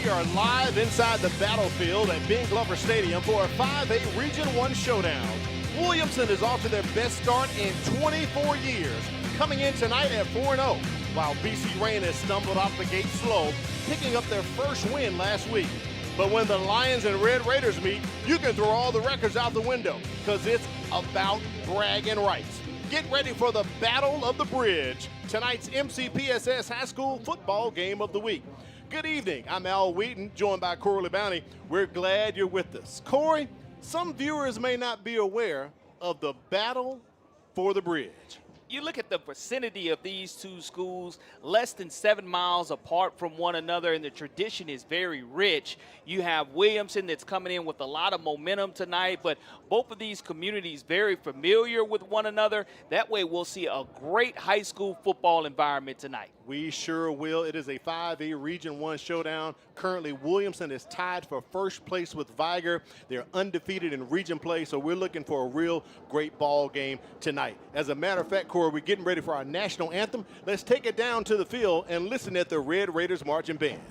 We are live inside the battlefield at Ben Glover Stadium for a 5A Region 1 showdown. Williamson is off to their best start in 24 years, coming in tonight at 4-0, while BC Rain has stumbled off the gate slow, picking up their first win last week. But when the Lions and Red Raiders meet, you can throw all the records out the window, because it's about bragging rights. Get ready for the Battle of the Bridge, tonight's MCPSS High School Football Game of the Week. Good evening, I'm Al Wheaton, joined by Corey Bounty. We're glad you're with us. Corey, some viewers may not be aware of the Battle for the Bridge. You look at the vicinity of these two schools, less than 7 miles apart from one another, and the tradition is very rich. You have Williamson that's coming in with a lot of momentum tonight, but both of these communities very familiar with one another. That way we'll see a great high school football environment tonight. We sure will. It is a 5A Region 1 showdown. Currently, Williamson is tied for first place with Viger. They're undefeated in region play, so we're looking for a real great ball game tonight. As a matter of fact, Corey, we're getting ready for our national anthem. Let's take it down to the field and listen at the Red Raiders marching band.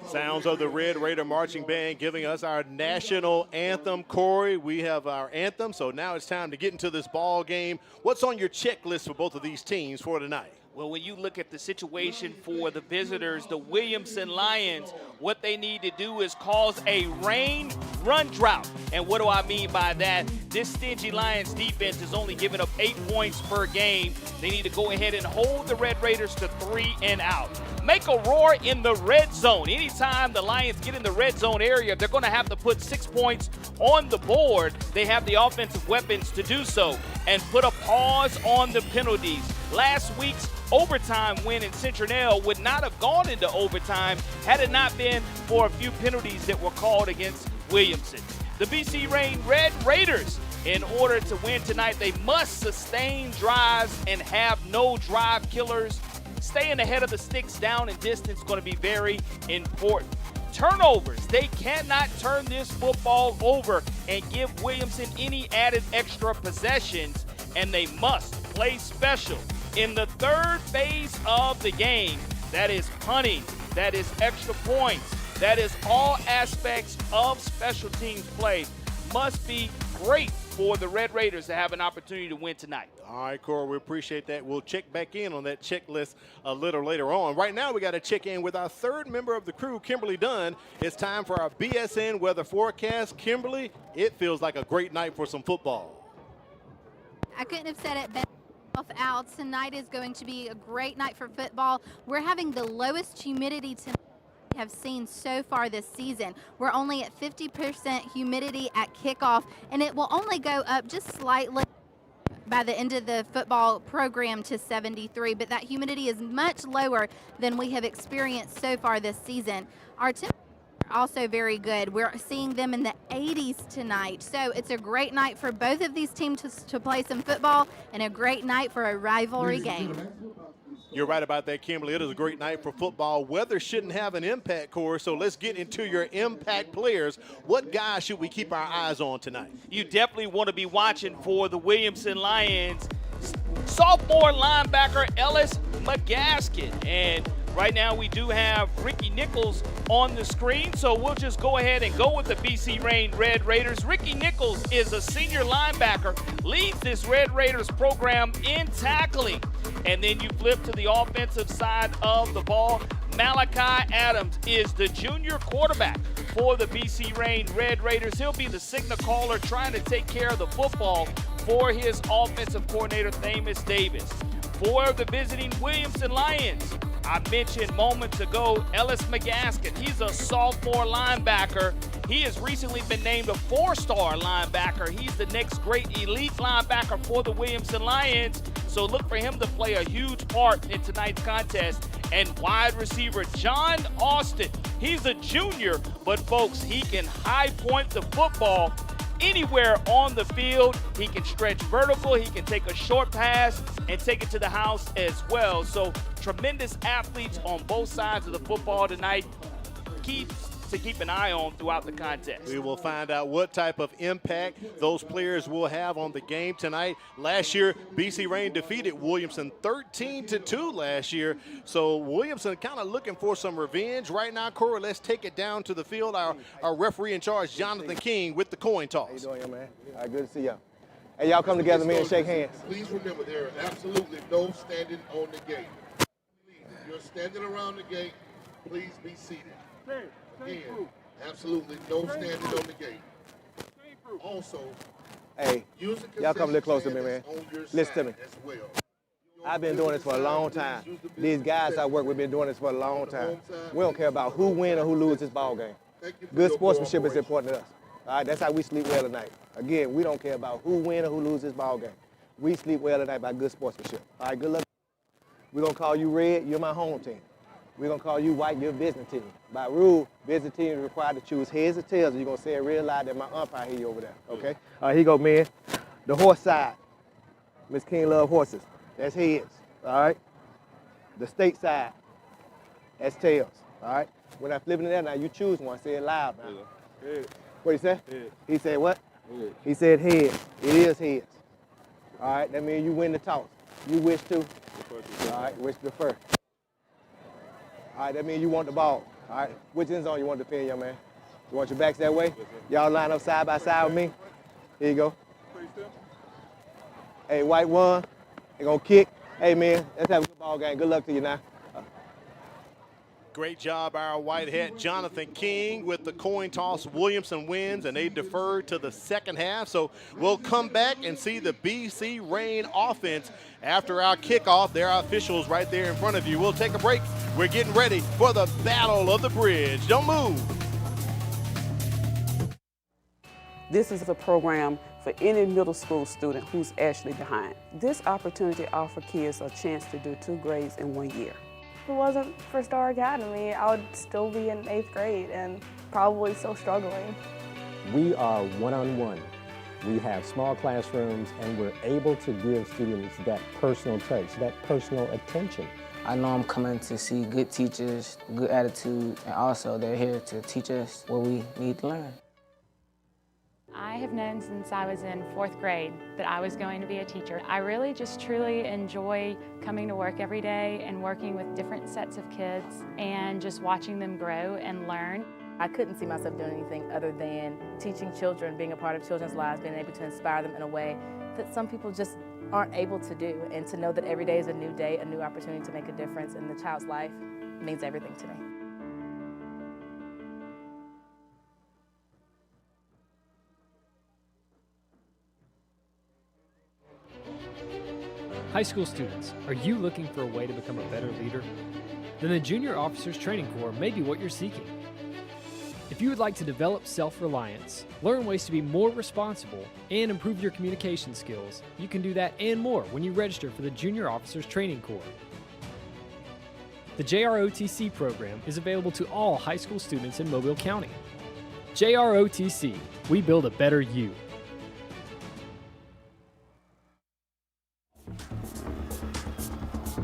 Sounds of the Red Raider Marching Band giving us our national anthem. Corey, we have our anthem, so now it's time to get into this ball game. What's on your checklist for both of these teams for tonight? Well, when you look at the situation for the visitors, the Williamson Lions, what they need to do is cause a rain run drought. And what do I mean by that? This stingy Lions defense is only giving up 8 points per game. They need to go ahead and hold the Red Raiders to 3 and out. Make a roar in the red zone. Anytime the Lions get in the red zone area, they're going to have to put 6 points on the board. They have the offensive weapons to do so. And put a pause on the penalties. Last week's overtime win in Central would not have gone into overtime had it not been for a few penalties that were called against Williamson. The BC Rain Red Raiders, in order to win tonight, they must sustain drives and have no drive killers. Staying ahead of the sticks down and distance is going to be very important. Turnovers, they cannot turn this football over and give Williamson any added extra possessions, and they must play special. In the third phase of the game, that is punting, that is extra points, that is all aspects of special teams play, must be great for the Red Raiders to have an opportunity to win tonight. All right, Corey, we appreciate that. We'll check back in on that checklist a little later on. Right now, we got to check in with our third member of the crew, Kimberly Dunn. It's time for our BSN weather forecast. Kimberly, it feels like a great night for some football. I couldn't have said it better. Out tonight is going to be a great night for football. We're having the lowest humidity tonight we have seen so far this season. We're only at 50% humidity at kickoff, and it will only go up just slightly by the end of the football program to 73, but that humidity is much lower than we have experienced so far this season. Our temperatures are also very good. We're seeing them in the 80s tonight, so it's a great night for both of these teams to play some football and a great night for a rivalry game. You're right about that, Kimberly. It is a great night for football. Weather shouldn't have an impact, Corey, so let's get into your impact players. What guys should we keep our eyes on tonight? You definitely want to be watching for the Williamson Lions. Sophomore linebacker Ellis McGaskin. And right now we do have Ricky Nichols on the screen, so we'll just go ahead and go with the BC Reign Red Raiders. Ricky Nichols is a senior linebacker, leads this Red Raiders program in tackling. And then you flip to the offensive side of the ball. Malachi Adams is the junior quarterback for the BC Reign Red Raiders. He'll be the signal caller trying to take care of the football for his offensive coordinator, Thamus Davis. For the visiting Williamson Lions, I mentioned moments ago, Ellis McGaskin. He's a sophomore linebacker. He has recently been named a 4-star linebacker. He's the next great elite linebacker for the Williamson Lions. So look for him to play a huge part in tonight's contest. And wide receiver John Austin. He's a junior, but folks, he can high point the football anywhere on the field. He can stretch vertical, he can take a short pass and take it to the house as well. So tremendous athletes on both sides of the football tonight. Key to keep an eye on throughout the contest. We will find out what type of impact those players will have on the game tonight. Last year, BC Reign defeated Williamson 13-2 last year. So Williamson kind of looking for some revenge. Right now, Corey, let's take it down to the field. Our referee in charge, Jonathan King, with the coin toss. How you doing, young man? All right, good to see y'all. Hey, y'all come together, man, and shake hands. Please remember, there are absolutely no standing on the gate. Please, if you're standing around the gate, please be seated. Again, absolutely no standing on the gate. Also, hey, y'all come a little closer to me, man. Listen to me. Well. I've been doing this for a long time. These guys I work with been doing this for a long time. We don't care about who win or who lose this ball game. Good sportsmanship is important to us. All right, that's how we sleep well at night. Again, we don't care about who win or who lose this ball game. We sleep well at night by good sportsmanship. All right, good luck. We're gonna call you red, you're my home team. We're going to call you white, your visiting team. By rule, visiting team is required to choose heads or tails, and you're going to say it real loud that my umpire hear you over there, okay? All right, here you go, man. The horse side. Miss King love horses. That's heads, all right? The state side. That's tails, all right? When I flip it in there, now you choose one. Say it loud now. Head. What he say? Head. He said what? Head. He said head. It is heads. All right, that means you win the toss. You wish to? All right, wish to first. All right, that means you want the ball. All right, which end zone you want to defend, young man? You want your backs that way? Y'all line up side by side with me. Here you go. Hey, white one. They're going to kick. Hey, man, let's have a good ball game. Good luck to you now. Great job, our white hat, Jonathan King, with the coin toss. Williamson wins, and they defer to the second half. So we'll come back and see the BC Reign offense after our kickoff. There are officials right there in front of you. We'll take a break. We're getting ready for the Battle of the Bridge. Don't move. This is a program for any middle school student who's actually behind. This opportunity offers kids a chance to do 2 grades in 1 year. If it wasn't for Star Academy, I would still be in 8th grade and probably still struggling. We are one-on-one. We have small classrooms, and we're able to give students that personal touch, that personal attention. I know I'm coming to see good teachers, good attitude, and also they're here to teach us what we need to learn. I have known since I was in 4th grade that I was going to be a teacher. I really just truly enjoy coming to work every day and working with different sets of kids and just watching them grow and learn. I couldn't see myself doing anything other than teaching children, being a part of children's lives, being able to inspire them in a way that some people just aren't able to do. And to know that every day is a new day, a new opportunity to make a difference in the child's life means everything to me. High school students, are you looking for a way to become a better leader? Then the Junior Officers Training Corps may be what you're seeking. If you would like to develop self-reliance, learn ways to be more responsible, and improve your communication skills, you can do that and more when you register for the Junior Officers Training Corps. The JROTC program is available to all high school students in Mobile County. JROTC, we build a better you.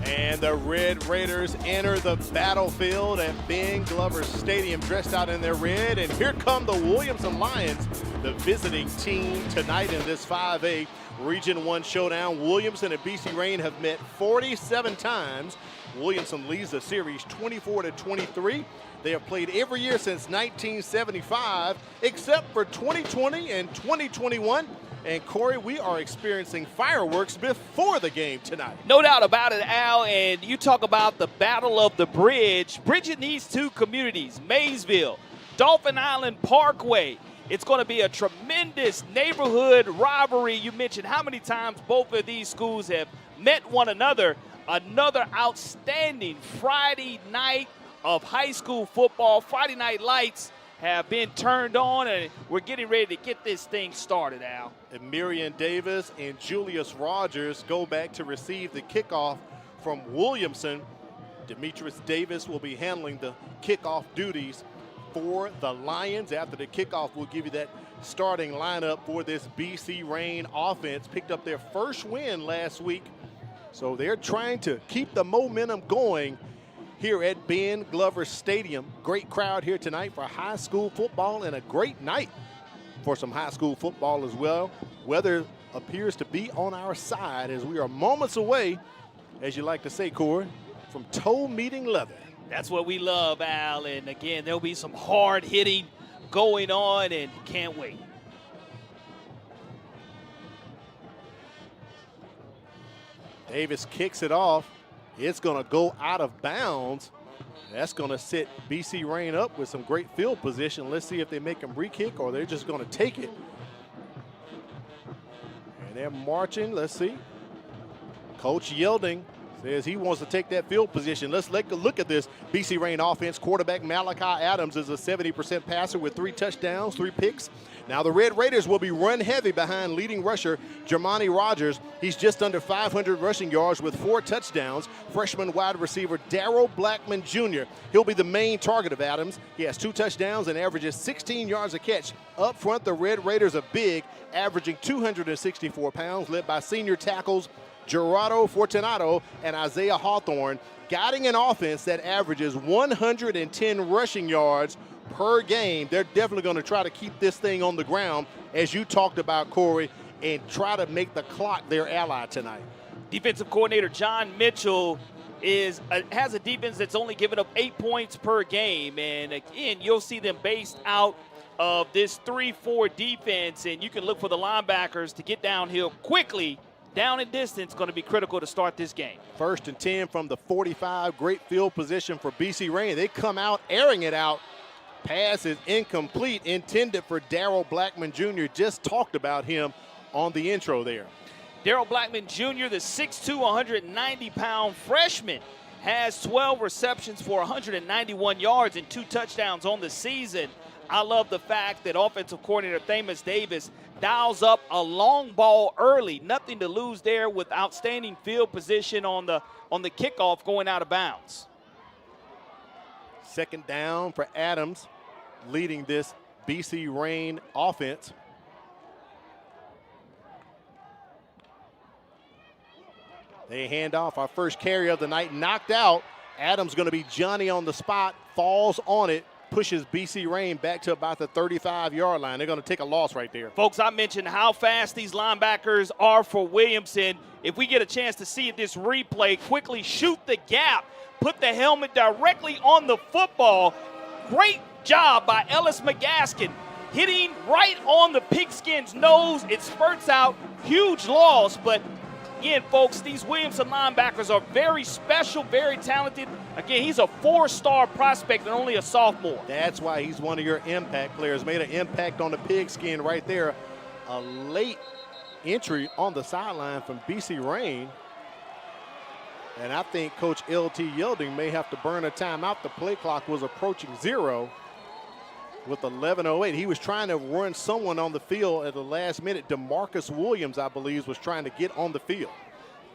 And the Red Raiders enter the battlefield at Ben Glover Stadium dressed out in their red. And here come the Williamson Lions, the visiting team tonight in this 5A Region 1 showdown. Williamson and BC Rain have met 47 times. Williamson leads the series 24-23. They have played every year since 1975, except for 2020 and 2021. And Corey, we are experiencing fireworks before the game tonight. No doubt about it, Al. And you talk about the Battle of the Bridge. Bridging these two communities, Maysville, Dolphin Island Parkway. It's going to be a tremendous neighborhood rivalry. You mentioned how many times both of these schools have met one another. Another outstanding Friday night of high school football. Friday night lights have been turned on, and we're getting ready to get this thing started, Al. And Miriam Davis and Julius Rogers go back to receive the kickoff from Williamson. Demetrius Davis will be handling the kickoff duties for the Lions. After the kickoff, we'll give you that starting lineup for this BC Rain offense. Picked up their first win last week, so they're trying to keep the momentum going here at Ben Glover Stadium. Great crowd here tonight for high school football, and a great night for some high school football as well. Weather appears to be on our side as we are moments away, as you like to say, Corey, from toe meeting leather. That's what we love, Al. And again, there'll be some hard hitting going on, and can't wait. Davis kicks it off. It's going to go out of bounds. That's going to set BC Rain up with some great field position. Let's see if they make him re-kick or they're just going to take it. And they're marching. Let's see. Coach Yielding says he wants to take that field position. Let's look at this BC Rain offense. Quarterback Malachi Adams is a 70% passer with 3 touchdowns, 3 picks. Now the Red Raiders will be run heavy behind leading rusher Jermani Rogers. He's just under 500 rushing yards with 4 touchdowns. Freshman wide receiver Darrell Blackman Jr. He'll be the main target of Adams. He has 2 touchdowns and averages 16 yards a catch. Up front, the Red Raiders are big, averaging 264 pounds, led by senior tackles Gerardo Fortunato and Isaiah Hawthorne, guiding an offense that averages 110 rushing yards per game. They're definitely going to try to keep this thing on the ground, as you talked about, Corey, and try to make the clock their ally tonight. Defensive coordinator John Mitchell has a defense that's only given up 8 points per game. And again, you'll see them based out of this 3-4 defense, and you can look for the linebackers to get downhill quickly. Down and distance going to be critical to start this game. 1st and 10 from the 45. Great field position for BC Rain. They come out airing it out. Pass is incomplete, intended for Darrell Blackman Jr. Just talked about him on the intro there. Darrell Blackman Jr., the 6'2", 190-pound freshman, has 12 receptions for 191 yards and 2 touchdowns on the season. I love the fact that offensive coordinator Thamus Davis dials up a long ball early. Nothing to lose there with outstanding field position on the kickoff going out of bounds. 2nd down for Adams, leading this BC Rain offense. They hand off our first carry of the night, knocked out. Adams going to be Johnny on the spot, falls on it, pushes BC Rain back to about the 35-yard line. They're going to take a loss right there. Folks, I mentioned how fast these linebackers are for Williamson. If we get a chance to see this replay, quickly shoot the gap, put the helmet directly on the football. Great job by Ellis McGaskin, hitting right on the pigskin's nose. It spurts out, huge loss, but again, folks, these Williamson linebackers are very special, very talented. Again, he's a 4-star prospect and only a sophomore. That's why he's one of your impact players. Made an impact on the pigskin right there. A late entry on the sideline from BC Rain. And I think Coach L.T. Yielding may have to burn a timeout. The play clock was approaching 0 with 11:08. He was trying to run someone on the field at the last minute. DeMarcus Williams, I believe, was trying to get on the field.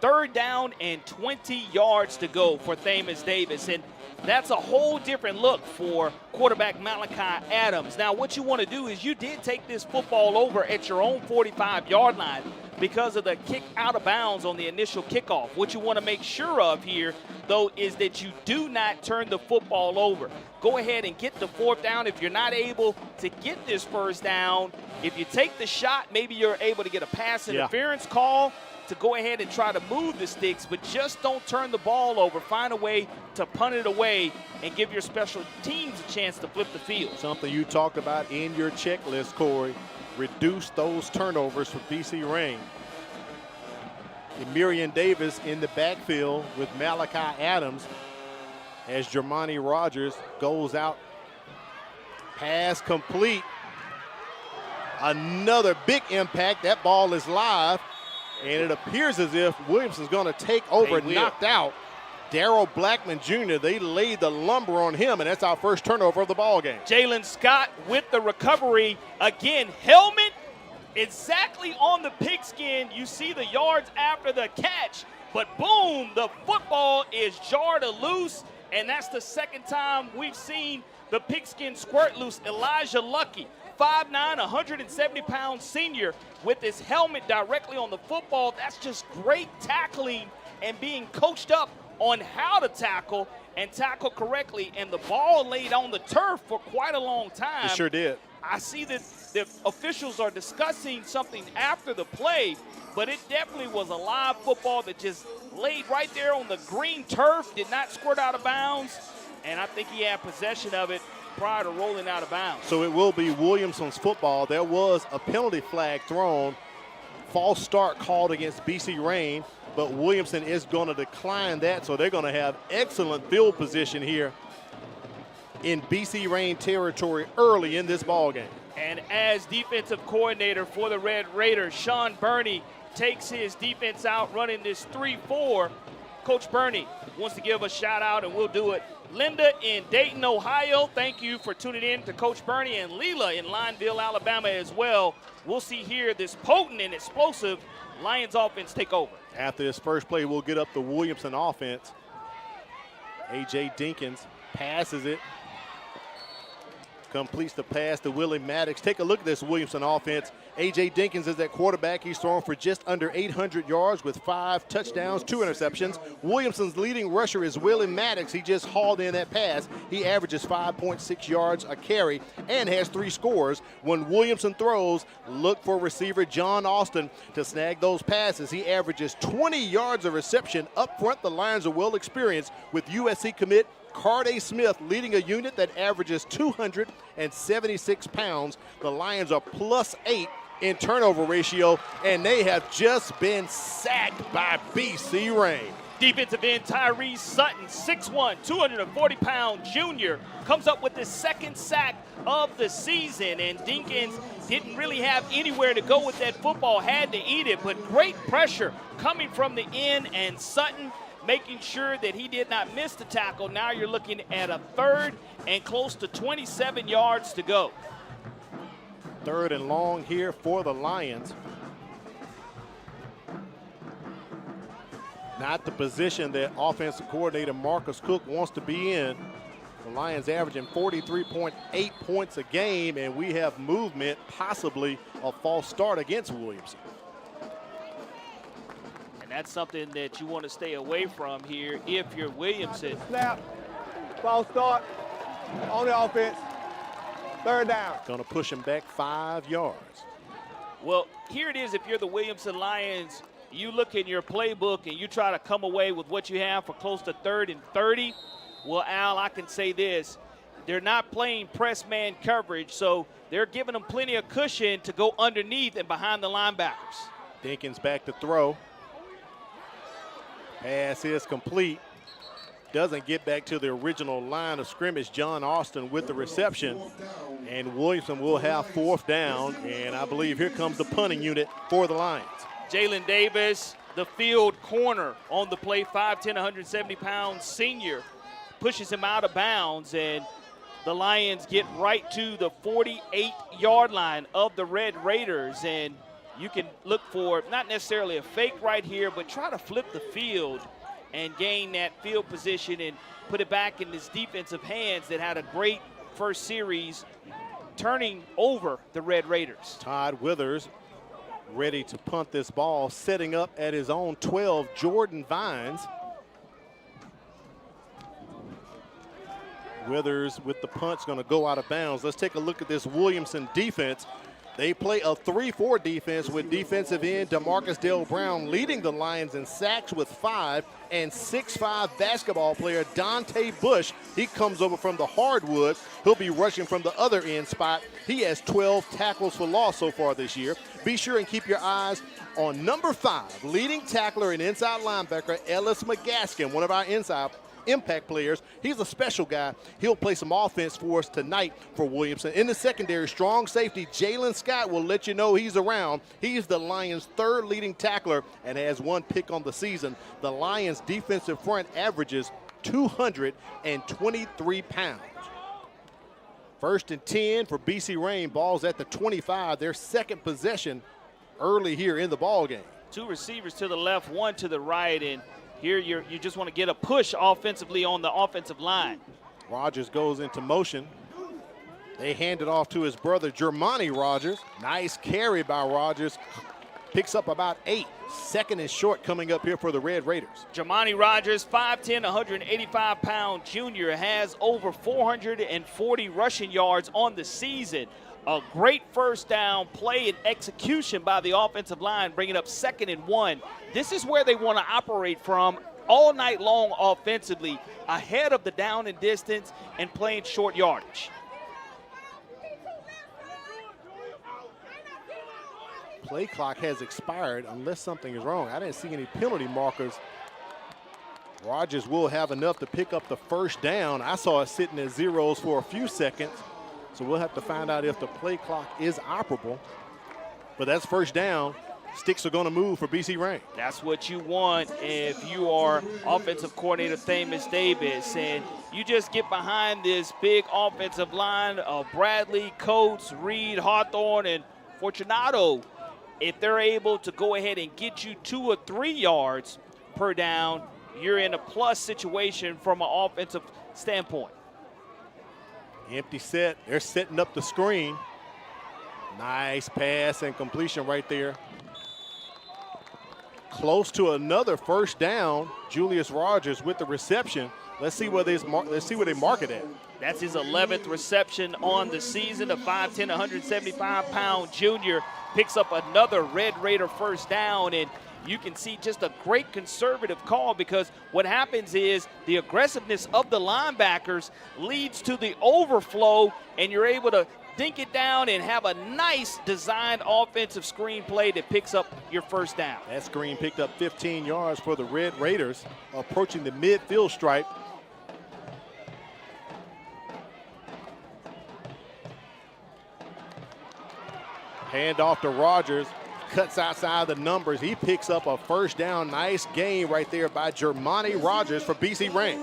3rd down and 20 yards to go for Thamus Davis. And that's a whole different look for quarterback Malachi Adams. Now, what you want to do is you did take this football over at your own 45-yard line because of the kick out of bounds on the initial kickoff. What you want to make sure of here, though, is that you do not turn the football over. Go ahead and get the 4th down. If you're not able to get this 1st down, if you take the shot, maybe you're able to get a pass interference call to go ahead and try to move the sticks, but just don't turn the ball over. Find a way to punt it away and give your special teams a chance to flip the field. Something you talked about in your checklist, Corey. Reduce those turnovers for BC Rain. Emirian Davis in the backfield with Malachi Adams as Jermani Rogers goes out. Pass complete. Another big impact. That ball is live. And it appears as if Williamson's going to take over, knocked out Darrell Blackman Jr. They laid the lumber on him, and that's our first turnover of the ball game. Jalen Scott with the recovery. Again, helmet exactly on the pigskin. You see the yards after the catch, but boom, the football is jarred loose, and that's the 2nd time we've seen the pigskin squirt loose. Elijah Lucky, 5'9", 170-pound senior with his helmet directly on the football. That's just great tackling and being coached up on how to tackle and tackle correctly. And the ball laid on the turf for quite a long time. It sure did. I see that the officials are discussing something after the play, but it definitely was a live football that just laid right there on the green turf, did not squirt out of bounds, and I think he had possession of it prior to rolling out of bounds. So it will be Williamson's football. There was a penalty flag thrown, false start called against BC Rain, but Williamson is going to decline that, so they're going to have excellent field position here in BC Rain territory early in this ball game. And as defensive coordinator for the Red Raiders, Sean Burney takes his defense out running this 3-4. Coach Burney wants to give a shout out, and we'll do it. Linda in Dayton, Ohio, thank you for tuning in to Coach Burney, and Leela in Lineville, Alabama as well. We'll see here this potent and explosive Lions offense take over. After this first play, we'll get up the Williamson offense. A.J. Dinkins passes it. Completes the pass to Willie Maddox. Take a look at this Williamson offense. A.J. Dinkins is at quarterback. He's thrown for just under 800 yards with 5 touchdowns, 2 interceptions. Williamson's leading rusher is Willie Maddox. He just hauled in that pass. He averages 5.6 yards a carry and has 3 scores. When Williamson throws, look for receiver John Austin to snag those passes. He averages 20 yards of reception. Up front, the Lions are well experienced with USC commit Carday Smith leading a unit that averages 276 pounds. The Lions are +8 in turnover ratio, and they have just been sacked by BC Rain. Defensive end Tyrese Sutton, 6'1", 240-pound junior, comes up with his 2nd sack of the season, and Dinkins didn't really have anywhere to go with that football, had to eat it, but great pressure coming from the end, and Sutton making sure that he did not miss the tackle. Now you're looking at a 3rd and close to 27 yards to go. 3rd and long here for the Lions. Not the position that offensive coordinator Marcus Cook wants to be in. The Lions averaging 43.8 points a game, and we have movement, possibly a false start against Williamson. And that's something that you want to stay away from here if you're Williamson. Snap, false start on the offense, 3rd down. Going to push him back 5 yards. Well, here it is. If you're the Williamson Lions, you look in your playbook and you try to come away with what you have for close to 3rd and 30. Well, Al, I can say this. They're not playing press man coverage, so they're giving them plenty of cushion to go underneath and behind the linebackers. Dinkins back to throw. Pass is complete. Doesn't get back to the original line of scrimmage. John Austin with the reception. And Williamson will have 4th down. And I believe here comes the punting unit for the Lions. Jalen Davis, the field corner on the play, 5'10", 170-pound senior, pushes him out of bounds. And the Lions get right to the 48-yard line of the Red Raiders. And you can look for not necessarily a fake right here, but try to flip the field and gain that field position and put it back in this defensive hands that had a great first series turning over the Red Raiders. Todd Withers ready to punt this ball, setting up at his own 12, Jordan Vines. Withers with the punt's going to go out of bounds. Let's take a look at this Williamson defense. They play a 3-4 defense with defensive end DeMarcus Dale Brown leading the Lions in sacks with 5, and 6'5" basketball player Dante Bush. He comes over from the hardwood. He'll be rushing from the other end spot. He has 12 tackles for loss so far this year. Be sure and keep your eyes on number 5, leading tackler and inside linebacker Ellis McGaskin, one of our inside impact players. He's a special guy. He'll play some offense for us tonight for Williamson. In the secondary, strong safety Jalen Scott will let you know he's around. He's the Lions' 3rd leading tackler and has 1 pick on the season. The Lions' defensive front averages 223 pounds. 1st and 10 for BC Rain. Ball's at the 25. Their second possession early here in the ball game. 2 receivers to the left, 1 to the right, and here you just want to get a push offensively on the offensive line. Rogers goes into motion. They hand it off to his brother, Jermani Rogers. Nice carry by Rogers. Picks up about 8. 2nd and short coming up here for the Red Raiders. Jermani Rogers, 5'10", 185-pound junior, has over 440 rushing yards on the season. A great first down play and execution by the offensive line, bringing up 2nd and 1. This is where they want to operate from all night long offensively, ahead of the down and distance and playing short yardage. Play clock has expired unless something is wrong. I didn't see any penalty markers. Rogers will have enough to pick up the first down. I saw it sitting at zeros for a few seconds. So we'll have to find out if the play clock is operable. But that's first down. Sticks are going to move for BC Rain. That's what you want if you are offensive coordinator Thamus Davis. And you just get behind this big offensive line of Bradley, Coates, Reed, Hawthorne, and Fortunato. If they're able to go ahead and get you 2 or 3 yards per down, you're in a plus situation from an offensive standpoint. Empty set. They're setting up the screen. Nice pass and completion right there. Close to another first down. Julius Rogers with the reception. Let's see where they mark it at. That's his 11th reception on the season. A 5'10", 175-pound junior picks up another Red Raider first down, and you can see just a great conservative call, because what happens is the aggressiveness of the linebackers leads to the overflow, and you're able to dink it down and have a nice designed offensive screen play that picks up your first down. That screen picked up 15 yards for the Red Raiders, approaching the midfield stripe. Hand off to Rogers. Cuts outside the numbers. He picks up a first down. Nice gain right there by Jermani Rogers for BC Rain.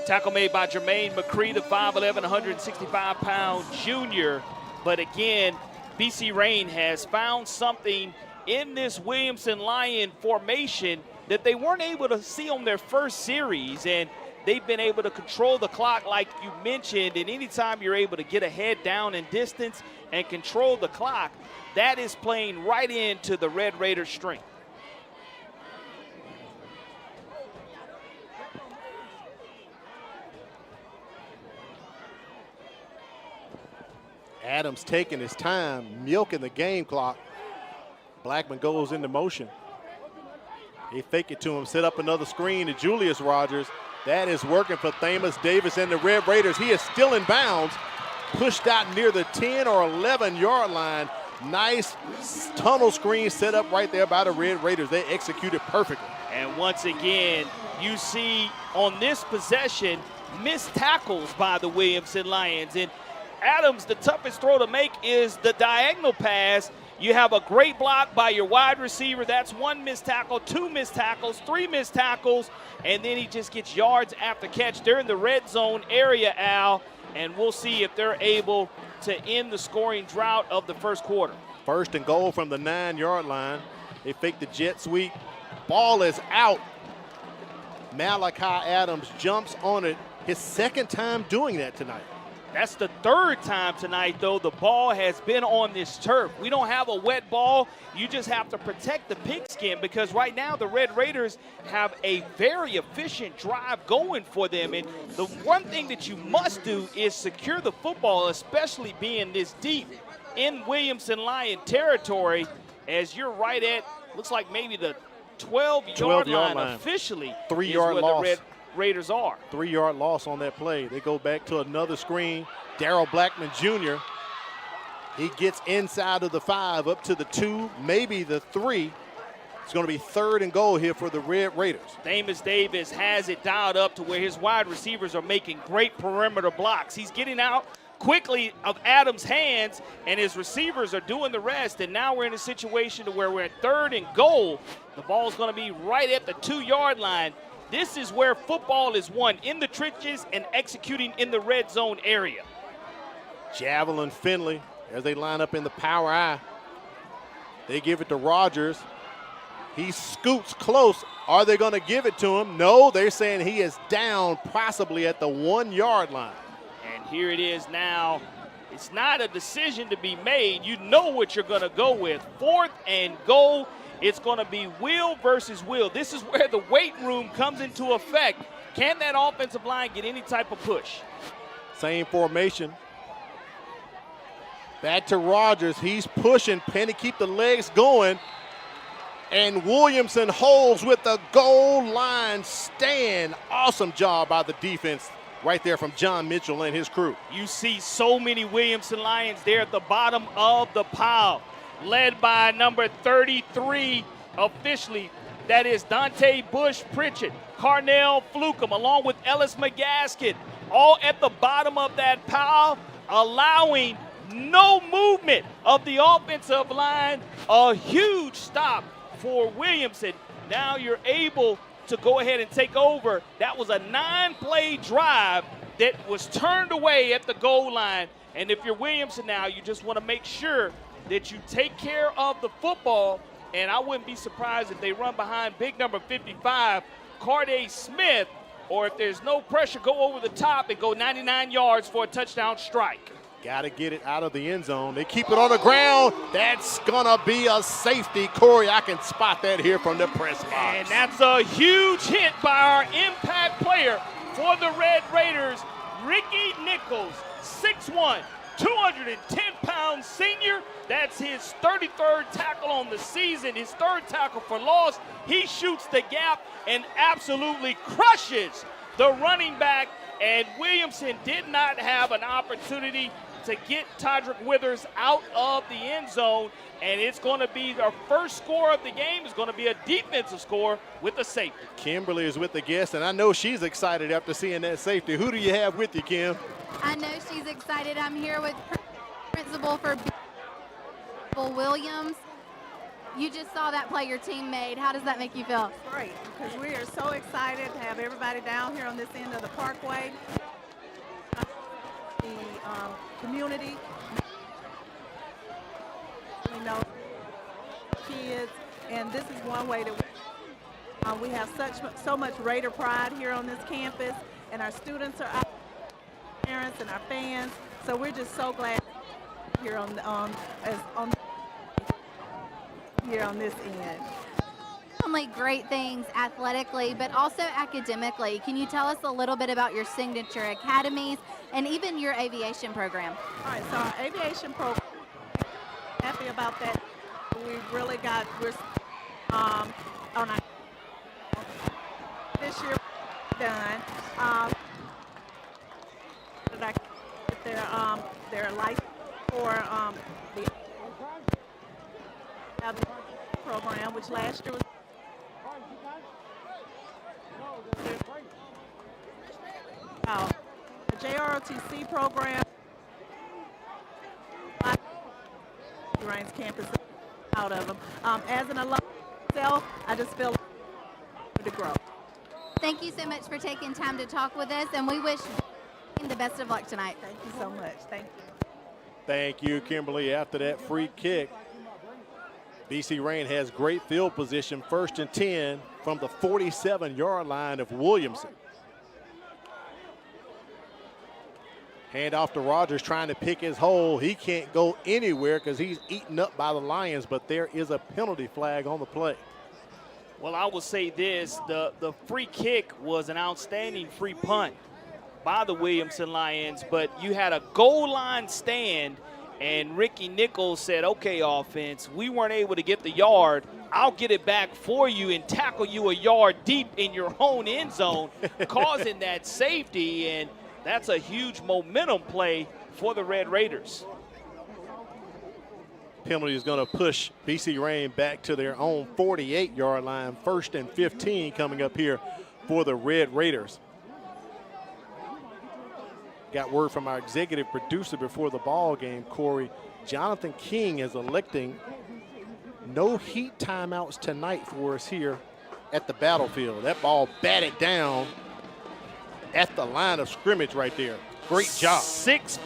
Tackle made by Jermaine McCree, the 5'11", 165-pound junior. But again, BC Rain has found something in this Williamson Lion formation that they weren't able to see on their first series. And they've been able to control the clock like you mentioned. And anytime you're able to get ahead down in distance and control the clock, that is playing right into the Red Raiders' strength. Adams taking his time, milking the game clock. Blackman goes into motion. They fake it to him, set up another screen to Julius Rogers. That is working for Thamus Davis and the Red Raiders. He is still in bounds, pushed out near the 10 or 11-yard line. Nice tunnel screen set up right there by the Red Raiders. They executed perfectly. And once again, you see on this possession, missed tackles by the Williamson Lions. And Adams, the toughest throw to make is the diagonal pass. You have a great block by your wide receiver. That's 1 missed tackle, 2 missed tackles, 3 missed tackles, and then he just gets yards after catch. They're in the red zone area, Al, and we'll see if they're able to end the scoring drought of the first quarter. First and goal from the 9-yard line. They fake the jet sweep. Ball is out. Malachi Adams jumps on it. His second time doing that tonight. That's the third time tonight, though, the ball has been on this turf. We don't have a wet ball. You just have to protect the pigskin because right now the Red Raiders have a very efficient drive going for them. And the one thing that you must do is secure the football, especially being this deep in Williamson Lion territory, as you're right at, looks like maybe the 12-yard line officially. 3-yard is where loss. the Red Raiders are. 3-yard loss on that play. They go back to another screen. Darryl Blackman Jr. He gets inside of the 5 up to the 2, maybe the 3. It's going to be 3rd and goal here for the Red Raiders. Thamus Davis has it dialed up to where his wide receivers are making great perimeter blocks. He's getting out quickly of Adams' hands, and his receivers are doing the rest. And now we're in a situation to where we're at 3rd and goal. The ball's going to be right at the 2-yard line. This is where football is won, in the trenches and executing in the red zone area. Javelin Finley, as they line up in the power I. They give it to Rogers. He scoots close. Are they going to give it to him? No, they're saying he is down possibly at the 1-yard line. And here it is now. It's not a decision to be made. You know what you're going to go with. 4th and goal. It's going to be Will versus Will. This is where the weight room comes into effect. Can that offensive line get any type of push? Same formation. Back to Rogers. He's pushing. Penny keep the legs going. And Williamson holds with the goal line stand. Awesome job by the defense right there from John Mitchell and his crew. You see so many Williamson Lions there at the bottom of the pile, led by number 33 officially. That is Dante Bush Pritchett, Carnell Flukem, along with Ellis McGaskin, all at the bottom of that pile, allowing no movement of the offensive line. A huge stop for Williamson. Now you're able to go ahead and take over. That was a 9-play drive that was turned away at the goal line. And if you're Williamson now, you just want to make sure that you take care of the football. And I wouldn't be surprised if they run behind big number 55, Carday Smith, or if there's no pressure, go over the top and go 99 yards for a touchdown strike. Got to get it out of the end zone. They keep it on the ground. That's going to be a safety. Corey, I can spot that here from the press box. And that's a huge hit by our impact player for the Red Raiders, Ricky Nichols, 6'1", 210-pound senior. That's his 33rd tackle on the season, his 3rd tackle for loss. He shoots the gap and absolutely crushes the running back. And Williamson did not have an opportunity to get Todrick Withers out of the end zone. And it's going to be our first score of the game. It's going to be a defensive score with a safety. Kimberly is with the guest, and I know she's excited after seeing that safety. Who do you have with you, Kim? I know she's excited. I'm here with principal for Williams. You just saw that play your team made. How does that make you feel? Great, because we are so excited to have everybody down here on this end of the parkway. The community, you know, kids, and this is one way that we have so much Raider pride here on this campus, and our students are out, parents and our fans. So we're just so glad here here on this end. Only great things athletically, but also academically. Can you tell us a little bit about your signature academies and even your aviation program? All right, so our aviation program, happy about that. We've really got, we're on our this year done. Their life for the program, which last year was the JROTC program. Raines campus out of them. As an alum myself, I just feel to grow. Thank you so much for taking time to talk with us, and we wish you the best of luck tonight. Thank you so much. Thank you. Thank you, Kimberly. After that free kick, BC Rain has great field position, 1st and 10 from the 47-yard line of Williamson. Hand off to Rogers, trying to pick his hole. He can't go anywhere because he's eaten up by the Lions, but there is a penalty flag on the play. Well, I will say this, the free kick was an outstanding free punt by the Williamson Lions, but you had a goal line stand, and Ricky Nichols said, okay, offense, we weren't able to get the yard. I'll get it back for you and tackle you a yard deep in your own end zone, causing that safety, and that's a huge momentum play for the Red Raiders. Penalty is going to push BC Rain back to their own 48-yard line. 1st and 15 coming up here for the Red Raiders. Got word from our executive producer before the ball game, Corey. Jonathan King is electing no heat timeouts tonight for us here at the battlefield. That ball batted down at the line of scrimmage right there. Great job. 6'5",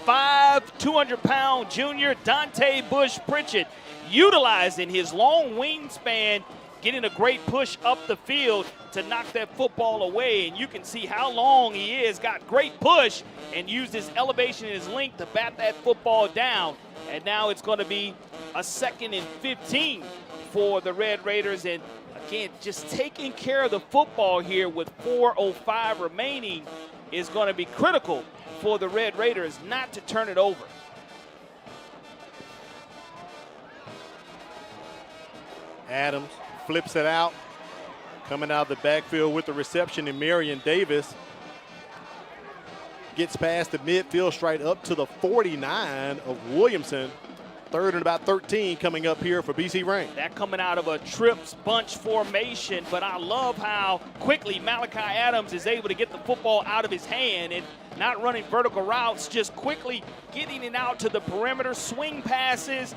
200-pound junior Dante Bush Pritchett utilizing his long wingspan, getting a great push up the field to knock that football away. And you can see how long he is, got great push, and used his elevation and his length to bat that football down. And now it's going to be a 2nd and 15 for the Red Raiders. And again, just taking care of the football here with 4:05 remaining is going to be critical for the Red Raiders not to turn it over. Adams flips it out. Coming out of the backfield with the reception, and Marion Davis gets past the midfield straight up to the 49 of Williamson. 3rd and about 13 coming up here for BC Rain. That coming out of a trips bunch formation, but I love how quickly Malachi Adams is able to get the football out of his hand and not running vertical routes, just quickly getting it out to the perimeter, swing passes.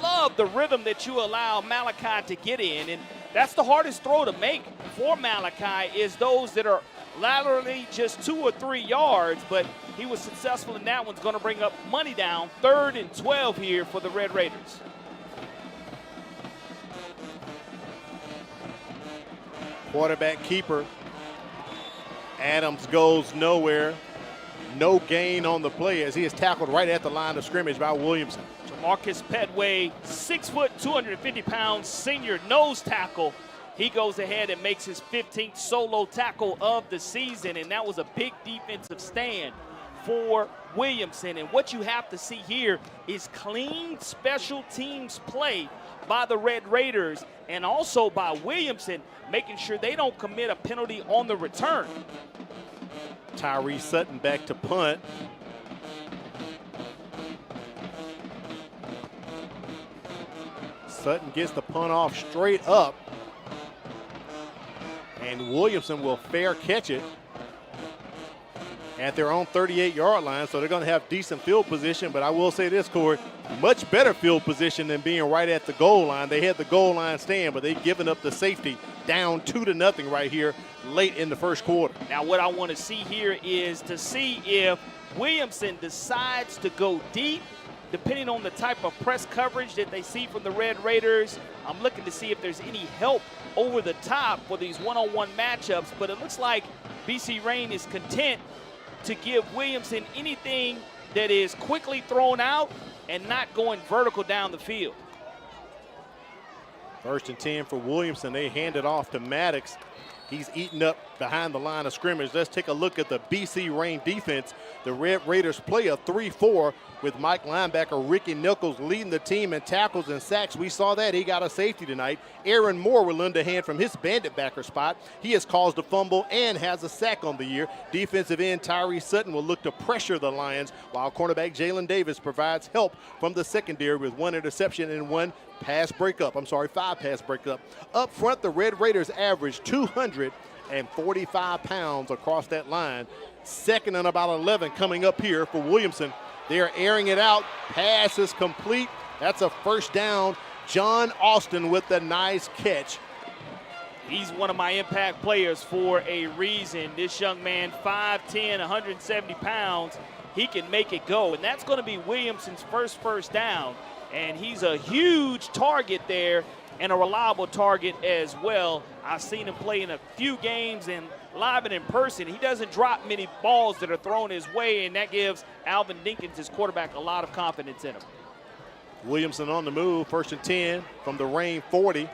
Love the rhythm that you allow Malachi to get in, and that's the hardest throw to make for Malachi, is those that are laterally just 2 or 3 yards, but he was successful in that. One's going to bring up money down. 3rd and 12 here for the Red Raiders. Quarterback keeper. Adams goes nowhere. No gain on the play as he is tackled right at the line of scrimmage by Williamson. Marcus Petway, 6 foot, 250 pounds, senior nose tackle. He goes ahead and makes his 15th solo tackle of the season, and that was a big defensive stand for Williamson. And what you have to see here is clean special teams play by the Red Raiders and also by Williamson, making sure they don't commit a penalty on the return. Tyree Sutton back to punt. Sutton gets the punt off straight up, and Williamson will fair catch it at their own 38-yard line, so they're going to have decent field position. But I will say this, Corey, much better field position than being right at the goal line. They had the goal line stand, but they've given up the safety, down 2-0 right here late in the first quarter. Now what I want to see here is to see if Williamson decides to go deep, depending on the type of press coverage that they see from the Red Raiders. I'm looking to see if there's any help over the top for these one-on-one matchups, but it looks like BC Rain is content to give Williamson anything that is quickly thrown out and not going vertical down the field. 1st and 10 for Williamson. They hand it off to Maddox. He's eaten up behind the line of scrimmage. Let's take a look at the BC Rain defense. The Red Raiders play a 3-4 with Mike linebacker Ricky Nichols leading the team in tackles and sacks. We saw that. He got a safety tonight. Aaron Moore will lend a hand from his bandit backer spot. He has caused a fumble and has a sack on the year. Defensive end Tyree Sutton will look to pressure the Lions, while cornerback Jalen Davis provides help from the secondary with 1 interception and 5 pass breakup. Up front, the Red Raiders average 245 pounds across that line. 2nd and about 11 coming up here for Williamson. They are airing it out. Pass is complete. That's a first down. John Austin with the nice catch. He's one of my impact players for a reason. This young man, 5'10", 170 pounds, he can make it go. And that's going to be Williamson's first down. And he's a huge target there and a reliable target as well. I've seen him play in a few games and live and in person. He doesn't drop many balls that are thrown his way, and that gives Alvin Dinkins, his quarterback, a lot of confidence in him. Williamson on the move, 1st and 10 from the Reign 40.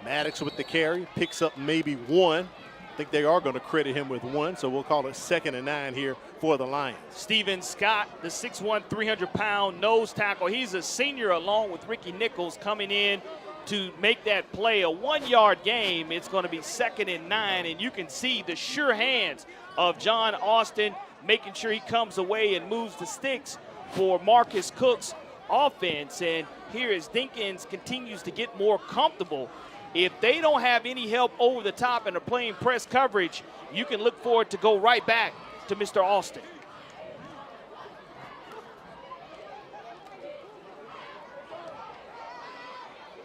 Maddox with the carry, picks up maybe 1. I think they are going to credit him with 1, so we'll call it 2nd and 9 here for the Lions. Steven Scott, the 6'1", 300-pound nose tackle. He's a senior along with Ricky Nichols coming in to make that play. A 1-yard game. It's going to be 2nd and 9, and you can see the sure hands of John Austin making sure he comes away and moves the sticks for Marcus Cook's offense. And here as Dinkins continues to get more comfortable, if they don't have any help over the top and are playing press coverage, you can look forward to go right back to Mr. Austin.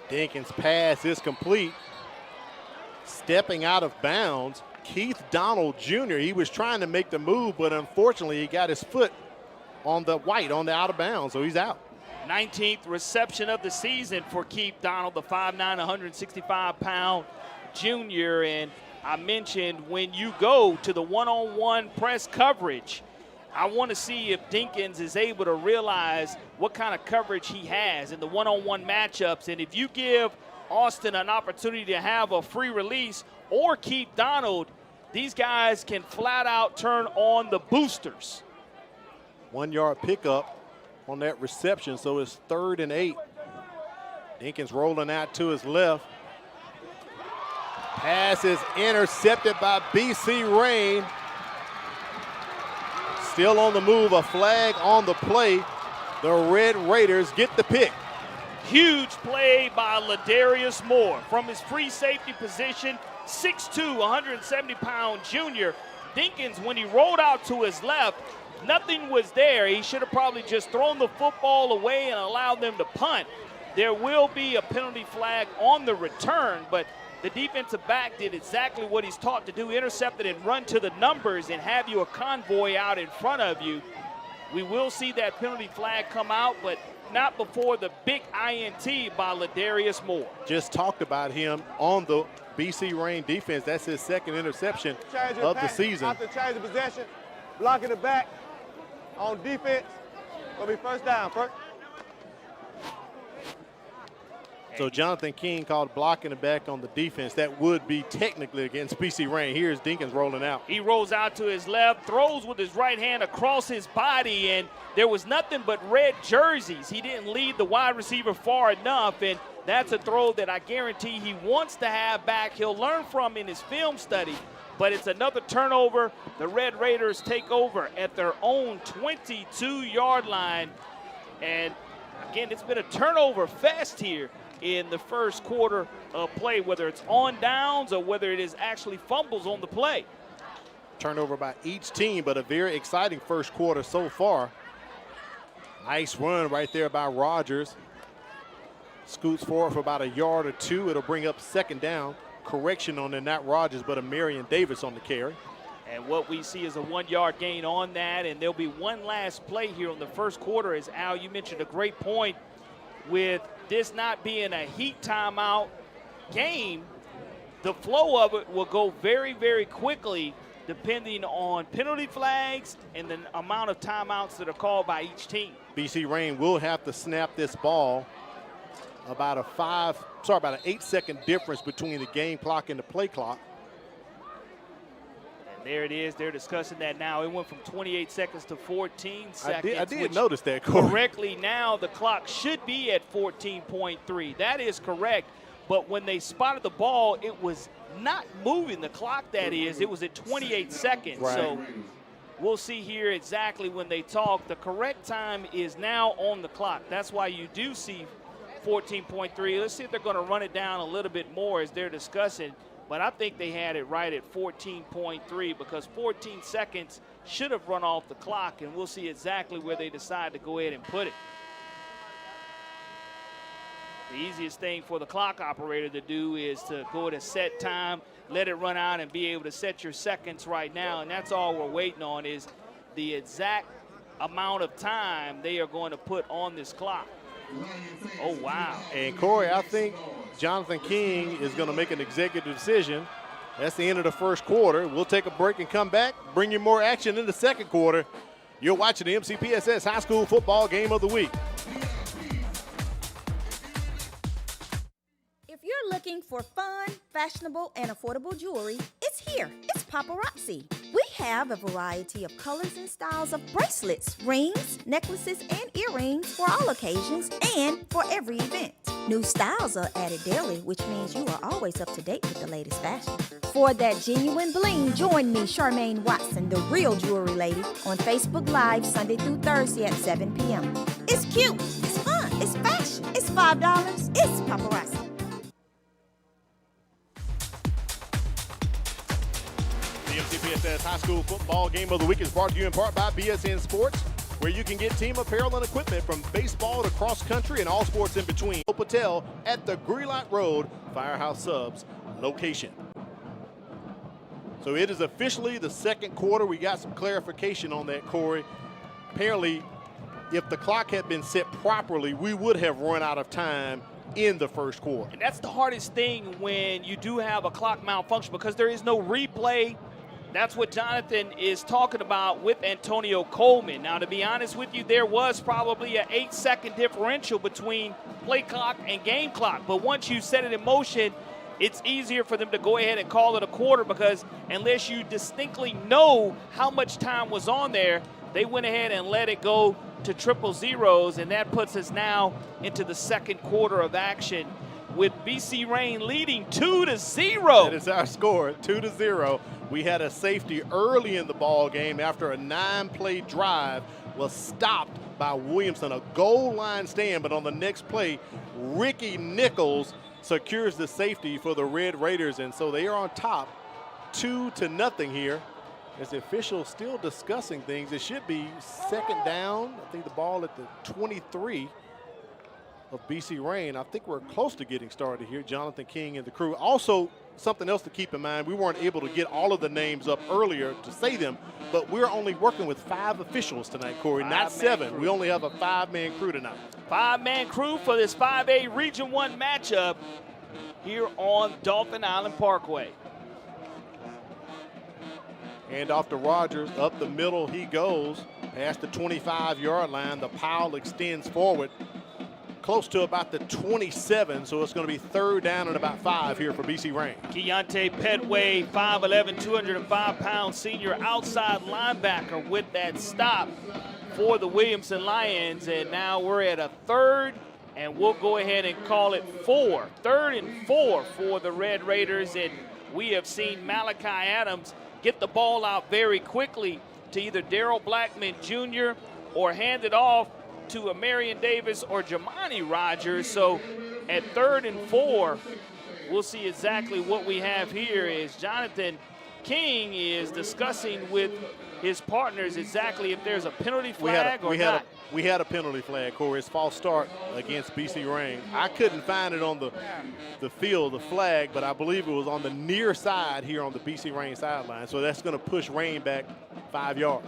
Dinkins' pass is complete. Stepping out of bounds, Keith Donald Jr. He was trying to make the move, but unfortunately he got his foot on the white, on the out of bounds, so he's out. 19th reception of the season for Keith Donald, the 5'9", 165-pound junior. And I mentioned when you go to the one-on-one press coverage, I want to see if Dinkins is able to realize what kind of coverage he has in the one-on-one matchups. And if you give Austin an opportunity to have a free release or Keith Donald, these guys can flat out turn on the boosters. 1-yard pickup on that reception, so it's 3rd and 8. Dinkins rolling out to his left. Pass is intercepted by BC Reign. Still on the move, a flag on the play. The Red Raiders get the pick. Huge play by Ladarius Moore from his free safety position, 6'2", 170-pound junior. Dinkins, when he rolled out to his left, nothing was there. He should have probably just thrown the football away and allowed them to punt. There will be a penalty flag on the return, but the defensive back did exactly what he's taught to do, intercepted and run to the numbers and have you a convoy out in front of you. We will see that penalty flag come out, but not before the big INT by Ladarius Moore. Just talked about him on the BC Reign defense. That's his 2nd interception of the season. After change of possession, blocking the back on defense, gonna be 1st down. So Jonathan King called blocking the back on the defense. That would be technically against BC Reign. Here's Dinkins rolling out. He rolls out to his left, throws with his right hand across his body, and there was nothing but red jerseys. He didn't lead the wide receiver far enough, and that's a throw that I guarantee he wants to have back. He'll learn from in his film study, but it's another turnover. The Red Raiders take over at their own 22-yard line, and again, it's been a turnover fest here in the first quarter of play, whether it's on downs or whether it is actually fumbles on the play. Turnover by each team, but a very exciting first quarter so far. Nice run right there by Rogers. Scoots forward for about a yard or 2. It'll bring up 2nd down. Correction on it, not Rogers, but a Marion Davis on the carry. And what we see is a 1-yard gain on that, and there'll be one last play here on the first quarter. As Al, you mentioned a great point with this not being a heat timeout game, the flow of it will go very, very quickly depending on penalty flags and the amount of timeouts that are called by each team. BC Reign will have to snap this ball. About an 8-second difference between the game clock and the play clock. And there it is. They're discussing that now. It went from 28 seconds to 14 seconds. I did notice that, Corey. Correctly, now the clock should be at 14.3. That is correct. But when they spotted the ball, it was not moving the clock, that is. It was at 28 seconds. Right. So we'll see here exactly when they talk. The correct time is now on the clock. That's why you do see 14.3. Let's see if they're going to run it down a little bit more as they're discussing. But I think they had it right at 14.3 because 14 seconds should have run off the clock, and we'll see exactly where they decide to go ahead and put it. The easiest thing for the clock operator to do is to go to set time, let it run out, and be able to set your seconds right now. And that's all we're waiting on is the exact amount of time they are going to put on this clock. Oh, wow. And Corey, I think Jonathan King is going to make an executive decision. That's the end of the first quarter. We'll take a break and come back, bring you more action in the second quarter. You're watching the MCPSS High School Football Game of the Week. If you're looking for fun, fashionable, and affordable jewelry, it's here. It's Paparazzi. We have a variety of colors and styles of bracelets, rings, necklaces, and earrings for all occasions and for every event. New styles are added daily, which means you are always up to date with the latest fashion. For that genuine bling, join me, Charmaine Watson, the real jewelry lady, on Facebook Live Sunday through Thursday at 7 p.m. It's cute, it's fun, it's fashion, it's $5, it's Paparazzi. The MCPSS High School Football Game of the Week is brought to you in part by BSN Sports, where you can get team apparel and equipment from baseball to cross country and all sports in between. Patel at the Greenlight Road Firehouse Subs location. So it is officially the second quarter. We got some clarification on that, Corey. Apparently, if the clock had been set properly, we would have run out of time in the first quarter. And that's the hardest thing when you do have a clock malfunction, because there is no replay. That's what Jonathan is talking about with Antonio Coleman. Now, to be honest with you, there was probably an 8-second differential between play clock and game clock. But once you set it in motion, it's easier for them to go ahead and call it a quarter, because unless you distinctly know how much time was on there, they went ahead and let it go to triple zeros, and that puts us now into the second quarter of action with BC Rain leading 2-0. That is our score, 2-0. We had a safety early in the ball game after a 9-play drive was stopped by Williamson, a goal line stand, but on the next play, Ricky Nichols secures the safety for the Red Raiders, and so they are on top 2-0 here. As the officials still discussing things, it should be second down. I think the ball at the 23 of BC Rain. I think we're close to getting started here. Jonathan King and the crew. Also, something else to keep in mind, we weren't able to get all of the names up earlier to say them, but we're only working with 5 officials tonight, Corey, not 7. We only have a 5-man crew tonight. 5-man crew for this 5A Region 1 matchup here on Dolphin Island Parkway. And off to Rogers, up the middle he goes, past the 25-yard line. The pile extends forward, close to about the 27, so it's going to be third down and about 5 here for BC Rain. Keontae Petway, 5'11", 205-pound senior outside linebacker with that stop for the Williamson Lions. And now we're at a third, and we'll go ahead and call it 4. 3rd and 4 for the Red Raiders, and we have seen Malachi Adams get the ball out very quickly to either Daryl Blackman Jr. or hand it off to a Marion Davis or Jamani Rogers. So at 3rd and 4, we'll see exactly what we have here is Jonathan King is discussing with his partners exactly if there's a penalty flag or not. We had a penalty flag, Corey. It's false start against BC Rain. I couldn't find it on the field, the flag, but I believe it was on the near side here on the BC Rain sideline. So that's going to push Rain back 5 yards.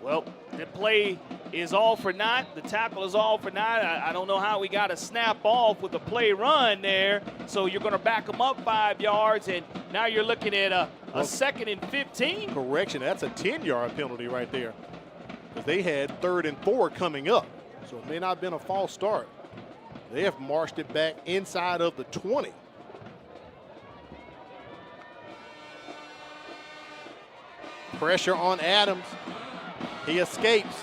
Well, the play is all for naught. The tackle is all for naught. I don't know how we got a snap off with a play run there. So you're going to back them up 5 yards, and now you're looking at a 2nd and 15. Correction, that's a 10-yard penalty right there, because they had 3rd and 4 coming up. So it may not have been a false start. They have marched it back inside of the 20. Pressure on Adams. He escapes.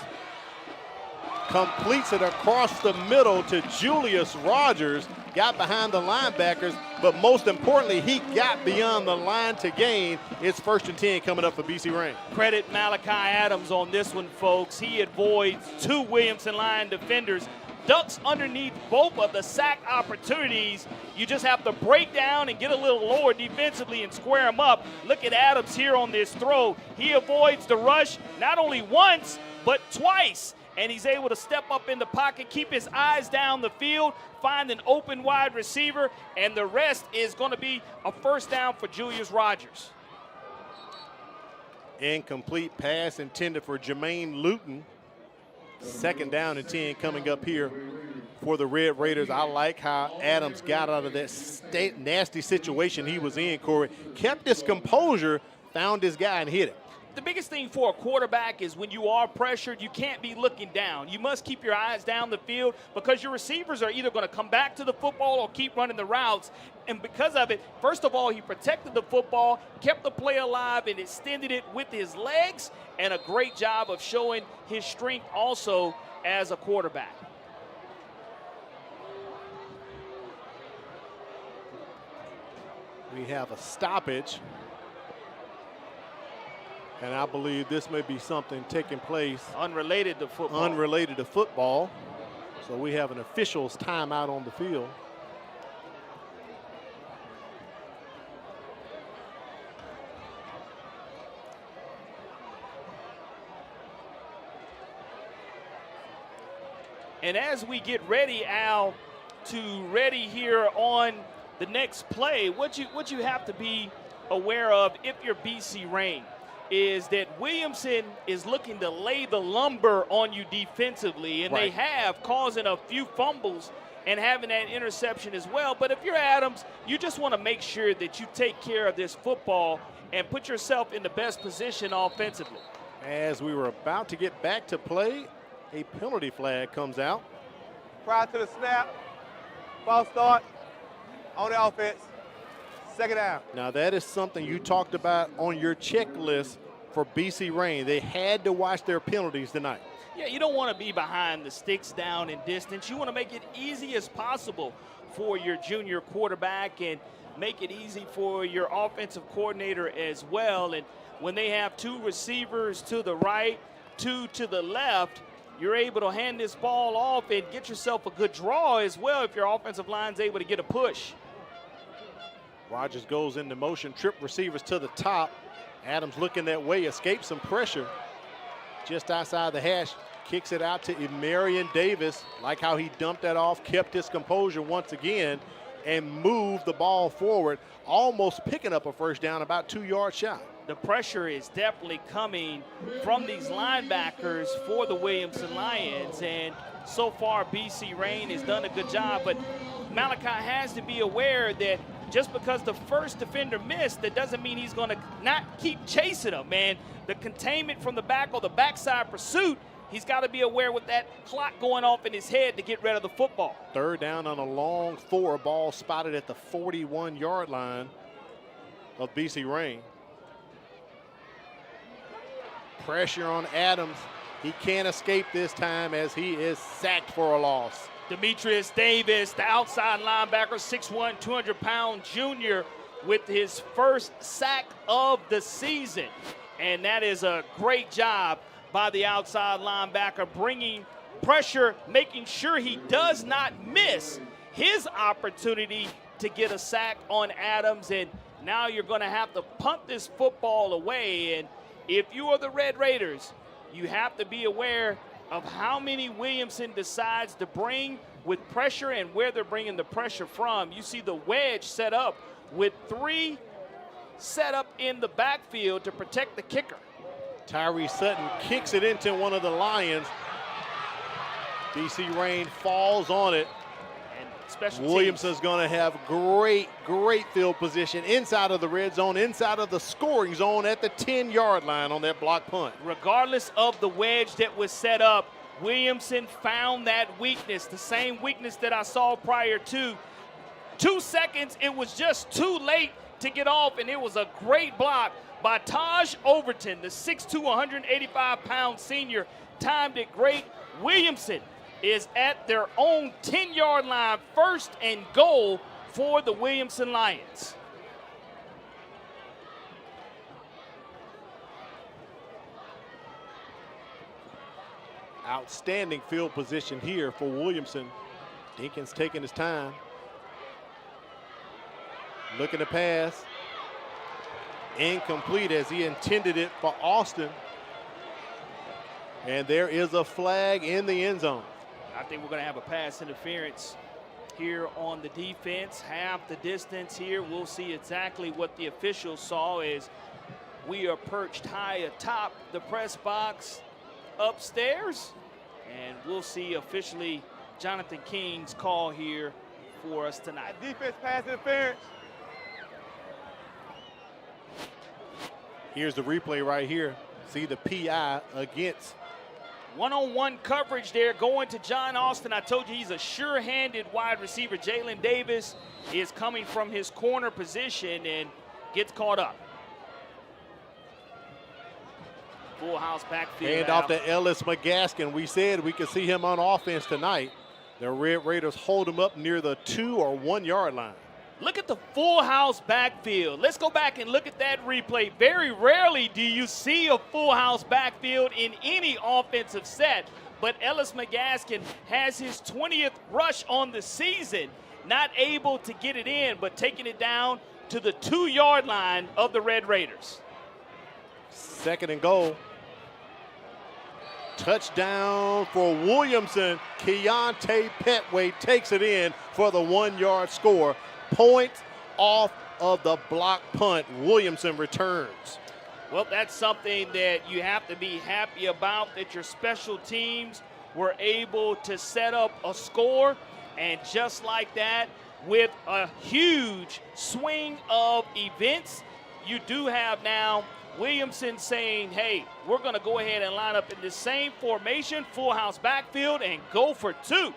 Completes it across the middle to Julius Rogers. Got behind the linebackers, but most importantly, he got beyond the line to gain. It's 1st and 10 coming up for BC Rain. Credit Malachi Adams on this one, folks. He avoids 2 Williamson Lion defenders, ducks underneath both of the sack opportunities. You just have to break down and get a little lower defensively and square him up. Look at Adams here on this throw. He avoids the rush not only once, but twice. And he's able to step up in the pocket, keep his eyes down the field, find an open wide receiver, and the rest is going to be a 1st down for Julius Rogers. Incomplete pass intended for Jermaine Luton. 2nd down and 10 coming up here for the Red Raiders. I like how Adams got out of that nasty situation he was in, Corey. Kept his composure, found his guy, and hit it. The biggest thing for a quarterback is when you are pressured, you can't be looking down. You must keep your eyes down the field because your receivers are either going to come back to the football or keep running the routes. And because of it, first of all, he protected the football, kept the play alive, and extended it with his legs, and a great job of showing his strength also as a quarterback. We have a stoppage. And I believe this may be something taking place unrelated to football. Unrelated to football. So we have an official's timeout on the field. And as we get ready, Al, to ready here on the next play, what you have to be aware of if you're BC Reign is that Williamson is looking to lay the lumber on you defensively, and they have, causing a few fumbles and having that interception as well. But if you're Adams, you just want to make sure that you take care of this football and put yourself in the best position offensively. As we were about to get back to play, a penalty flag comes out. Prior to the snap, false start on the offense. Second down. Now that is something you talked about on your checklist for BC Reign. They had to watch their penalties tonight. Yeah, you don't want to be behind the sticks down in distance. You want to make it easy as possible for your junior quarterback and make it easy for your offensive coordinator as well. And when they have two receivers to the right, two to the left, you're able to hand this ball off and get yourself a good draw as well if your offensive line's able to get a push. Rogers goes into motion, trip receivers to the top. Adams looking that way, escapes some pressure. Just outside the hash, kicks it out to Marion Davis. Like how he dumped that off, kept his composure once again, and moved the ball forward, almost picking up a first down, about 2 yards shot. The pressure is definitely coming from these linebackers for the Williamson Lions, and so far BC Reign has done a good job, but Malachi has to be aware that just because the first defender missed, that doesn't mean he's going to not keep chasing him, man. The containment from the back or the backside pursuit, he's got to be aware with that clock going off in his head to get rid of the football. Third down on a long four, ball spotted at the 41-yard line of BC Reign. Pressure on Adams. He can't escape this time as he is sacked for a loss. Demetrius Davis, the outside linebacker, 6'1", 200-pound junior with his first sack of the season. And that is a great job by the outside linebacker, bringing pressure, making sure he does not miss his opportunity to get a sack on Adams. And now you're going to have to punt this football away. And if you are the Red Raiders, you have to be aware of how many Williamson decides to bring with pressure and where they're bringing the pressure from. You see the wedge set up with 3 set up in the backfield to protect the kicker. Tyree Sutton kicks it into one of the Lions. BC Reign falls on it. Williamson's going to have great field position inside of the red zone, inside of the scoring zone at the 10-yard line on that block punt. Regardless of the wedge that was set up, Williamson found that weakness, the same weakness that I saw prior to. 2 seconds, it was just too late to get off, and it was a great block by Taj Overton, the 6'2", 185-pound senior, timed it great. Williamson is at their own 10-yard line, 1st and goal for the Williamson Lions. Outstanding field position here for Williamson. Dinkins taking his time. Looking to pass. Incomplete as he intended it for Austin. And there is a flag in the end zone. I think we're going to have a pass interference here on the defense. Half the distance here. We'll see exactly what the officials saw as we are perched high atop the press box upstairs. And we'll see officially Jonathan King's call here for us tonight. Defense pass interference. Here's the replay right here. See the PI against. One-on-one coverage there going to John Austin. I told you he's a sure-handed wide receiver. Jalen Davis is coming from his corner position and gets caught up. Full house backfield. Hand off to Ellis McGaskin. We said we could see him on offense tonight. The Red Raiders hold him up near the 2 or 1 yard line. Look at the full house backfield. Let's go back and look at that replay. Very rarely do you see a full house backfield in any offensive set, but Ellis McGaskin has his 20th rush on the season. Not able to get it in, but taking it down to the 2 yard line of the Red Raiders. 2nd and goal. Touchdown for Williamson. Keontae Petway takes it in for the 1 yard score. Point off of the block punt. Williamson returns. Well, that's something that you have to be happy about, that your special teams were able to set up a score. And just like that, with a huge swing of events, you do have now Williamson saying, hey, we're going to go ahead and line up in the same formation, full house backfield, and go for 2.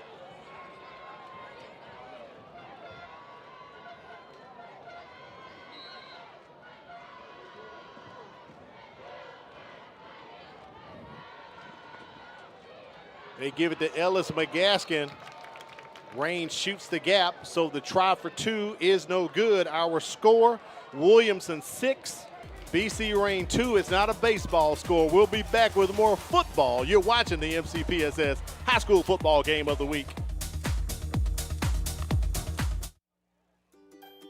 They give it to Ellis McGaskin. Rain shoots the gap, so the try for 2 is no good. Our score, Williamson 6, BC Rain 2. It's not a baseball score. We'll be back with more football. You're watching the MCPSS High School Football Game of the Week.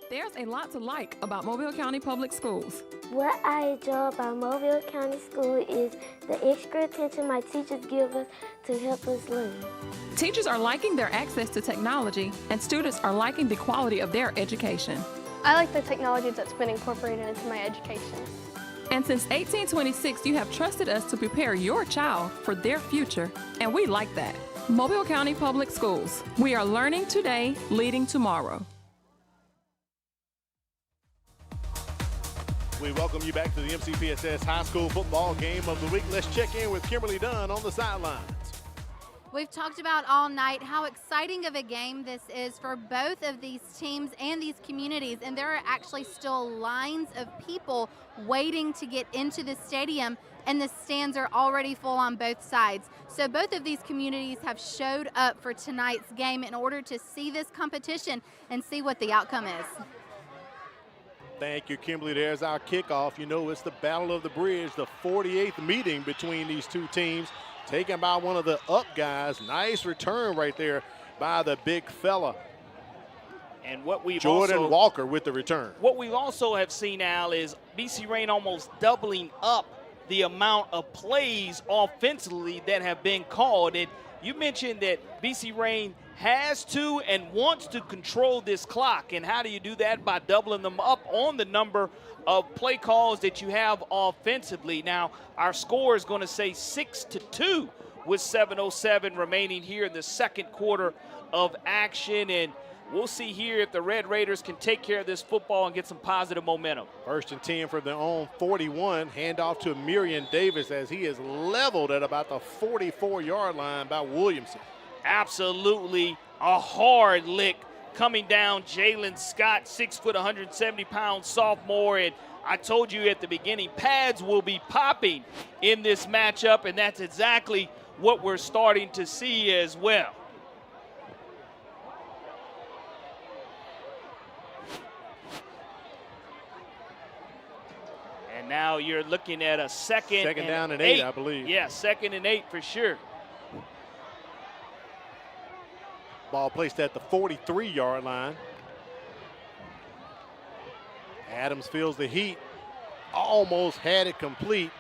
There's a lot to like about Mobile County Public Schools. What I enjoy about Mobile County School is the extra attention my teachers give us to help us learn. Teachers are liking their access to technology, and students are liking the quality of their education. I like the technology that's been incorporated into my education. And since 1826, you have trusted us to prepare your child for their future, and we like that. Mobile County Public Schools. We are learning today, leading tomorrow. We welcome you back to the MCPSS High School Football Game of the Week. Let's check in with Kimberly Dunn on the sidelines. We've talked about all night how exciting of a game this is for both of these teams and these communities, and there are actually still lines of people waiting to get into the stadium, and the stands are already full on both sides. So both of these communities have showed up for tonight's game in order to see this competition and see what the outcome is. Thank you, Kimberly. There's our kickoff. You know, it's the Battle of the Bridge, the 48th meeting between these two teams, taken by one of the up guys. Nice return right there by the big fella. And what we've Jordan Walker with the return. What we also have seen, Al, is BC Rain almost doubling up the amount of plays offensively that have been called. And you mentioned that BC Rain has to and wants to control this clock. And how do you do that? By doubling them up on the number of play calls that you have offensively. Now, our score is going to say 6-2 with 7:07 remaining here in the second quarter of action. And we'll see here if the Red Raiders can take care of this football and get some positive momentum. 1st and 10 from their own 41. Handoff to Miriam Davis as he is leveled at about the 44-yard line by Williamson. Absolutely a hard lick coming down. Jalen Scott, 6 foot, 170-pound sophomore. And I told you at the beginning, pads will be popping in this matchup, and that's exactly what we're starting to see as well. And now you're looking at a second down and 8, I believe. Yeah, 2nd and 8 for sure. Ball placed at the 43-yard line. Adams feels the heat. Almost had it complete.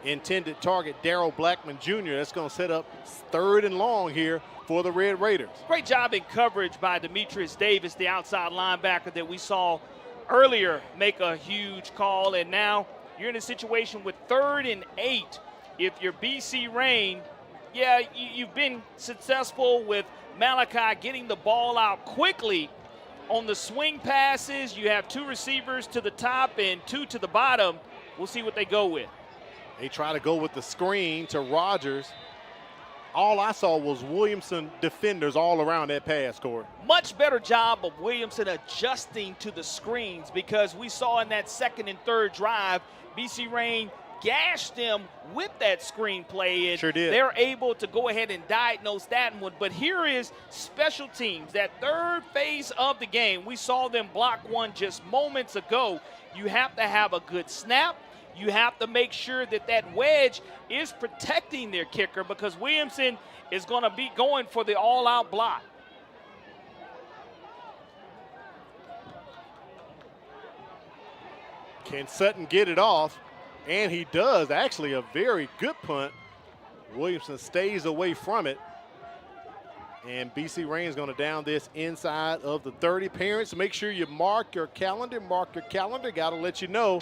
Intended target, Darrell Blackman Jr. That's going to set up 3rd and long here for the Red Raiders. Great job in coverage by Demetrius Davis, the outside linebacker that we saw earlier make a huge call. And now you're in a situation with 3rd and 8. If you're BC Rain, yeah, you've been successful with Malachi getting the ball out quickly on the swing passes. You have 2 receivers to the top and 2 to the bottom. We'll see what they go with. They try to go with the screen to Rogers. All I saw was Williamson defenders all around that pass, Corey. Much better job of Williamson adjusting to the screens, because we saw in that second and third drive, BC Rain gashed them with that screen play, and sure did. They're able to go ahead and diagnose that one. But here is special teams, that third phase of the game. We saw them block one just moments ago. You have to have a good snap. You have to make sure that that wedge is protecting their kicker, because Williamson is going to be going for the all-out block. Can Sutton get it off? And he does. Actually, a very good punt. Williamson stays away from it. And BC Rain is going to down this inside of the 30. Parents, make sure you mark your calendar. Mark your calendar. Got to let you know,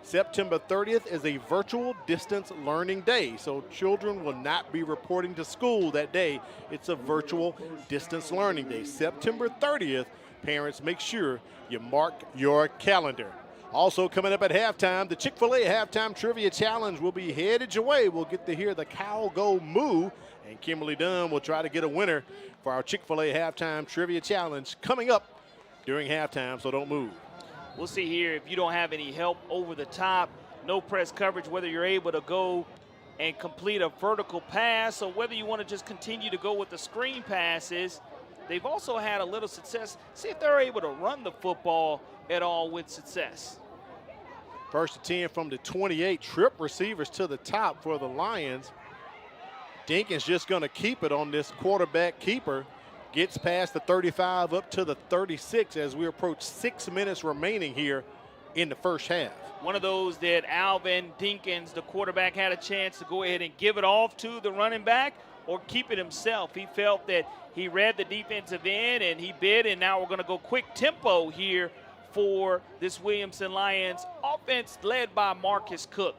September 30th is a virtual distance learning day. So children will not be reporting to school that day. It's a virtual distance learning day. September 30th, parents, make sure you mark your calendar. Also coming up at halftime, the Chick-fil-A Halftime Trivia Challenge will be headed your way. We'll get to hear the cow go moo, and Kimberly Dunn will try to get a winner for our Chick-fil-A Halftime Trivia Challenge coming up during halftime, so don't move. We'll see here if you don't have any help over the top, no press coverage, whether you're able to go and complete a vertical pass or whether you want to just continue to go with the screen passes. They've also had a little success. See if they're able to run the football at all with success. First and 10 from the 28, trip receivers to the top for the Lions. Dinkins just going to keep it on this quarterback keeper. Gets past the 35 up to the 36 as we approach 6 minutes remaining here in the first half. One of those that Alvin Dinkins, the quarterback, had a chance to go ahead and give it off to the running back or keep it himself. He felt that he read the defensive end and he bid, and now we're going to go quick tempo here for this Williamson Lions offense led by Marcus Cook.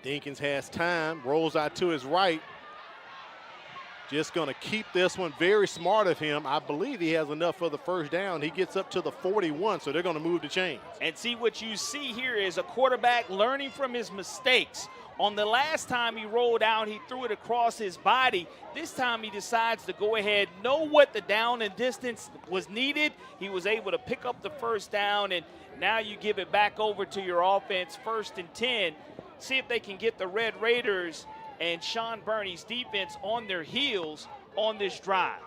Dinkins has time, rolls out to his right. Just going to keep this one. Very smart of him. I believe he has enough for the first down. He gets up to the 41, so they're going to move the chains. And see, what you see here is a quarterback learning from his mistakes. On the last time he rolled out, he threw it across his body. This time he decides to go ahead, know what the down and distance was needed. He was able to pick up the first down, and now you give it back over to your offense, 1st and 10. See if they can get the Red Raiders and Sean Burney's defense on their heels on this drive.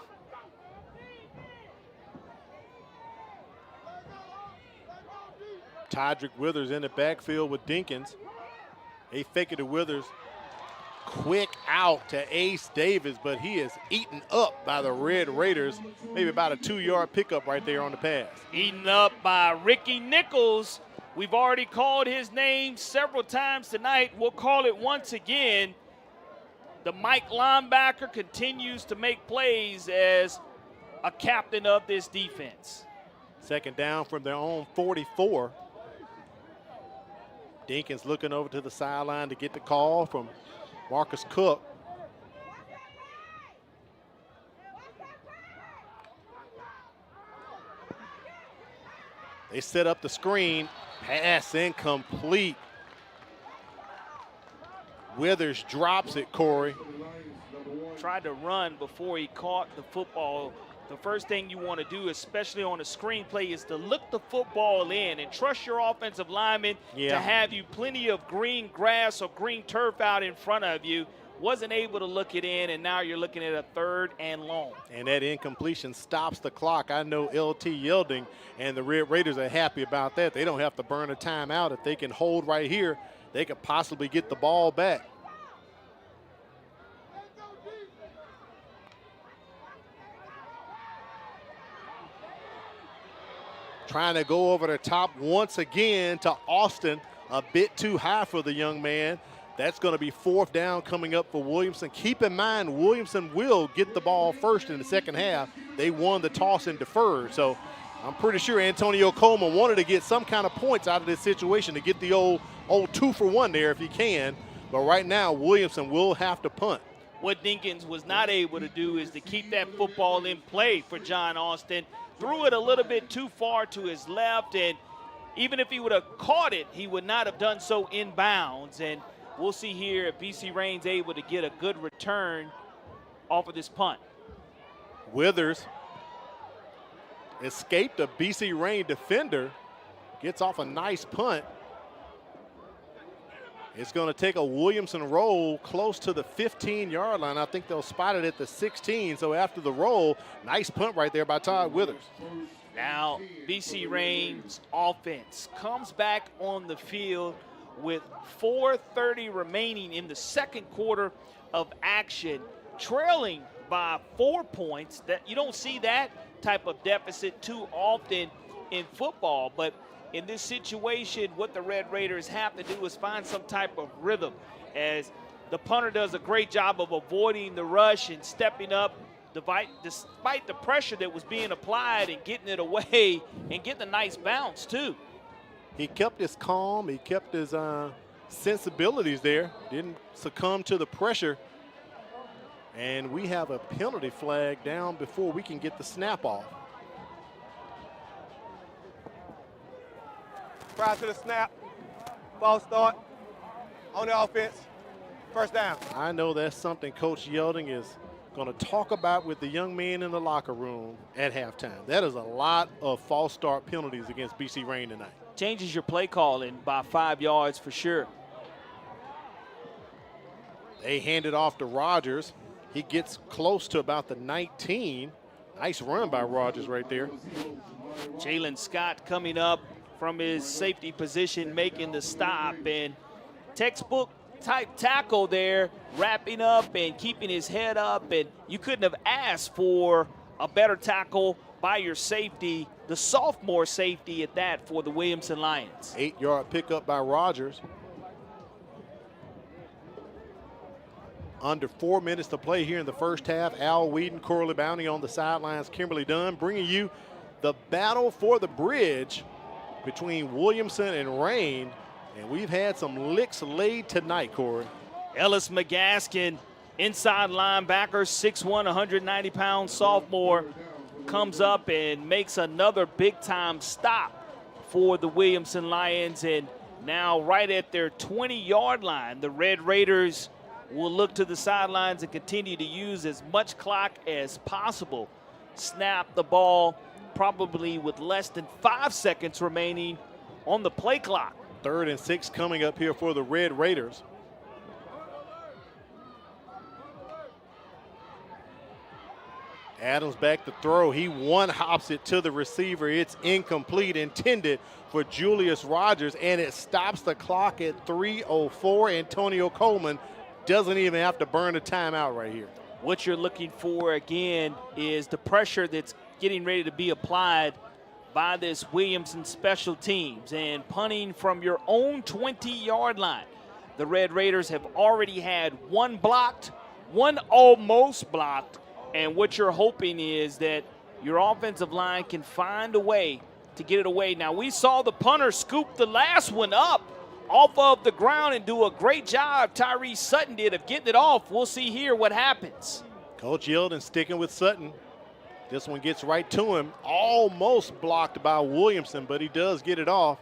Tydrick Withers in the backfield with Dinkins. They fake it to Withers. Quick out to Ace Davis, but he is eaten up by the Red Raiders. Maybe about a 2-yard pickup right there on the pass. Eaten up by Ricky Nichols. We've already called his name several times tonight. We'll call it once again. The Mike linebacker continues to make plays as a captain of this defense. Second down from their own 44. Dinkins looking over to the sideline to get the call from Marcus Cook. They set up the screen. Pass incomplete. Withers drops it, Corey. Tried to run before he caught the football. The first thing you want to do, especially on a screen play, is to look the football in and trust your offensive lineman to have you plenty of green grass or green turf out in front of you. Wasn't able to look it in, and now you're looking at a 3rd and long. And that incompletion stops the clock. I know LT Yielding and the Red Raiders are happy about that. They don't have to burn a timeout. If they can hold right here, they could possibly get the ball back. Trying to go over the top once again to Austin. A bit too high for the young man. That's going to be 4th down coming up for Williamson. Keep in mind, Williamson will get the ball first in the second half. They won the toss and deferred. So I'm pretty sure Antonio Coleman wanted to get some kind of points out of this situation to get the old 2-for-1 there if he can. But right now, Williamson will have to punt. What Dinkins was not able to do is to keep that football in play for John Austin. Threw it a little bit too far to his left, and even if he would have caught it, he would not have done so in bounds. And we'll see here if BC Rain's able to get a good return off of this punt. Withers escaped a BC Rain defender, gets off a nice punt. It's going to take a Williamson roll close to the 15-yard line. I think they'll spot it at the 16. So after the roll, nice punt right there by Todd Withers. Now BC Rain's offense comes back on the field with 4:30 remaining in the second quarter of action, trailing by 4 points. That you don't see that type of deficit too often in football, but in this situation, what the Red Raiders have to do is find some type of rhythm, as the punter does a great job of avoiding the rush and stepping up despite the pressure that was being applied and getting it away and getting a nice bounce too. He kept his calm, he kept his sensibilities there, didn't succumb to the pressure. And we have a penalty flag down before we can get the snap off. Prior to the snap, false start on the offense, first down. I know that's something Coach Yelding is going to talk about with the young men in the locker room at halftime. That is a lot of false start penalties against BC Rain tonight. Changes your play calling by 5 yards for sure. They hand it off to Rogers. He gets close to about the 19. Nice run by Rogers right there. Jalen Scott coming up from his safety position, making the stop, and textbook type tackle there, wrapping up and keeping his head up, and you couldn't have asked for a better tackle by your safety, the sophomore safety at that, for the Williamson Lions. 8-yard pickup by Rogers. Under 4 minutes to play here in the first half. Al Whedon, Corley Bounty on the sidelines, Kimberly Dunn bringing you the battle for the bridge between Williamson and Rain, and we've had some licks laid tonight, Corey. Ellis McGaskin, inside linebacker, 6'1", 190-pound sophomore, comes up and makes another big-time stop for the Williamson Lions, and now right at their 20-yard line, the Red Raiders will look to the sidelines and continue to use as much clock as possible. Snap the ball probably with less than 5 seconds remaining on the play clock. 3rd and 6 coming up here for the Red Raiders. Adams back to throw. He one-hops it to the receiver. It's incomplete, intended for Julius Rogers, and it stops the clock at 3:04. Antonio Coleman doesn't even have to burn a timeout right here. What you're looking for, again, is the pressure that's getting ready to be applied by this Williamson special teams, and punting from your own 20-yard line. The Red Raiders have already had one blocked, one almost blocked, and what you're hoping is that your offensive line can find a way to get it away. Now, we saw the punter scoop the last one up off of the ground and do a great job, Tyree Sutton did, of getting it off. We'll see here what happens. Coach Yeldon sticking with Sutton. This one gets right to him. Almost blocked by Williamson, but he does get it off.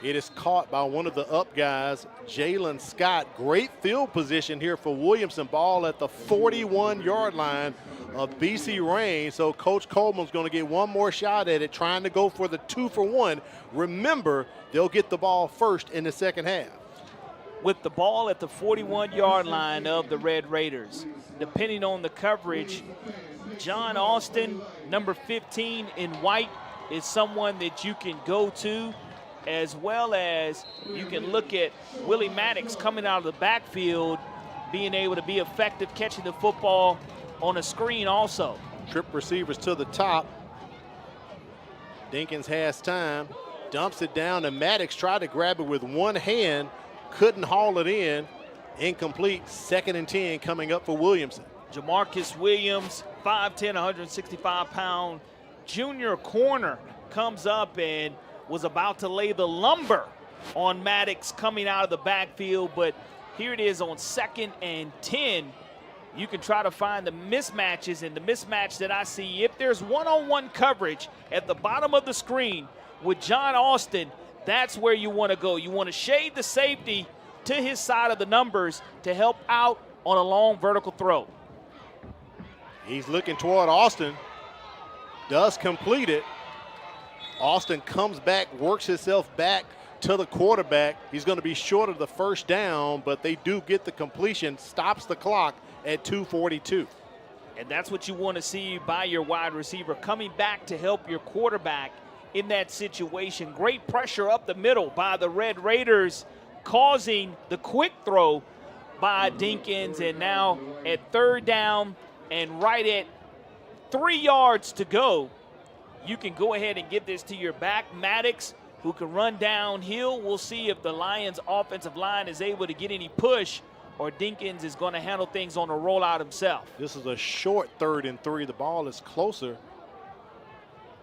It is caught by one of the up guys, Jalen Scott. Great field position here for Williamson. Ball at the 41-yard line of BC Rain. So Coach Coleman's going to get one more shot at it, trying to go for the 2-for-1. Remember, they'll get the ball first in the second half. With the ball at the 41-yard line of the Red Raiders, depending on the coverage, John Austin, number 15 in white, is someone that you can go to, as well as you can look at Willie Maddox coming out of the backfield, being able to be effective catching the football on a screen also. Trip receivers to the top. Dinkins has time, dumps it down, and Maddox tried to grab it with one hand, couldn't haul it in. Incomplete. 2nd and 10 coming up for Williamson. Jamarcus Williams, 5'10", 165-pound junior corner comes up and was about to lay the lumber on Maddox coming out of the backfield, but here it is on 2nd and 10. You can try to find the mismatches, and the mismatch that I see, if there's one-on-one coverage at the bottom of the screen with John Austin, that's where you want to go. You want to shade the safety to his side of the numbers to help out on a long vertical throw. He's looking toward Austin, does complete it. Austin comes back, works himself back to the quarterback. He's going to be short of the first down, but they do get the completion, stops the clock at 2:42. And that's what you want to see by your wide receiver, coming back to help your quarterback in that situation. Great pressure up the middle by the Red Raiders, causing the quick throw by Dinkins. And now at 3rd down and right at 3 yards to go, you can go ahead and get this to your back. Maddox, who can run downhill. We'll see if the Lions offensive line is able to get any push, or Dinkins is going to handle things on a rollout himself. This is a short 3rd and 3. The ball is closer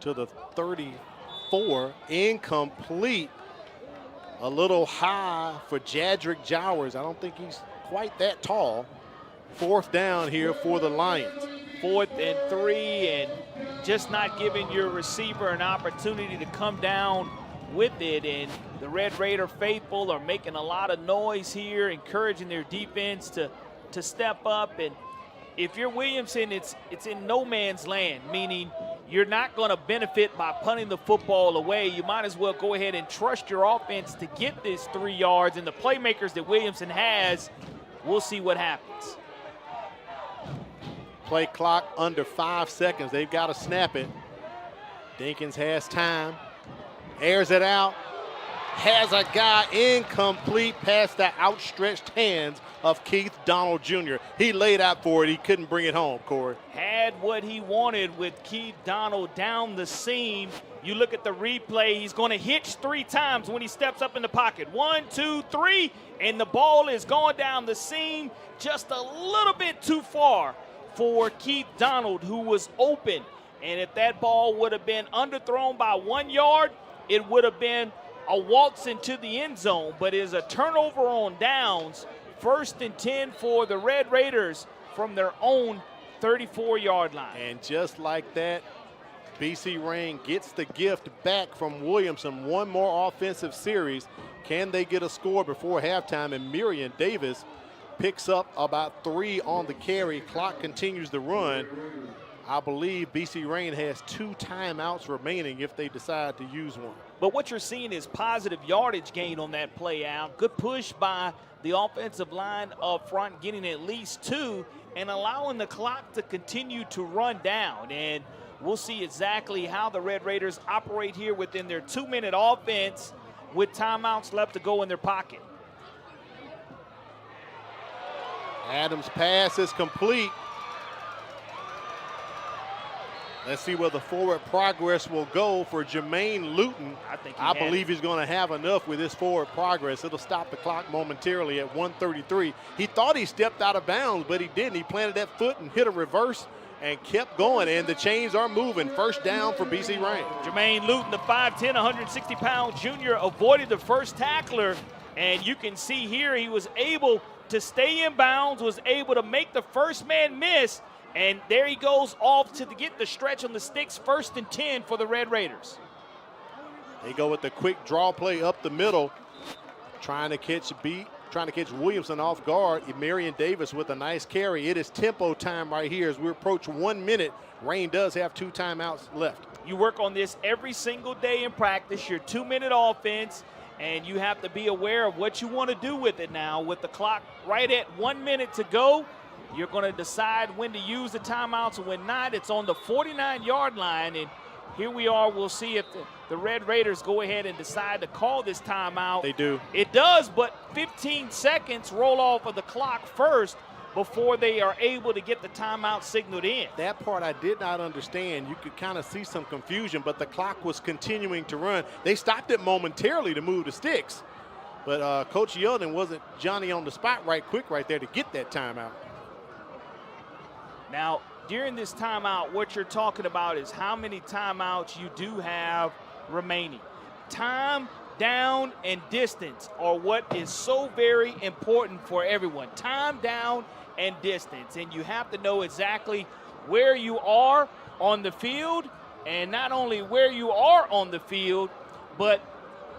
to the 34. Incomplete. A little high for Jadrick Jowers. I don't think he's quite that tall. 4th down here for the Lions. 4th and 3, and just not giving your receiver an opportunity to come down with it. And the Red Raider faithful are making a lot of noise here, encouraging their defense to step up. And if you're Williamson, it's in no man's land, meaning you're not going to benefit by punting the football away. You might as well go ahead and trust your offense to get this 3 yards, and the playmakers that Williamson has, we'll see what happens. Play clock under 5 seconds. They've got to snap it. Dinkins has time. Airs it out. Has a guy incomplete past the outstretched hands of Keith Donald Jr. He laid out for it. He couldn't bring it home, Corey. Had what he wanted with Keith Donald down the seam. You look at the replay, he's going to hitch 3 times when he steps up in the pocket. 1, 2, 3, and the ball is going down the seam just a little bit too far for Keith Donald, who was open. And if that ball would have been underthrown by 1 yard, it would have been a waltz into the end zone. But it is a turnover on downs. 1st and 10 for the Red Raiders from their own 34-yard line. And just like that, BC Rain gets the gift back from Williamson. One more offensive series. Can they get a score before halftime? And Miriam Davis picks up about 3 on the carry. Clock continues to run. I believe BC Rain has 2 timeouts remaining if they decide to use one. But what you're seeing is positive yardage gain on that play out. Good push by the offensive line up front, getting at least 2 and allowing the clock to continue to run down. And we'll see exactly how the Red Raiders operate here within their 2-minute offense with timeouts left to go in their pocket. Adams' pass is complete. Let's see where the forward progress will go for Jermaine Luton. I believe he's going to have enough with his forward progress. It'll stop the clock momentarily at 1:33. He thought he stepped out of bounds, but he didn't. He planted that foot and hit a reverse and kept going, and the chains are moving. 1st down for BC Rain. Jermaine Luton, the 5'10", 160-pound junior, avoided the first tackler, and you can see here he was able to stay in bounds, was able to make the first man miss, and there he goes off to get the stretch on the sticks. 1st and 10 for the Red Raiders. They go with the quick draw play up the middle, trying to catch Williamson off guard. Marion Davis with a nice carry. It is tempo time right here as we approach 1 minute. Rain does have 2 timeouts left. You work on this every single day in practice, your 2-minute offense, and you have to be aware of what you want to do with it now. With the clock right at 1 minute to go, you're going to decide when to use the timeouts and when not. It's on the 49-yard line, and here we are. We'll see if the Red Raiders go ahead and decide to call this timeout. They do. It does, but 15 seconds roll off of the clock first before they are able to get the timeout signaled in. That part I did not understand. You could kind of see some confusion, but the clock was continuing to run. They stopped it momentarily to move the sticks, but Coach Yeldon wasn't Johnny on the spot right quick right there to get that timeout. Now, during this timeout, what you're talking about is how many timeouts you do have remaining. Time, down, and distance are what is so very important for everyone. Time, down, and distance. And you have to know exactly where you are on the field, and not only where you are on the field, but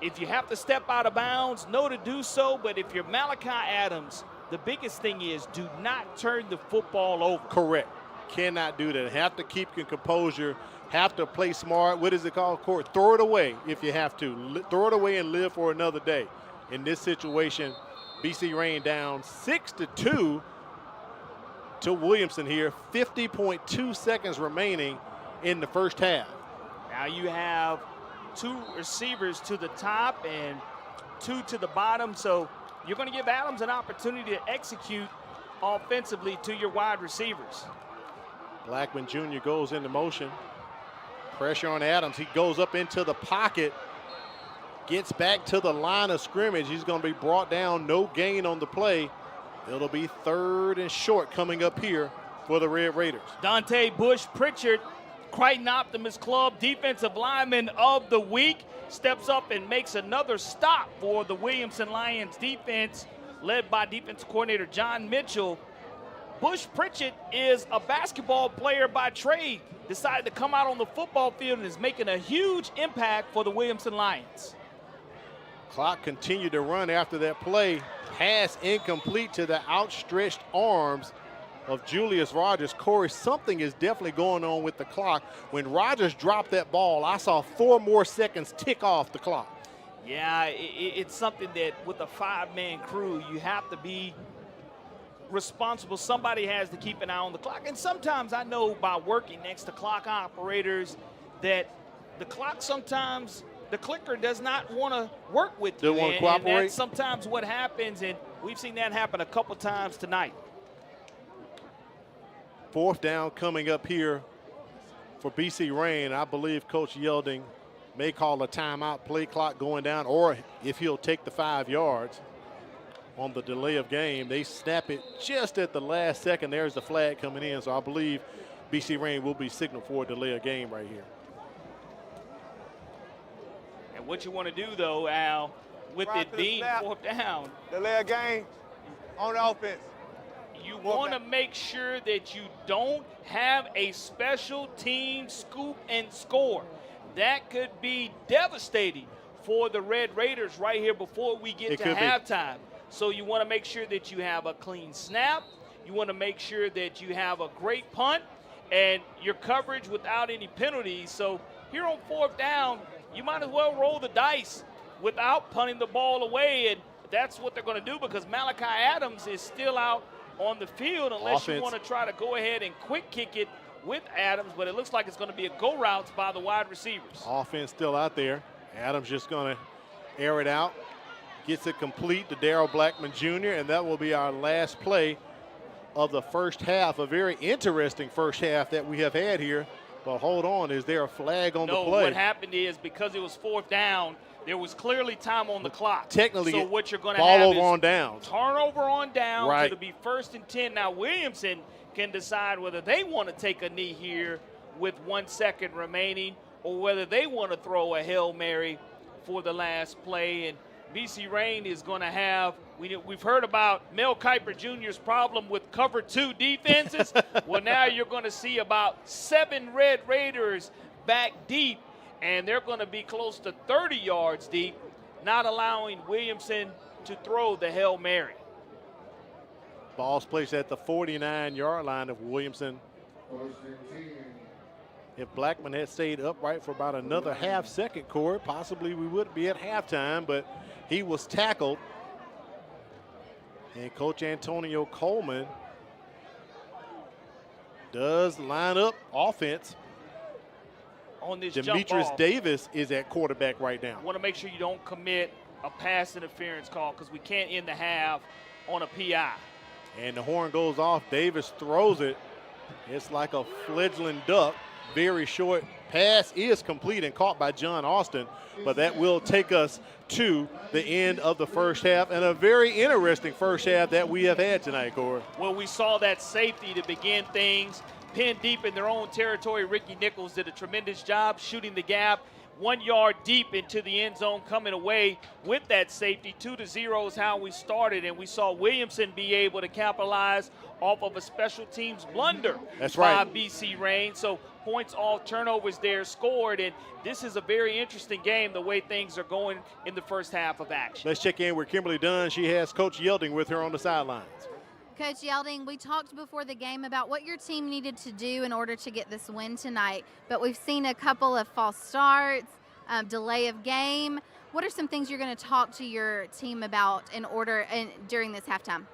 if you have to step out of bounds, know to do so. But if you're Malachi Adams, the biggest thing is do not turn the football over. Correct. Cannot do that. Have to keep your composure. Have to play smart. What is it called, Court? Throw it away if you have to. Throw it away and live for another day. In this situation, BC Rain down 6-2 to Williamson here. 50.2 seconds remaining in the first half. Now you have 2 receivers to the top and 2 to the bottom, so you're going to give Adams an opportunity to execute offensively to your wide receivers. Blackman Jr. goes into motion. Pressure on Adams. He goes up into the pocket, gets back to the line of scrimmage. He's going to be brought down, no gain on the play. It'll be 3rd and short coming up here for the Red Raiders. Dante Bush-Pritchard, Crichton Optimist Club Defensive Lineman of the Week, steps up and makes another stop for the Williamson Lions defense, led by defensive coordinator John Mitchell. Bush-Pritchard is a basketball player by trade, decided to come out on the football field and is making a huge impact for the Williamson Lions. Clock continued to run after that play. Pass incomplete to the outstretched arms of Julius Rogers. Corey, something is definitely going on with the clock. When Rogers dropped that ball, I saw 4 more seconds tick off the clock. Yeah, it's something that with a 5-man crew, you have to be responsible. Somebody has to keep an eye on the clock. And sometimes I know by working next to clock operators that the clock sometimes, the clicker does not want to work with you. Don't want to cooperate. And that's sometimes what happens, and we've seen that happen a couple times tonight. 4th down coming up here for BC Rain. I believe Coach Yelding may call a timeout, play clock going down, or if he'll take the 5 yards on the delay of game. They snap it just at the last second. There's the flag coming in, so I believe BC Rain will be signaled for a delay of game right here. And what you want to do, though, Al, with Right it being 4th down, Delay of game on the offense. you want to make sure that you don't have a special team scoop and score. That could be devastating for the Red Raiders right here before we get to halftime. So you want to make sure that you have a clean snap. You want to make sure that you have a great punt and your coverage without any penalties. So here on 4th down, you might as well roll the dice without punting the ball away. And that's what they're going to do because Malachi Adams is still out on the field unless you want to try to go ahead and quick kick it with Adams. But it looks like it's going to be a go routes by the wide receivers. Offense still out there. Adams just going to air it out. Gets it complete to Darrell Blackman Jr., and that will be our last play of the first half. A very interesting first half that we have had here. But hold on, is there a flag on the play? No, what happened is because it was 4th down, there was clearly time on the clock. Technically, so what you're going to ball have over is on downs. Turnover on downs. Right. It'll be 1st and 10. Now Williamson can decide whether they want to take a knee here with 1 second remaining or whether they want to throw a Hail Mary for the last play. And BC Rain is going to have, we've heard about Mel Kiper Jr.'s problem with cover 2 defenses. Well, now you're going to see about 7 Red Raiders back deep, and they're going to be close to 30 yards deep, not allowing Williamson to throw the Hail Mary. Ball's placed at the 49-yard line of Williamson. If Blackman had stayed upright for about another half second, Corey, possibly we would be at halftime, but he was tackled. And Coach Antonio Coleman does line up offense. On this Demetrius Davis is at quarterback right now. Want to make sure you don't commit a pass interference call because we can't end the half on a PI. And the horn goes off. Davis throws it. It's like a fledgling duck. Very short pass is complete and caught by John Austin, but that will take us to the end of the first half and a very interesting first half that we have had tonight, Corey. Well, we saw that safety to begin things. pinned deep in their own territory. Ricky Nichols did a tremendous job shooting the gap 1 yard deep into the end zone, coming away with that safety. 2-0 is how we started, and we saw Williamson be able to capitalize off of a special teams blunder. That's right. By BC Rain. So points off turnovers there scored, and this is a very interesting game the way things are going in the first half of action. Let's check in with Kimberly Dunn. She has Coach Yelding with her on the sidelines. Coach Yelding, we talked before the game about what your team needed to do in order to get this win tonight, but we've seen a couple of false starts, delay of game. What are some things you're going to talk to your team about during this halftime?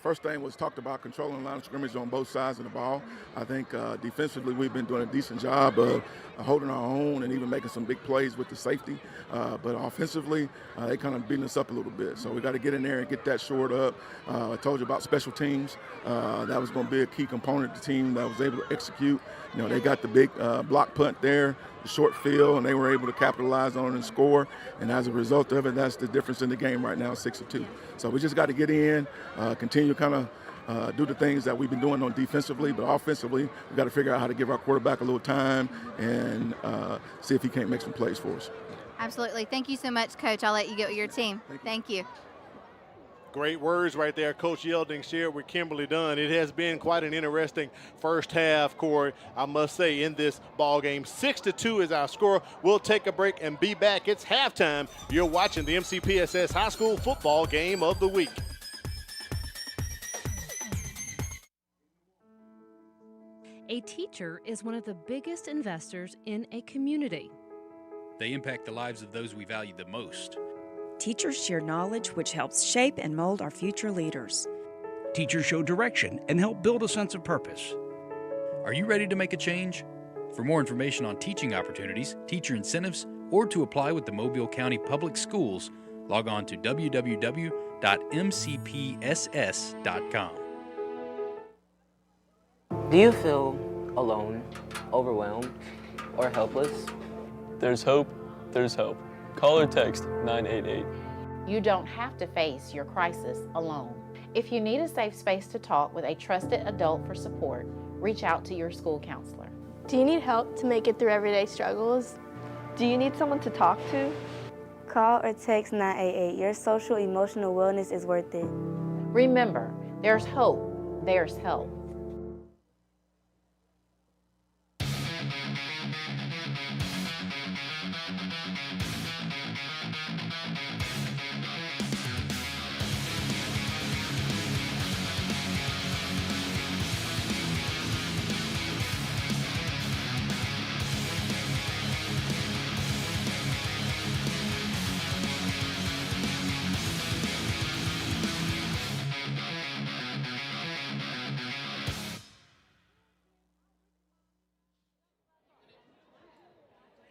First thing was talked about controlling the line of scrimmage on both sides of the ball. I think defensively we've been doing a decent job of holding our own and even making some big plays with the safety. But offensively, they kind of beating us up a little bit. So we got to get in there and get that shored up. I told you about special teams. That was going to be a key component of the team that was able to execute. You know, they got the big block punt there, the short field, and they were able to capitalize on it and score. And as a result of it, that's the difference in the game right now, 6-2. So we just got to get in, continue kind of do the things that we've been doing on defensively, but offensively, we've got to figure out how to give our quarterback a little time and see if he can't make some plays for us. Absolutely. Thank you so much, Coach. I'll let you get with your team. Thank you. Great words right there, Coach Yelding shared with Kimberly Dunn. It has been quite an interesting first half, Corey, I must say, in this ball game. 6-2 is our score. We'll take a break and be back. It's halftime. You're watching the MCPSS High School Football Game of the Week. A teacher is one of the biggest investors in a community. They impact the lives of those we value the most. Teachers share knowledge which helps shape and mold our future leaders. Teachers show direction and help build a sense of purpose. Are you ready to make a change? For more information on teaching opportunities, teacher incentives, or to apply with the Mobile County Public Schools, log on to www.mcpss.com. Do you feel alone, overwhelmed, or helpless? There's hope. There's hope. Call or text 988. You don't have to face your crisis alone. If you need a safe space to talk with a trusted adult for support, reach out to your school counselor. Do you need help to make it through everyday struggles? Do you need someone to talk to? Call or text 988. Your social emotional wellness is worth it. Remember, there's hope, there's help.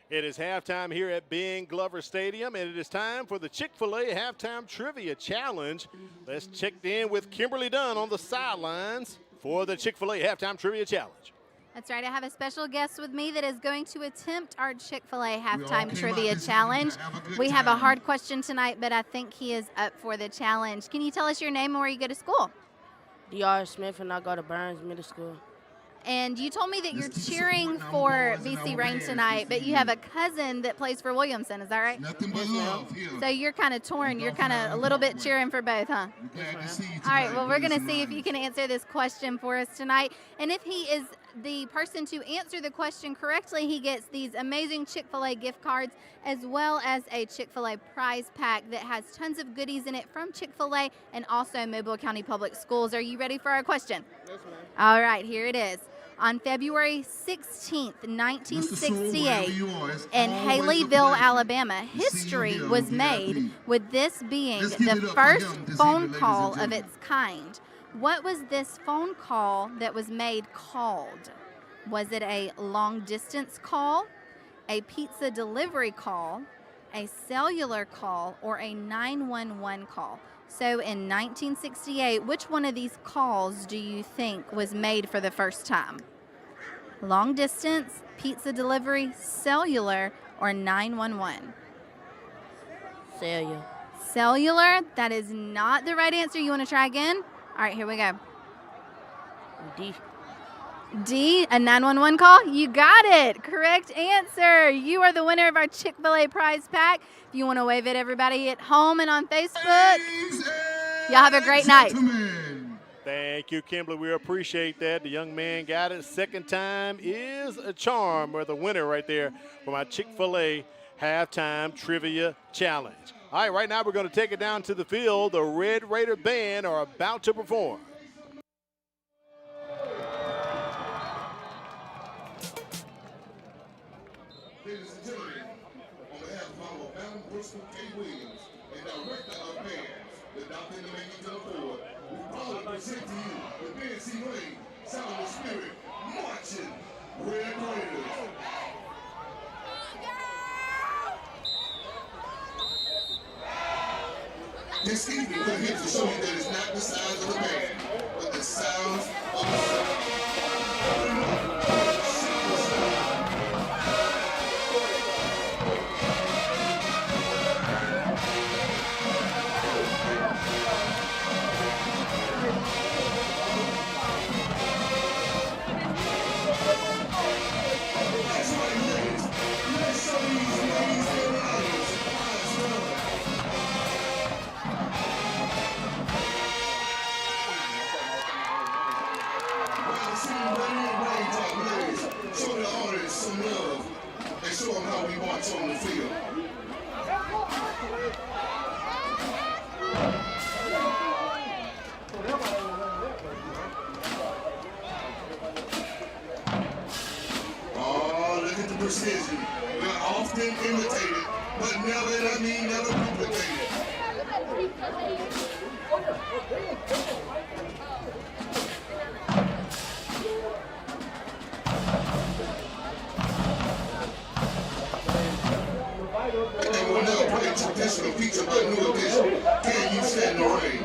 It is halftime here at Ben Glover Stadium, and it is time for the Chick-fil-A Halftime Trivia Challenge. Let's check in with Kimberly Dunn on the sidelines for the Chick-fil-A Halftime Trivia Challenge. That's right. I have a special guest with me that is going to attempt our Chick-fil-A Halftime Trivia Challenge. We have a hard question tonight, but I think he is up for the challenge. Can you tell us your name and where you go to school? D.R. Smith, and I go to Burns Middle School. And you told me that you're cheering for BC Rain tonight, but you have a cousin that plays for Williamson. Is that right? So you're kind of torn. You're kind of a little bit cheering for both, huh? All right, well, we're going to see if you can answer this question for us tonight. And if he is the person to answer the question correctly, he gets these amazing Chick-fil-A gift cards as well as a Chick-fil-A prize pack that has tons of goodies in it from Chick-fil-A and also Mobile County Public Schools. Are you ready for our question? Yes, ma'am. All right, here it is. On February 16th, 1968, in Haleyville, Alabama, history was made with this being the first phone call of its kind. What was this phone call that was made called? Was it a long-distance call, a pizza delivery call, a cellular call, or a 911 call? So in 1968, which one of these calls do you think was made for the first time? Long distance, pizza delivery, cellular, or 911? Cellular. Cellular? That is not the right answer. You want to try again? All right, here we go. D. D, a 911 call? You got it. Correct answer. You are the winner of our Chick-fil-A prize pack. If you want to wave at everybody at home and on Facebook, y'all have a great night. Thank you, Kimberly. We appreciate that. The young man got it. Second time is a charm. We're the winner right there for my Chick-fil-A halftime trivia challenge. All right, right now we're going to take it down to the field. The Red Raider Band are about to perform. Ladies and gentlemen, on behalf of our Madam Bristol K. Williams and Director of Bands, the Dr. Dominican to the Board, we proudly present to you the BNC Rain, Sound of Spirit, marching Red Raiders. This evening, we're here to show you that it's not the sounds of the band, but the sounds of the sound. Show the audience some love and show them how we march on the field. Oh, look at the precision. We're often imitated, but never duplicated. And we'll now play a traditional feature by New Edition. Can You Stand the Rain?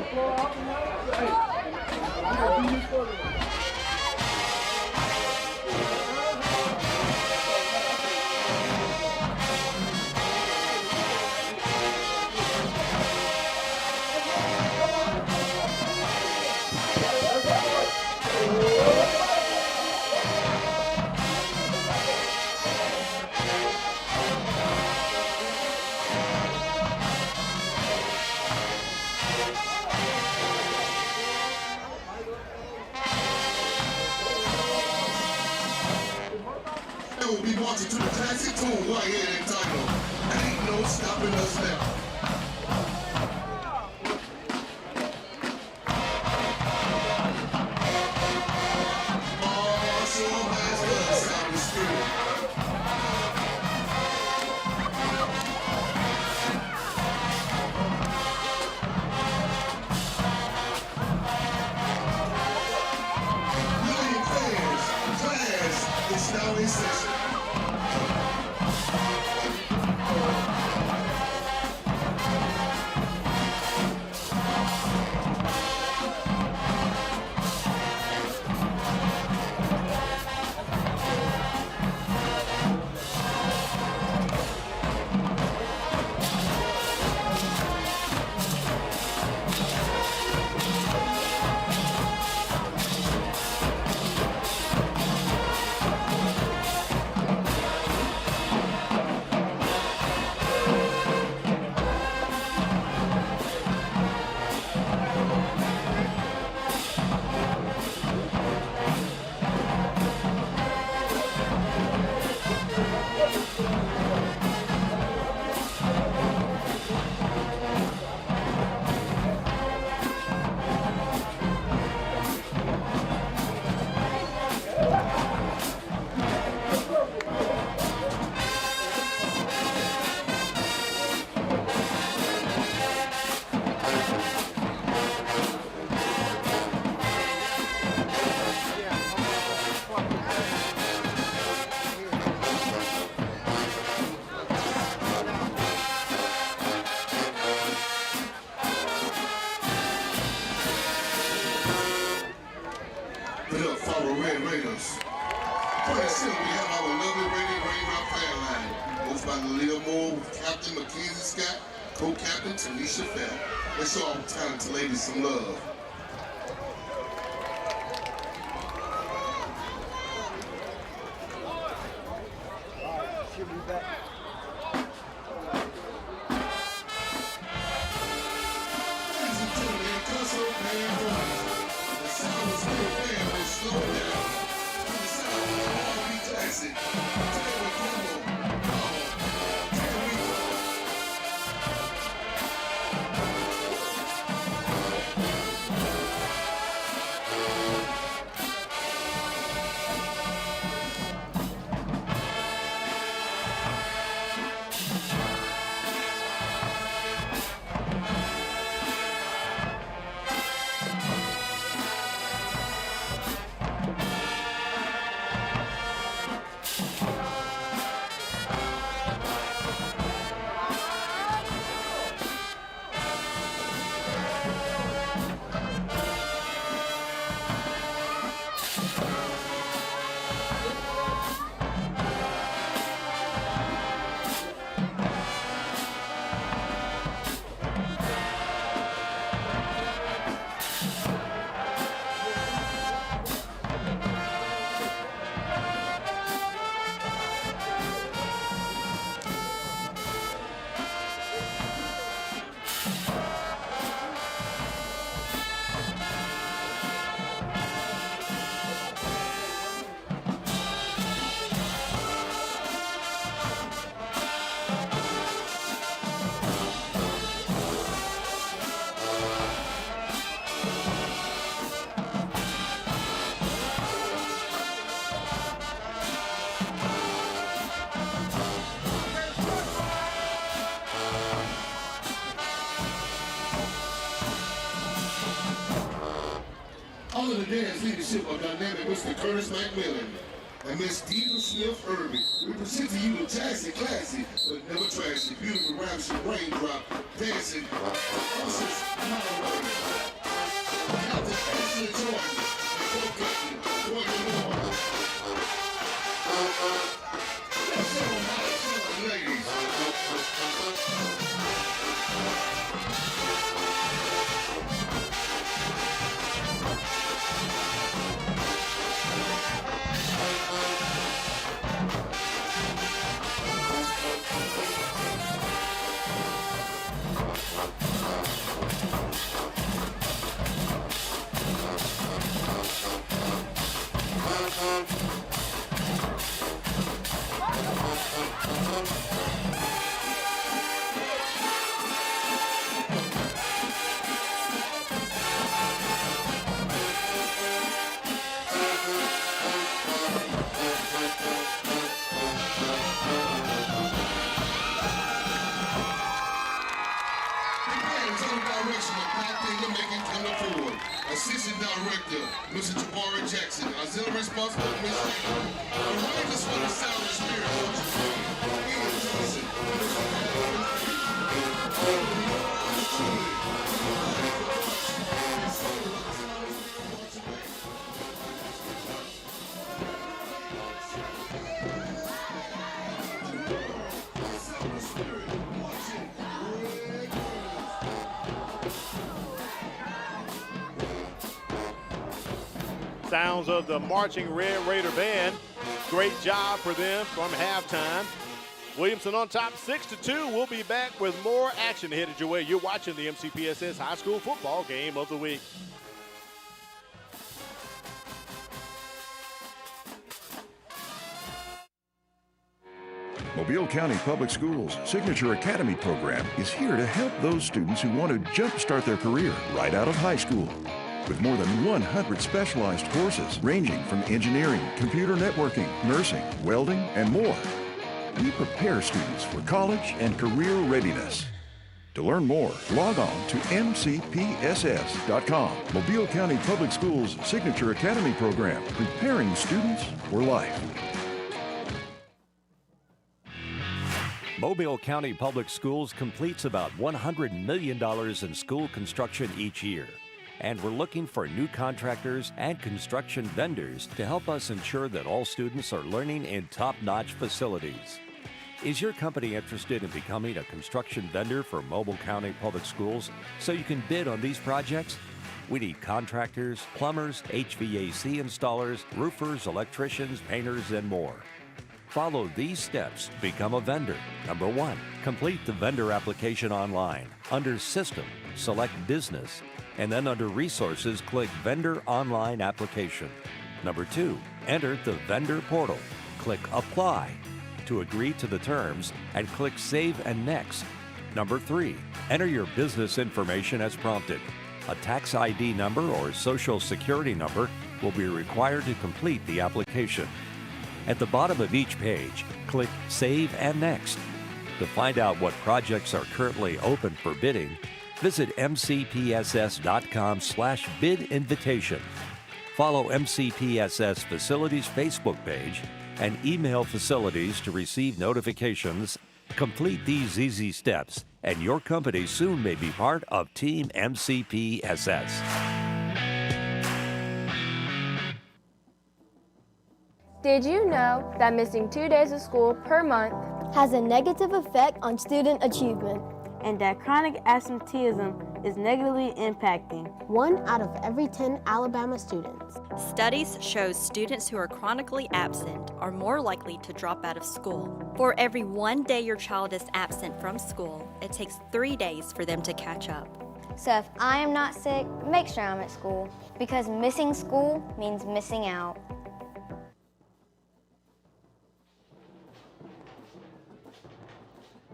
We'll be marching to the classic tune right here entitled Ain't No Stopping Us Now. Million fans, class is now in session. Put up for our Red Raiders. Point of we have our lovely Rated Raindrop fan line. Coached by Leah Moore with Captain Mackenzie Scott, co-captain Tanisha Fair. Let's show our talented ladies some love. leadership of dynamic Mr. Curtis McMillan and Miss Stephen Smith Irby, we present to you the jazzy, classy, but never trashy, beautiful, ravishing, raindrop, dancing, ushers, Captain Ashley Jordan, and co-captain Courtney Moore. Let's go, my ladies. Assistant Director, Mr. Jabari Jackson. Auxiliary responsible, Ms. Arrangers for the sound and spirit, Ian Johnson. Sounds of the marching Red Raider band. Great job for them from halftime. Williamson on top 6-2. We'll be back with more action headed your way. You're watching the MCPSS High School Football Game of the Week. Mobile County Public Schools' Signature Academy program is here to help those students who want to jumpstart their career right out of high school. With more than 100 specialized courses ranging from engineering, computer networking, nursing, welding, and more. We prepare students for college and career readiness. To learn more, log on to MCPSS.com. Mobile County Public Schools' Signature Academy program, preparing students for life. Mobile County Public Schools completes about $100 million in school construction each year. And we're looking for new contractors and construction vendors to help us ensure that all students are learning in top-notch facilities. Is your company interested in becoming a construction vendor for Mobile County Public Schools so you can bid on these projects? We need contractors, plumbers, HVAC installers, roofers, electricians, painters, and more. Follow these steps to become a vendor. Number 1, complete the vendor application online. Under System, select Business, and then under Resources, click Vendor Online Application. Number 2, enter the vendor portal. Click Apply to agree to the terms and click Save and Next. Number 3, enter your business information as prompted. A tax ID number or social security number will be required to complete the application. At the bottom of each page, click Save and Next. To find out what projects are currently open for bidding, visit mcpss.com/bid invitation. Follow MCPSS Facilities Facebook page and email facilities to receive notifications. Complete these easy steps, and your company soon may be part of Team MCPSS. Did you know that missing 2 days of school per month has a negative effect on student achievement? And that chronic absenteeism is negatively impacting 1 out of every 10 Alabama students. Studies show students who are chronically absent are more likely to drop out of school. For every 1 day your child is absent from school, it takes 3 days for them to catch up. So if I am not sick, make sure I'm at school, because missing school means missing out.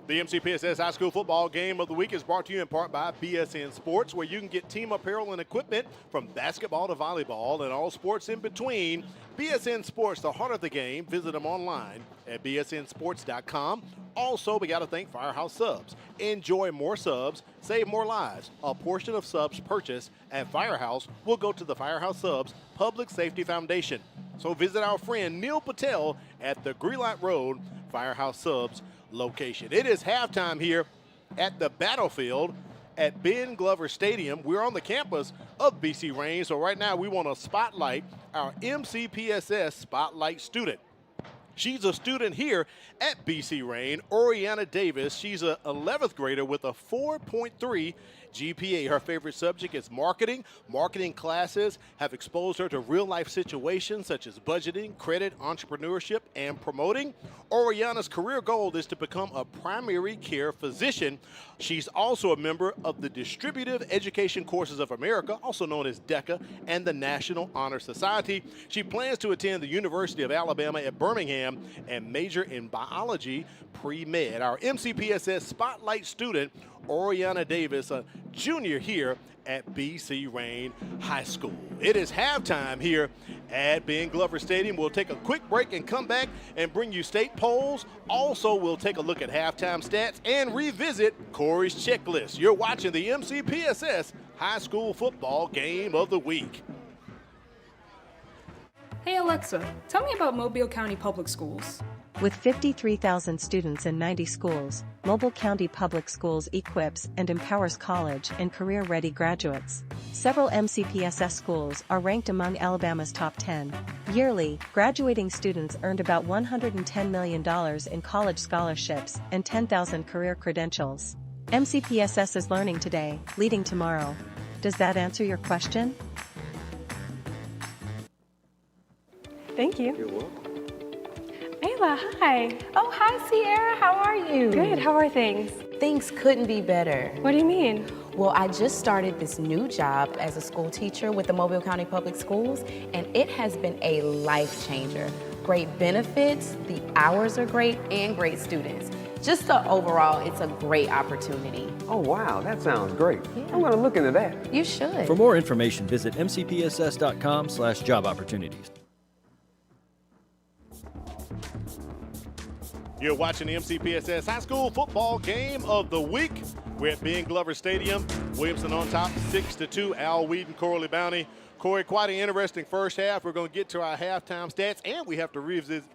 The MCPSS High School Football Game of the Week is brought to you in part by BSN Sports, where you can get team apparel and equipment from basketball to volleyball and all sports in between. BSN Sports, the heart of the game. Visit them online at bsnsports.com Also, we got to thank Firehouse Subs. Enjoy more subs, save more lives. A portion of subs purchased at Firehouse will go to the Firehouse Subs Public Safety Foundation. So visit our friend Neil Patel at the Greenlight Road Firehouse Subs location. It is halftime here at the Battlefield at Ben Glover Stadium. We're on the campus of BC Rain, so right now we want to spotlight our MCPSS Spotlight student. She's a student here at BC Rain, Oriana Davis. She's an 11th grader with a 4.3 GPA. Her favorite subject is marketing. Marketing classes have exposed her to real-life situations such as budgeting, credit, entrepreneurship, and promoting. Oriana's career goal is to become a primary care physician. She's also a member of the Distributive Education Courses of America, also known as DECA, and the National Honor Society. She plans to attend the University of Alabama at Birmingham and major in biology pre-med. Our MCPSS Spotlight student, Oriana Davis, a junior here at BC Rain High School. It is halftime here at Ben Glover Stadium. We'll take a quick break and come back and bring you state polls. Also, we'll take a look at halftime stats and revisit Corey's checklist. You're watching the MCPSS High School Football Game of the Week. Hey Alexa, tell me about Mobile County Public Schools. With 53,000 students in 90 schools, Mobile County Public Schools equips and empowers college and career-ready graduates. Several MCPSS schools are ranked among Alabama's top 10. Yearly, graduating students earned about $110 million in college scholarships and 10,000 career credentials. MCPSS is learning today, leading tomorrow. Does that answer your question? Thank you. You're welcome. Ayla, hi. Oh, hi, Sierra. How are you? Good, how are things? Things couldn't be better. What do you mean? Well, I just started this new job as a school teacher with the Mobile County Public Schools, and it has been a life changer. Great benefits, the hours are great, and great students. Just overall, it's a great opportunity. Oh, wow, that sounds great. Yeah. I'm going to look into that. You should. For more information, visit mcpss.com/job opportunities. You're watching the MCPSS High School Football Game of the Week. We're at Ben Glover Stadium. Williamson on top, 6-2. Al Wheaton, Corley Bounty. Corey, quite an interesting first half. We're going to get to our halftime stats, and we have to revisit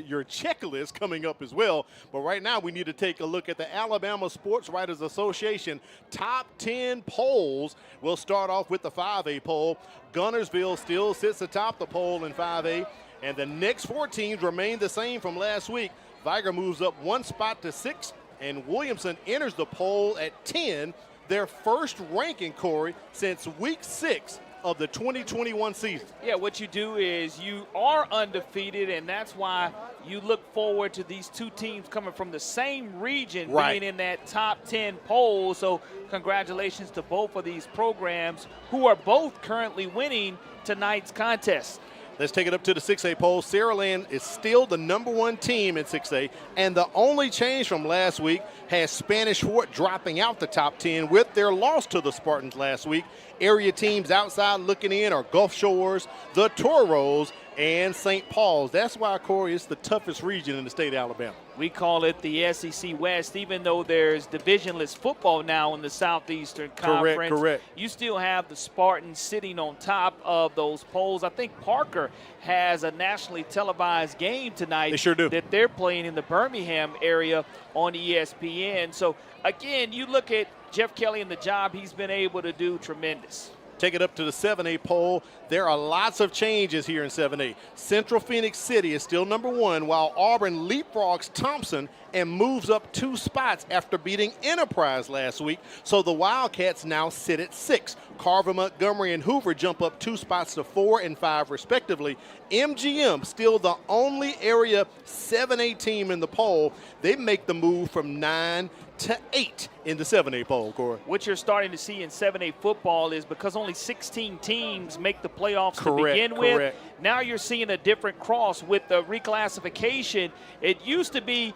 your checklist coming up as well. But right now, we need to take a look at the Alabama Sports Writers Association top 10 polls. We'll start off with the 5A poll. Gunnersville still sits atop the poll in 5A. And the next 4 teams remain the same from last week. Viger moves up 1 spot to 6, and Williamson enters the poll at 10, their first ranking, Corey, since week 6 of the 2021 season. Yeah, what you do is you are undefeated, and that's why you look forward to these 2 teams coming from the same region being in that top 10 poll. So congratulations to both of these programs who are both currently winning tonight's contest. Let's take it up to the 6A poll. Saraland is still the #1 team in 6A, and the only change from last week has Spanish Fort dropping out the top 10 with their loss to the Spartans last week. Area teams outside looking in are Gulf Shores, the Toros, and St. Paul's. That's why, Corey, it's the toughest region in the state of Alabama. We call it the SEC West, even though there's divisionless football now in the Southeastern Conference. Correct. You still have the Spartans sitting on top of those polls. I think Parker has a nationally televised game tonight. They sure do. That they're playing in the Birmingham area on ESPN. So, again, you look at Jeff Kelly and the job he's been able to do, tremendous. Take it up to the 7A poll. There are lots of changes here in 7A. Central Phoenix City is still #1, while Auburn leapfrogs Thompson and moves up 2 spots after beating Enterprise last week. So the Wildcats now sit at 6. Carver, Montgomery, and Hoover jump up 2 spots to 4 and 5 respectively. MGM still the only area 7A team in the poll. They make the move from 9 to 8 in the 7A poll, Corey. What you're starting to see in 7A football is because only 16 teams make the playoffs to begin with, now you're seeing a different cross with the reclassification. It used to be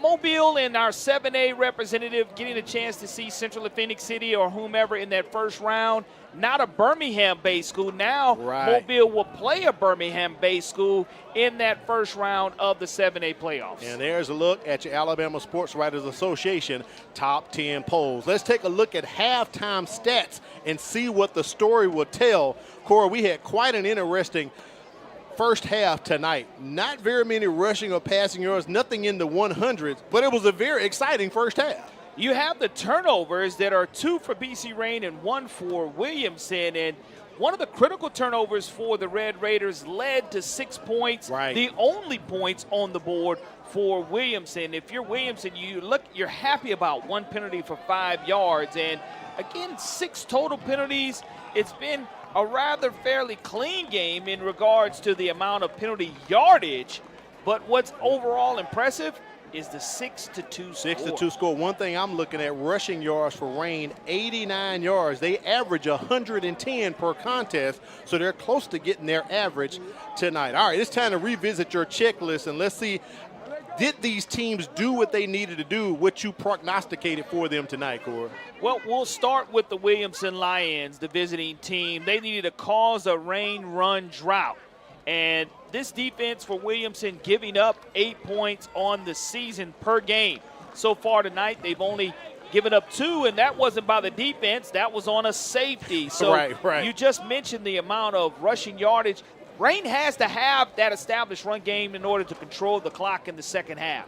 Mobile and our 7A representative getting a chance to see Central of Phoenix City or whomever in that first round. Not a Birmingham-based school. Now Mobile will play a Birmingham-based school in that first round of the 7A playoffs. And there's a look at your Alabama Sports Writers Association top 10 polls. Let's take a look at halftime stats and see what the story will tell. Cora, we had quite an interesting first half tonight. Not very many rushing or passing yards, nothing in the 100s, but it was a very exciting first half. You have the turnovers that are 2 for BC Rain and 1 for Williamson, and one of the critical turnovers for the Red Raiders led to 6 points, the only points on the board for Williamson. If you're Williamson, you're happy about 1 penalty for 5 yards, and again, 6 total penalties. It's been a rather fairly clean game in regards to the amount of penalty yardage, but what's overall impressive is the 6-2 score. 6-2 score. One thing I'm looking at, rushing yards for Rain, 89 yards. They average 110 per contest, so they're close to getting their average tonight. All right, it's time to revisit your checklist, and let's see, did these teams do what they needed to do, what you prognosticated for them tonight, Cora? Well, we'll start with the Williamson Lions, the visiting team. They needed to cause a rain-run drought. And this defense for Williamson giving up 8 points on the season per game. So far tonight, they've only given up 2, and that wasn't by the defense. That was on a safety. So you just mentioned the amount of rushing yardage. Rain has to have that established run game in order to control the clock in the second half.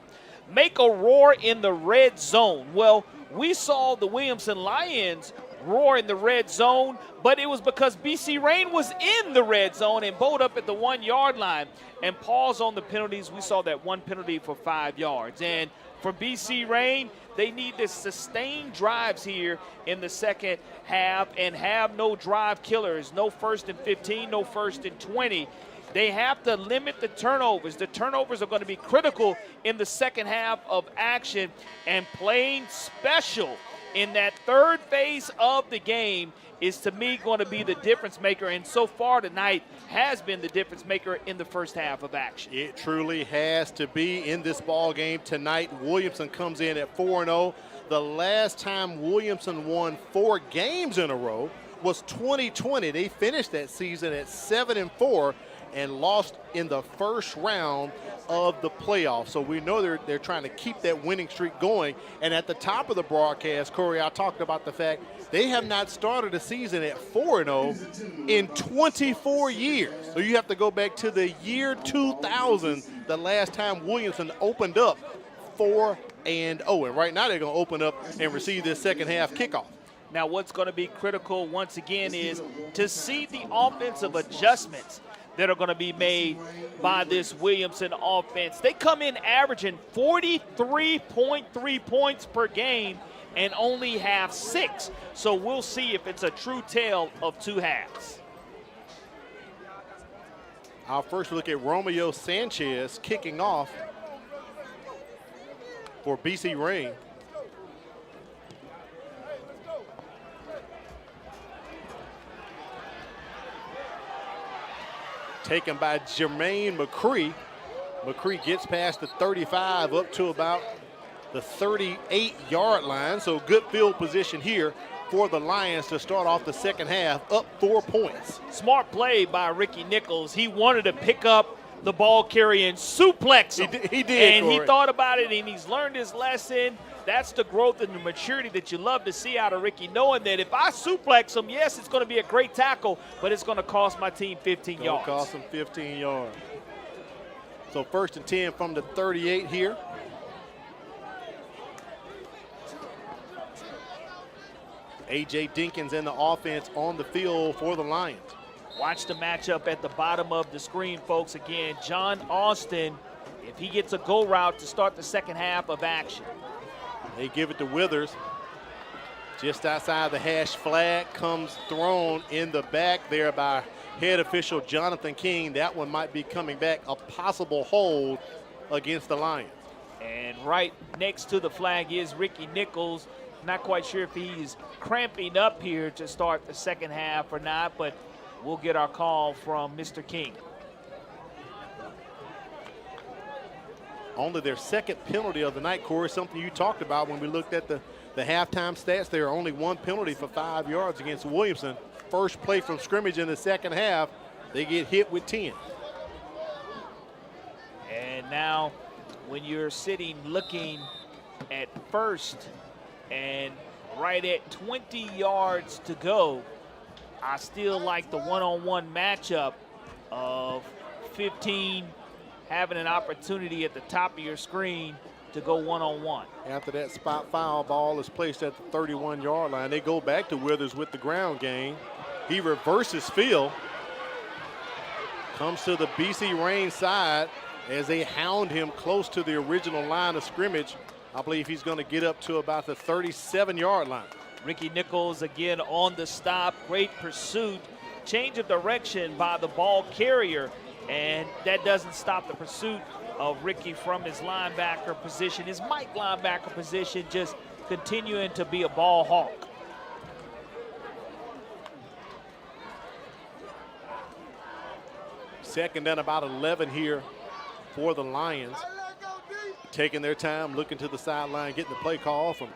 Make a roar in the red zone. Well, we saw the Williamson Lions roar in the red zone, but it was because BC Rain was in the red zone and bowled up at the 1-yard line. And pause on the penalties. We saw that 1 penalty for 5 yards. And for BC Rain, they need to sustain drives here in the second half and have no drive killers, no 1st and 15, no 1st and 20. They have to limit the turnovers. The turnovers are going to be critical in the second half of action, and playing special in that third phase of the game is, to me, going to be the difference maker, and so far tonight has been the difference maker in the first half of action. It truly has to be in this ball game tonight. Williamson comes in at 4-0. The last time Williamson won 4 games in a row was 2020. They finished that season at 7-4 and lost in the first round of the playoffs. So we know they're trying to keep that winning streak going. And at the top of the broadcast, Corey, I talked about the fact they have not started a season at 4-0 in 24 years. So you have to go back to the year 2000, the last time Williamson opened up 4-0. And right now they're going to open up and receive this second half kickoff. Now what's going to be critical once again is to see the offensive adjustments that are going to be made by this Williamson offense. They come in averaging 43.3 points per game and only have 6. So we'll see if it's a true tale of 2 halves. Our first look at Romeo Sanchez kicking off for BC Rain. Taken by Jermaine McCree. McCree gets past the 35 up to about the 38-yard line. So good field position here for the Lions to start off the second half, up 4 points. Smart play by Ricky Nichols. He wanted to pick up the ball carrier and suplex him. He did, and Corey. he thought about it, and he's learned his lesson. That's the growth and the maturity that you love to see out of Ricky, knowing that if I suplex him, yes, it's going to be a great tackle, but it's going to cost my team 15 yards. Cost him 15 yards. So 1st and 10 from the 38 here. A.J. Dinkins in the offense on the field for the Lions. Watch the matchup at the bottom of the screen, folks. Again, John Austin, if he gets a go route to start the second half of action. They give it to Withers. Just outside the hash flag comes thrown in the back there by head official Jonathan King. That one might be coming back, a possible hold against the Lions. And right next to the flag is Ricky Nichols. Not quite sure if he's cramping up here to start the second half or not, but we'll get our call from Mr. King. only their second penalty of the night, Corey, something you talked about when we looked at the halftime stats. There are only one penalty for 5 yards against Williamson. First play from scrimmage in the second half, they get hit with 10. And now when you're sitting looking at first and right at 20 yards to go, I still like the one-on-one matchup of 15 having an opportunity at the top of your screen to go one-on-one. After that spot foul, ball is placed at the 31-yard line. They go back to Withers with the ground game. He reverses field. Comes to the BC Reign side as they hound him close to the original line of scrimmage. I believe he's going to get up to about the 37-yard line. Ricky Nichols again on the stop. Great pursuit. Change of direction by the ball carrier, and that doesn't stop the pursuit of Ricky from his linebacker position, his Mike linebacker position, just continuing to be a ball hawk. Second and about 11 here for the Lions. Taking their time, looking to the sideline, getting the play call from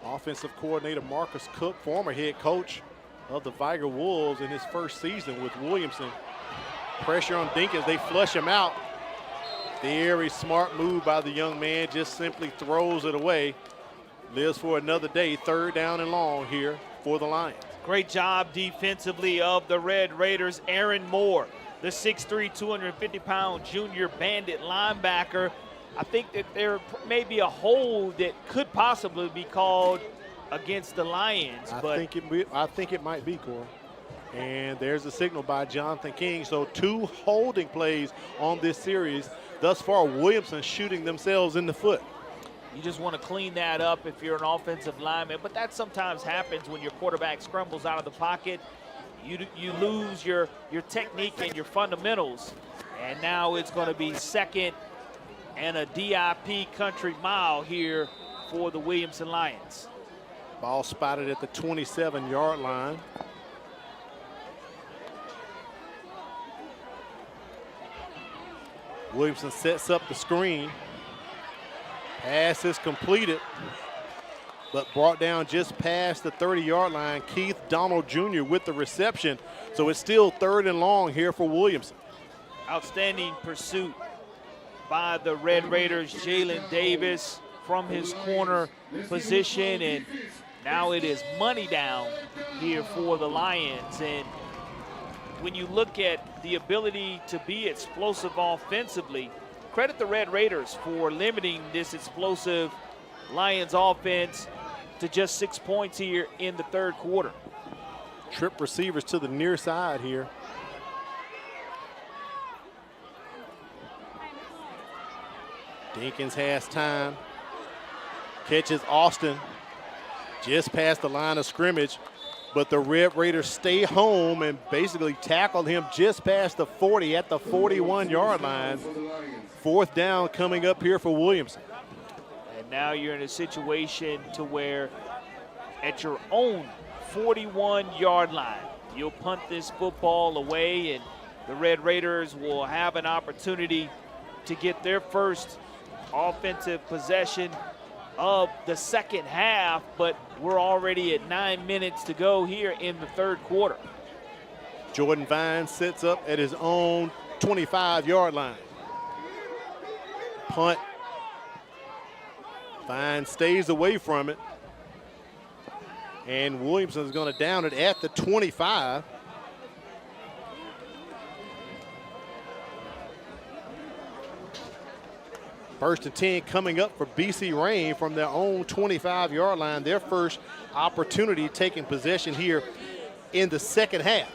offensive coordinator Marcus Cook, former head coach of the Viger Wolves in his first season with Williamson. Pressure on Dinkins, they flush him out. Very smart move by the young man, just simply throws it away. Lives for another day, third down and long here for the Lions. Great job defensively of the Red Raiders. Aaron Moore, the 6'3", 250-pound junior bandit linebacker. I think that there may be a hold that could possibly be called against the Lions. I think it might be, Corey. And there's a signal by Jonathan King. So 2 holding plays on this series. Thus far, Williamson shooting themselves in the foot. You just want to clean that up if you're an offensive lineman, but that sometimes happens when your quarterback scrambles out of the pocket. You lose your technique and your fundamentals, and now it's going to be second and a DIP country mile here for the Williamson Lions. Ball spotted at the 27-yard line. Williamson sets up the screen. Pass is completed, but brought down just past the 30-yard line. Keith Donald Jr. with the reception. So it's still third and long here for Williamson. Outstanding pursuit by the Red Raiders. Jalen Davis from his corner position, and now it is money down here for the Lions. And when you look at the ability to be explosive offensively, credit the Red Raiders for limiting this explosive Lions offense to just 6 points here in the third quarter. Trip receivers to the near side here. Dinkins has time. Catches Austin just past the line of scrimmage, but the Red Raiders stay home and basically tackle him just past the 40 at the 41-yard line. Fourth down coming up here for Williamson. And now you're in a situation to where at your own 41-yard line, you'll punt this football away, and the Red Raiders will have an opportunity to get their first offensive possession of the second half, but we're already at 9 minutes to go here in the third quarter. Jordan Vine sits up at his own 25-yard line. Punt. Vine stays away from it. And Williamson is going to down it at the 25. First and 10 coming up for BC Reign from their own 25-yard line. Their first opportunity taking possession here in the second half.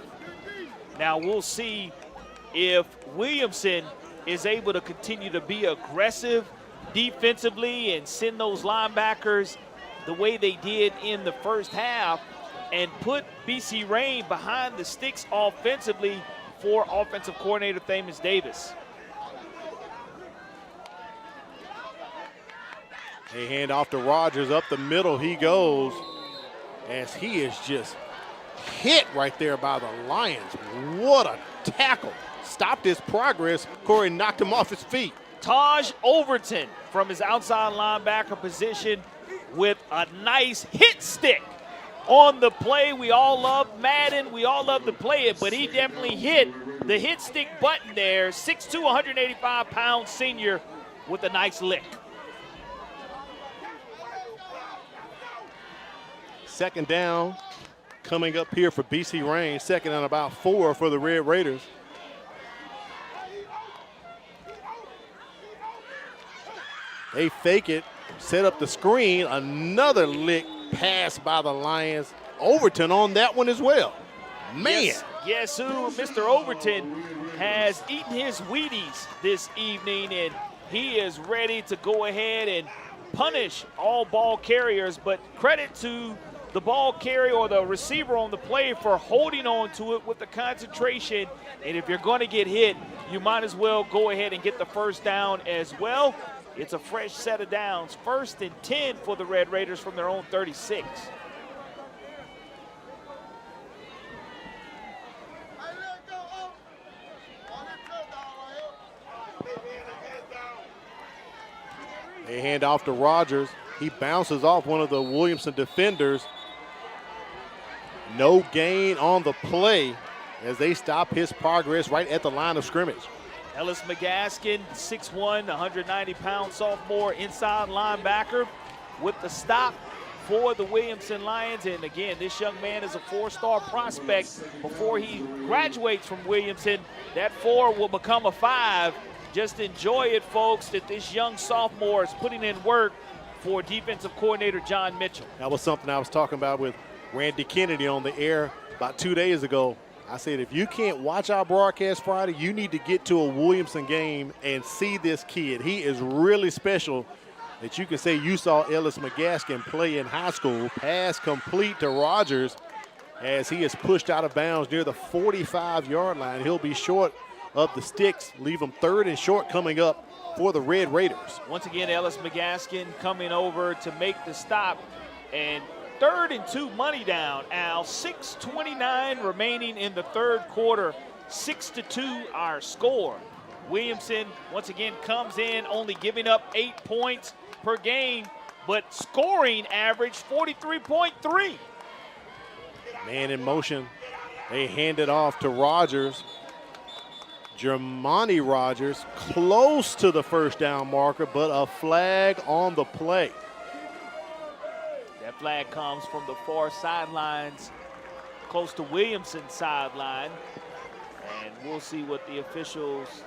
Now we'll see if Williamson is able to continue to be aggressive defensively and send those linebackers the way they did in the first half and put BC Reign behind the sticks offensively for offensive coordinator Thamus Davis. They hand off to Rogers. Up the middle he goes as he is just hit right there by the Lions. What a tackle. Stopped his progress. Corey knocked him off his feet. Taj Overton from his outside linebacker position with a nice hit stick on the play. We all love Madden. We all love to play it, but he definitely hit the hit stick button there. 6'2", 185-pound senior with a nice lick. Second down coming up here for BC Rain. Second and about 4 for the Red Raiders. They fake it, set up the screen. Another lick pass by the Lions. Overton on that one as well. Man. Yes, Mr. Overton has eaten his Wheaties this evening, and he is ready to go ahead and punish all ball carriers. But credit to the ball carrier or the receiver on the play for holding on to it with the concentration. And if you're going to get hit, you might as well go ahead and get the first down as well. It's a fresh set of downs. 1st and 10 for the Red Raiders from their own 36. They hand off to Rogers. He bounces off one of the Williamson defenders. No gain on the play as they stop his progress right at the line of scrimmage. Ellis McGaskin, 6'1", 190-pound sophomore inside linebacker with the stop for the Williamson Lions. And again, this young man is a 4-star prospect. Before he graduates from Williamson, that 4 will become a 5. Just enjoy it, folks, that this young sophomore is putting in work for defensive coordinator John Mitchell. That was something I was talking about with Randy Kennedy on the air about 2 days ago. I said, if you can't watch our broadcast Friday, you need to get to a Williamson game and see this kid. He is really special that you can say you saw Ellis McGaskin play in high school. Pass complete to Rogers as he is pushed out of bounds near the 45-yard line. He'll be short of the sticks, leave him 3rd and short coming up for the Red Raiders. Once again, Ellis McGaskin coming over to make the stop, and 3rd and 2 money down, Al. 6:29 remaining in the 3rd quarter. 6-2 our score. Williamson once again comes in only giving up 8 points per game, but scoring average 43.3. Man in motion. They hand it off to Rogers. Jermani Rogers close to the first down marker, but a flag on the play. That flag comes from the far sidelines, close to Williamson's sideline. And we'll see what the officials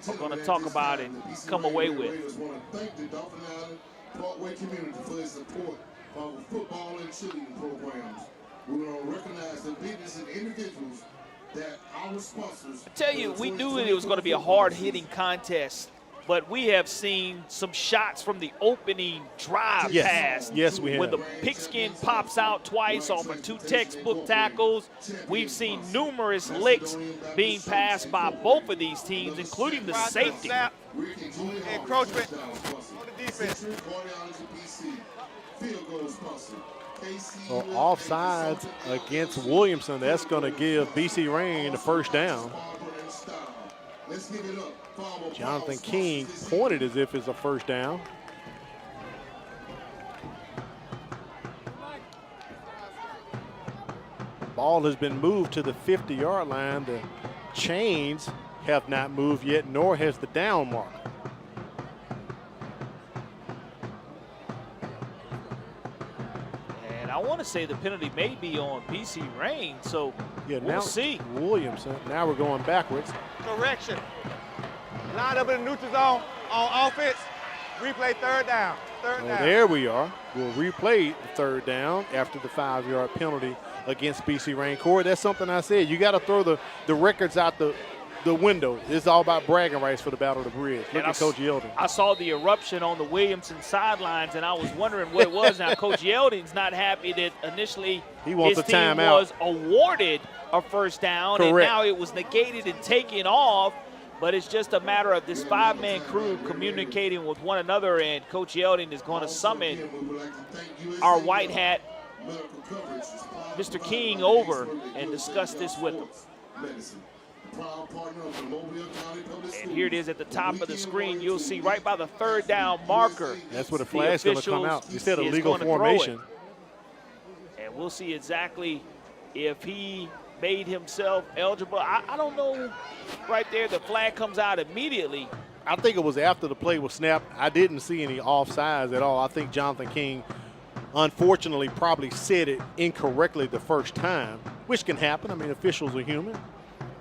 are going to talk about and come away with. Thank the Dauphin Island Parkway community for its support of football and cheerleading programs. We're going to recognize the business and individuals that our sponsors. I tell you, we knew it was going to be a hard-hitting contest, but we have seen some shots from the opening drive pass. Yes, we have. When the pigskin pops out twice off of 2 textbook tackles. We've seen numerous licks being passed by both of these teams, including the safety. Encroachment on the defense. So offsides against Williamson. That's going to give BC Rain the first down. Jonathan King pointed as if it's a first down. Ball has been moved to the 50-yard line. The chains have not moved yet, nor has the down mark. And I want to say the penalty may be on BC Rain, so we'll see. Williamson. Now we're going backwards. Correction. Line up in the neutral zone on offense. Replay 3rd down. There we are. We'll replay the 3rd down after the 5-yard penalty against BC Rain. Corey, that's something I said. You got to throw the records out the window. It's all about bragging rights for the Battle of the Bridge. Look at Coach Yeldon. I saw the eruption on the Williamson sidelines, and I was wondering what it was. Now, Coach Yeldon's not happy that initially his team was awarded a first down, and now it was negated and taken off. But it's just a matter of this 5-man crew communicating with one another, and Coach Yeldon is going to summon our white hat, Mr. King, over and discuss this with him. And here it is at the top of the screen. You'll see right by the third down marker. That's where the flag's going to come out. You said illegal formation. And we'll see exactly if he made himself eligible. I don't know right there. The flag comes out immediately. I think it was after the play was snapped. I didn't see any offsides at all. I think Jonathan King, unfortunately, probably said it incorrectly the first time, which can happen. I mean, officials are human.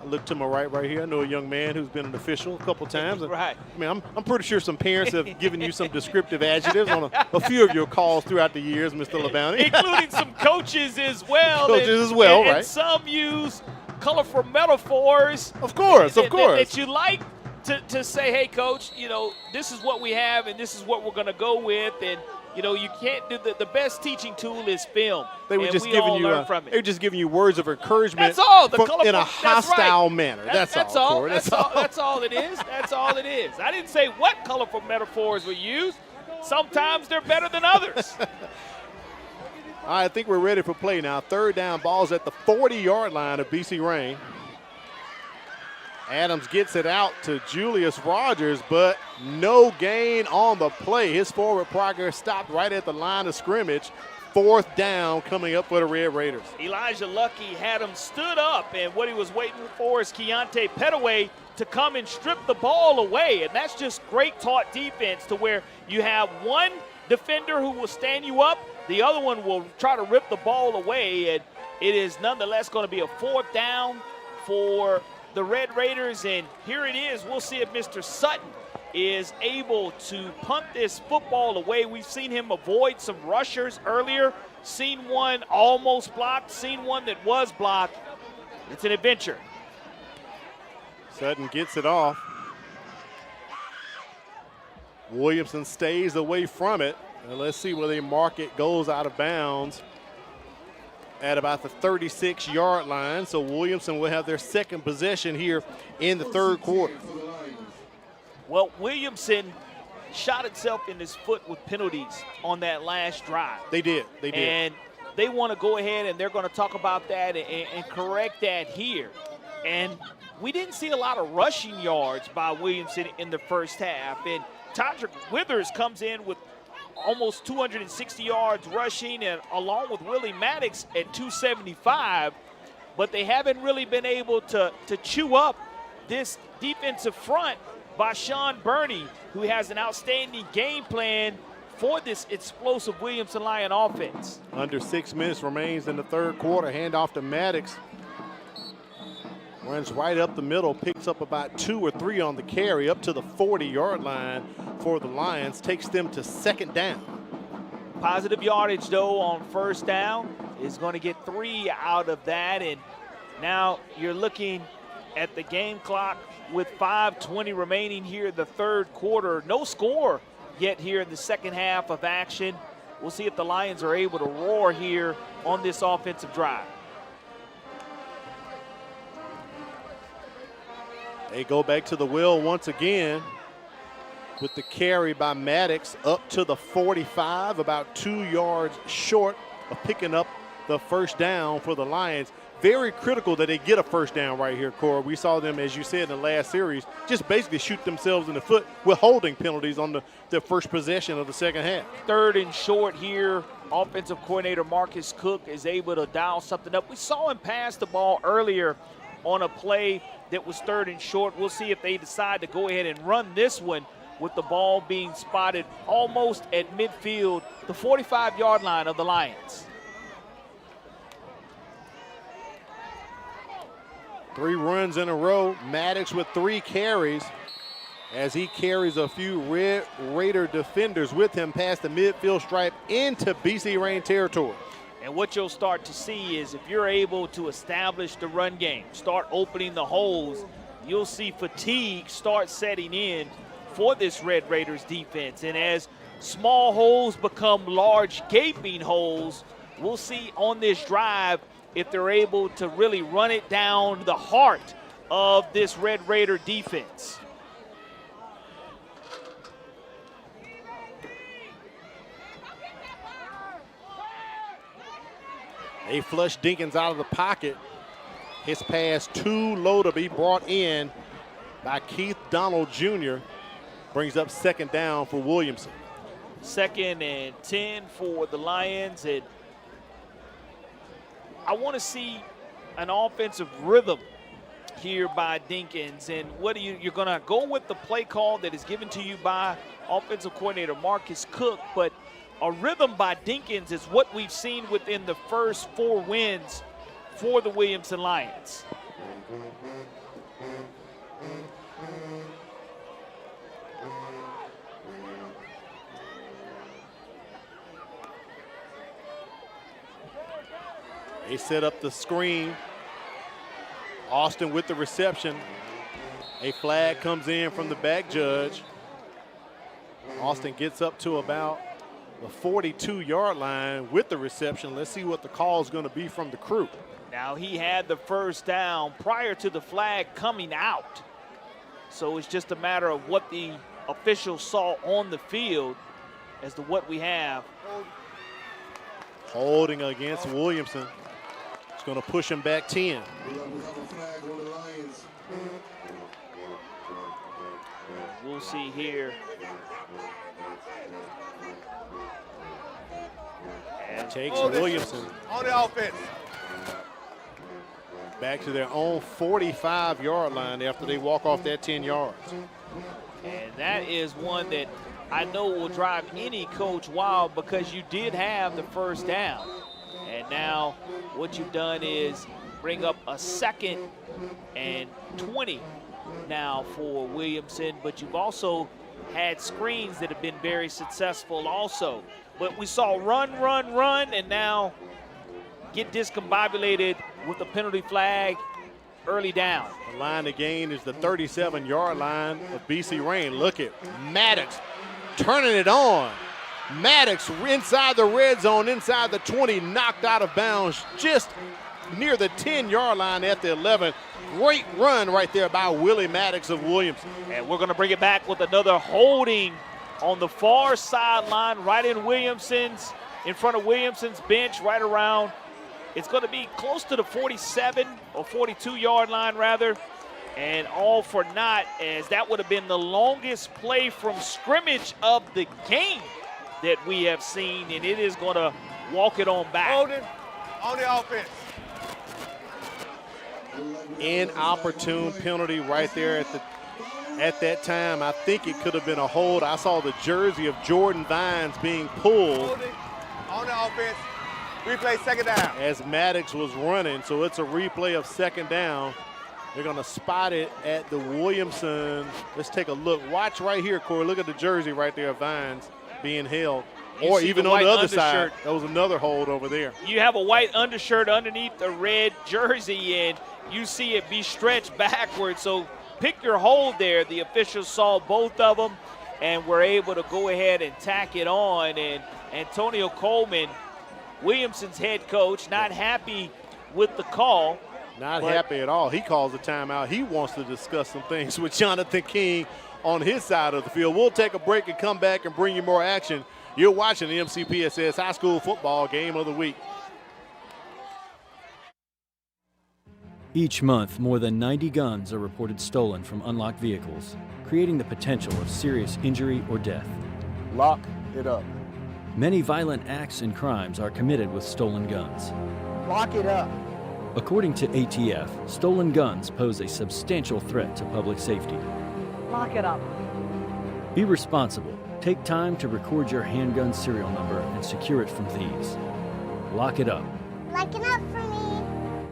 I look to my right here. I know a young man who's been an official a couple times. Right. I mean, I'm pretty sure some parents have given you some descriptive adjectives on a few of your calls throughout the years, Mr. LeBounty. Including some coaches as well. Right. And some use colorful metaphors. Of course. That you like to say, hey, coach, you know, this is what we have and this is what we're going to go with. And, you know, you can't do the best teaching tool is film. They were just giving you they were just giving you words of encouragement. That's all. In a hostile manner. That's all. That's all it is. That's all it is. I didn't say what colorful metaphors were used. Sometimes they're better than others. All right, I think we're ready for play now. Third down, ball's at the 40-yard line of BC Rain. Adams gets it out to Julius Rogers, but no gain on the play. His forward progress stopped right at the line of scrimmage. Fourth down coming up for the Red Raiders. Elijah Lucky had him stood up, and what he was waiting for is Keontae Petaway to come and strip the ball away. And that's just great taught defense to where you have one defender who will stand you up, the other one will try to rip the ball away, and it is nonetheless going to be a fourth down for the Red Raiders, and here it is. We'll see if Mr. Sutton is able to punt this football away. We've seen him avoid some rushers earlier, seen one almost blocked, seen one that was blocked. It's an adventure. Sutton gets it off. Williamson stays away from it. And let's see where they mark it, goes out of bounds at about the 36-yard line. So Williamson will have their second possession here in the third quarter. Well, Williamson shot itself in his foot with penalties on that last drive. They did. And they want to go ahead and they're going to talk about that and correct that here. And we didn't see a lot of rushing yards by Williamson in the first half. And Todrick Withers comes in with almost 260 yards rushing, and along with Willie Maddox at 275, but they haven't really been able to chew up this defensive front by Sean Burney, who has an outstanding game plan for this explosive Williamson Lion offense. Under 6 minutes remains in the third quarter. Handoff to Maddox. Runs right up the middle, picks up about 2 or 3 on the carry up to the 40-yard line for the Lions, takes them to second down. Positive yardage, though, on first down. Is going to get 3 out of that, and now you're looking at the game clock with 5:20 remaining here in the third quarter. No score yet here in the second half of action. We'll see if the Lions are able to roar here on this offensive drive. They go back to the wheel once again with the carry by Maddox up to the 45, about 2 yards short of picking up the first down for the Lions. Very critical that they get a first down right here, Cora. We saw them, as you said in the last series, just basically shoot themselves in the foot with holding penalties on the first possession of the second half. Third and short here. Offensive coordinator Marcus Cook is able to dial something up. We saw him pass the ball earlier on a play that was third and short. We'll see if they decide to go ahead and run this one with the ball being spotted almost at midfield, the 45-yard line of the Lions. 3 runs in a row. Maddox with 3 carries as he carries a few Red Raider defenders with him past the midfield stripe into BC Rain territory. And what you'll start to see is if you're able to establish the run game, start opening the holes, you'll see fatigue start setting in for this Red Raiders defense. And as small holes become large gaping holes, we'll see on this drive if they're able to really run it down the heart of this Red Raider defense. They flush Dinkins out of the pocket. His pass too low to be brought in by Keith Donald Jr. Brings up second down for Williamson. 2nd and 10 for the Lions. And I want to see an offensive rhythm here by Dinkins. And what you're going to go with the play call that is given to you by offensive coordinator Marcus Cook, but a rhythm by Dinkins is what we've seen within the first 4 wins for the Williamson Lions. They set up the screen. Austin with the reception. A flag comes in from the back judge. Austin gets up to about the 42-yard line with the reception. Let's see what the call is going to be from the crew. Now, he had the first down prior to the flag coming out. So it's just a matter of what the officials saw on the field as to what we have. Holding against Williamson. It's going to push him back 10. We have a flag on the Lions. We'll see here. And takes Williamson on the offense. Back to their own 45-yard line after they walk off that 10 yards. And that is one that I know will drive any coach wild because you did have the first down. And now what you've done is bring up a 2nd and 20 now for Williamson, but you've also had screens that have been very successful also. But we saw run, and now get discombobulated with the penalty flag early down. The line to gain is the 37-yard line of BC Rain. Look at Maddox turning it on. Maddox inside the red zone, inside the 20, knocked out of bounds just near the 10-yard line at the 11. Great run right there by Willie Maddox of Williamson. And we're going to bring it back with another holding on the far sideline, right in front of Williamson's bench, right around. It's going to be close to the 47 or 42-yard line, rather. And all for naught, as that would have been the longest play from scrimmage of the game that we have seen, and it is going to walk it on back. Holding on the offense. Inopportune penalty right there at that time. I think it could have been a hold. I saw the jersey of Jordan Vines being pulled. Holding on the offense. Replay 2nd down. As Maddox was running, so it's a replay of 2nd down. They're going to spot it at the Williamson. Let's take a look. Watch right here, Corey. Look at the jersey right there of Vines being held. Or even on the other side. That was another hold over there. You have a white undershirt underneath the red jersey, and you see it be stretched backwards. So pick your hold there. The officials saw both of them and were able to go ahead and tack it on. And Antonio Coleman, Williamson's head coach, not happy with the call. Not happy at all. He calls a timeout. He wants to discuss some things with Jonathan King on his side of the field. We'll take a break and come back and bring you more action. You're watching the MCPSS High School Football Game of the Week. Each month, more than 90 guns are reported stolen from unlocked vehicles, creating the potential of serious injury or death. Lock it up. Many violent acts and crimes are committed with stolen guns. Lock it up. According to ATF, stolen guns pose a substantial threat to public safety. Lock it up. Be responsible. Take time to record your handgun serial number and secure it from thieves. Lock it up. Lock it up for me.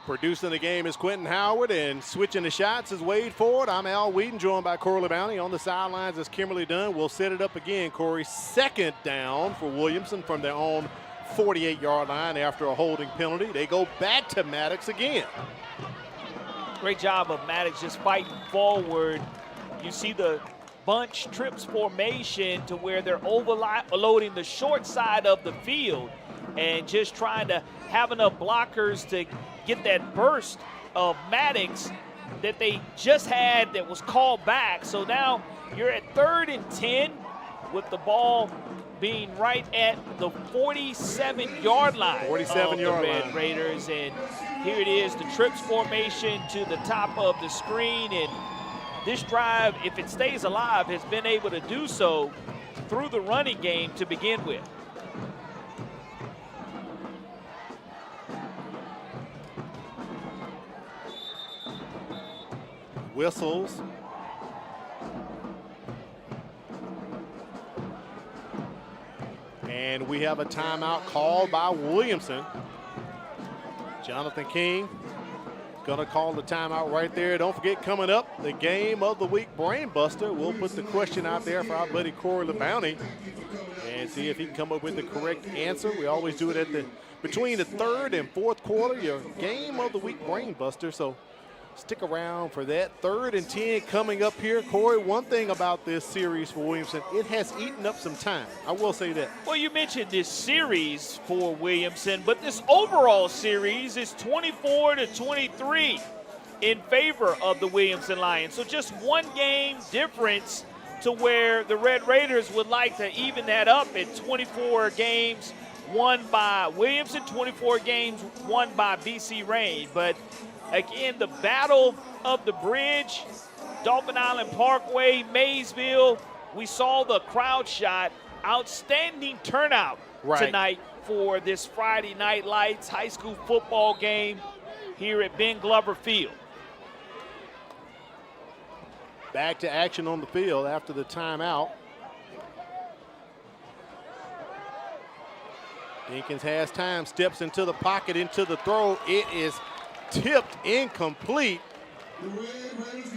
Producing the game is Quentin Howard, and switching the shots is Wade Ford. I'm Al Wheaton, joined by Corley Bounty. On the sidelines is Kimberly Dunn. We'll set it up again, Corey. 2nd down for Williamson from their own 48-yard line after a holding penalty. They go back to Maddox again. Great job of Maddox just fighting forward. You see the bunch trips formation to where they're overloading the short side of the field and just trying to have enough blockers to get that burst of Maddox that they just had that was called back. So now you're at 3rd and 10 with the ball being right at the 47-yard line of the Red Raiders. And here it is, the trips formation to the top of the screen. And this drive, if it stays alive, has been able to do so through the running game to begin with. Whistles. And we have a timeout called by Williamson. Jonathan King gonna call the timeout right there. Don't forget, coming up, the game of the week brain buster. We'll put the question out there for our buddy Corey LeBounty and see if he can come up with the correct answer. We always do it at between the third and fourth quarter, your game of the week brain buster. So stick around for that. 3rd and 10 coming up here. Corey, one thing about this series for Williamson, it has eaten up some time. I will say that. Well, you mentioned this series for Williamson, but this overall series is 24-23 in favor of the Williamson Lions. So just one game difference to where the Red Raiders would like to even that up at 24 games won by Williamson, 24 games won by BC Rain. But again, the battle of the bridge, Dolphin Island Parkway, Maysville, we saw the crowd shot. Outstanding turnout tonight for this Friday Night Lights high school football game here at Ben Glover Field. Back to action on the field after the timeout. Dinkins has time, steps into the pocket, into the throw. It is tipped incomplete.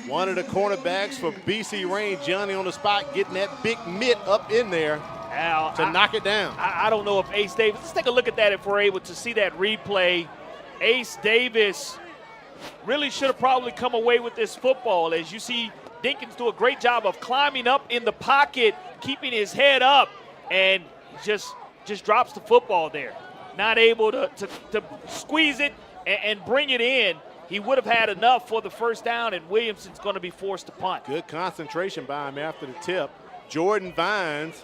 One of the cornerbacks for BC Rain, Johnny on the spot, getting that big mitt up in there to knock it down. I don't know if Ace Davis, let's take a look at that if we're able to see that replay. Ace Davis really should have probably come away with this football. As you see, Dinkins do a great job of climbing up in the pocket, keeping his head up, and just drops the football there. Not able to squeeze it and bring it in. He would have had enough for the first down, and Williamson's going to be forced to punt. Good concentration by him after the tip. Jordan Vines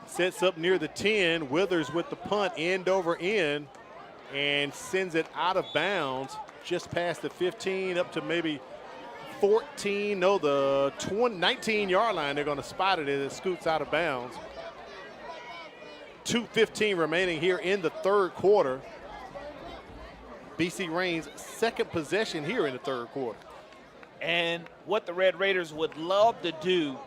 sets up near the 10. Withers with the punt, end over end, and sends it out of bounds just past the 15 up to maybe 14. No, the 19-yard line. They're going to spot it as it scoots out of bounds. 2:15 remaining here in the third quarter. BC Rain's second possession here in the third quarter. And what the Red Raiders would love to do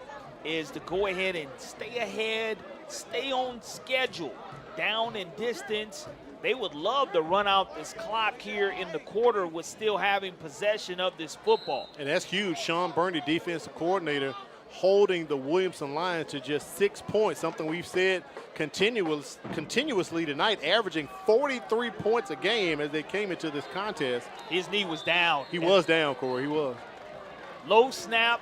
is to go ahead and stay ahead, stay on schedule, down in distance. They would love to run out this clock here in the quarter with still having possession of this football. And that's huge. Sean Burney, defensive coordinator, holding the Williamson Lions to just 6 points, something we've said continuously tonight, averaging 43 points a game as they came into this contest. His knee was down. He was down, Corey, he was. Low snap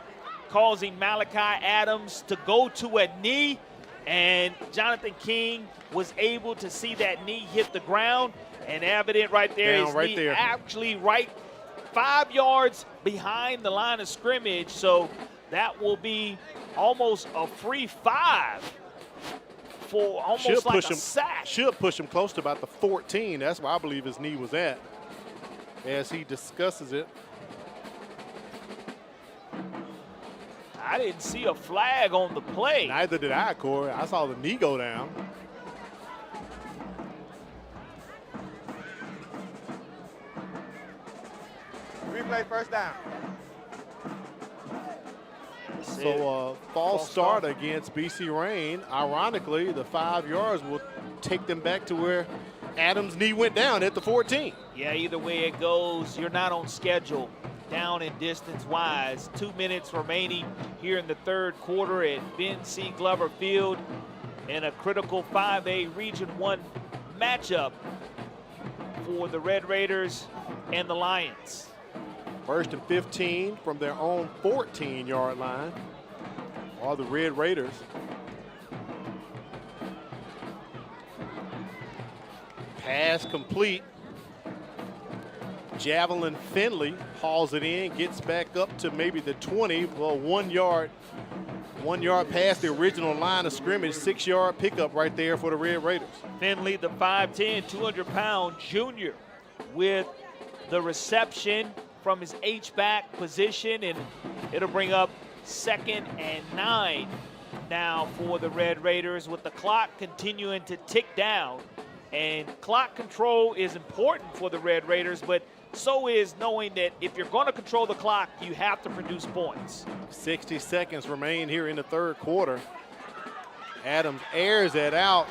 causing Malachi Adams to go to a knee, and Jonathan King was able to see that knee hit the ground, and evident right there, down his right knee there. actually right 5 yards behind the line of scrimmage, so that will be almost a free 5 for almost like a sack. Should push him close to about the 14. That's where I believe his knee was at as he discusses it. I didn't see a flag on the play. Neither did I, Corey. I saw the knee go down. Replay first down. So false start against BC Rain. Ironically, the 5 yards will take them back to where Adams' knee went down at the 14. Yeah, either way it goes, you're not on schedule down in distance-wise. 2 minutes remaining here in the third quarter at Ben C. Glover Field in a critical 5A Region 1 matchup for the Red Raiders and the Lions. 1st and 15 from their own 14-yard line are the Red Raiders. Pass complete. Javelin Finley hauls it in, gets back up to maybe the 20, well, 1 yard 1 yard past the original line of scrimmage, 6-yard pickup right there for the Red Raiders. Finley, the 5'10", 200-pound junior, with the reception from his H-back position, and it'll bring up 2nd and 9 now for the Red Raiders, with the clock continuing to tick down. And clock control is important for the Red Raiders, but so is knowing that if you're going to control the clock, you have to produce points. 60 seconds remain here in the third quarter. Adams airs that out.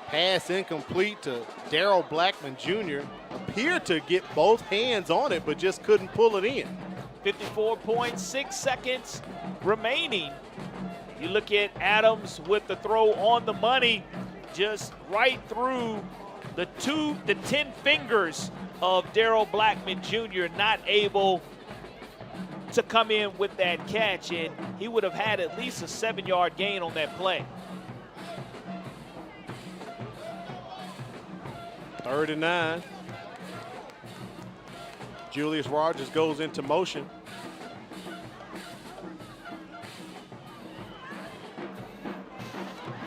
Pass incomplete to Darrell Blackman Jr. Appeared to get both hands on it, but just couldn't pull it in. 54.6 seconds remaining. You look at Adams with the throw on the money, just right through the 10 fingers of Darrell Blackman Jr., not able to come in with that catch, and he would have had at least a 7-yard gain on that play. 3rd and 9. Julius Rogers goes into motion.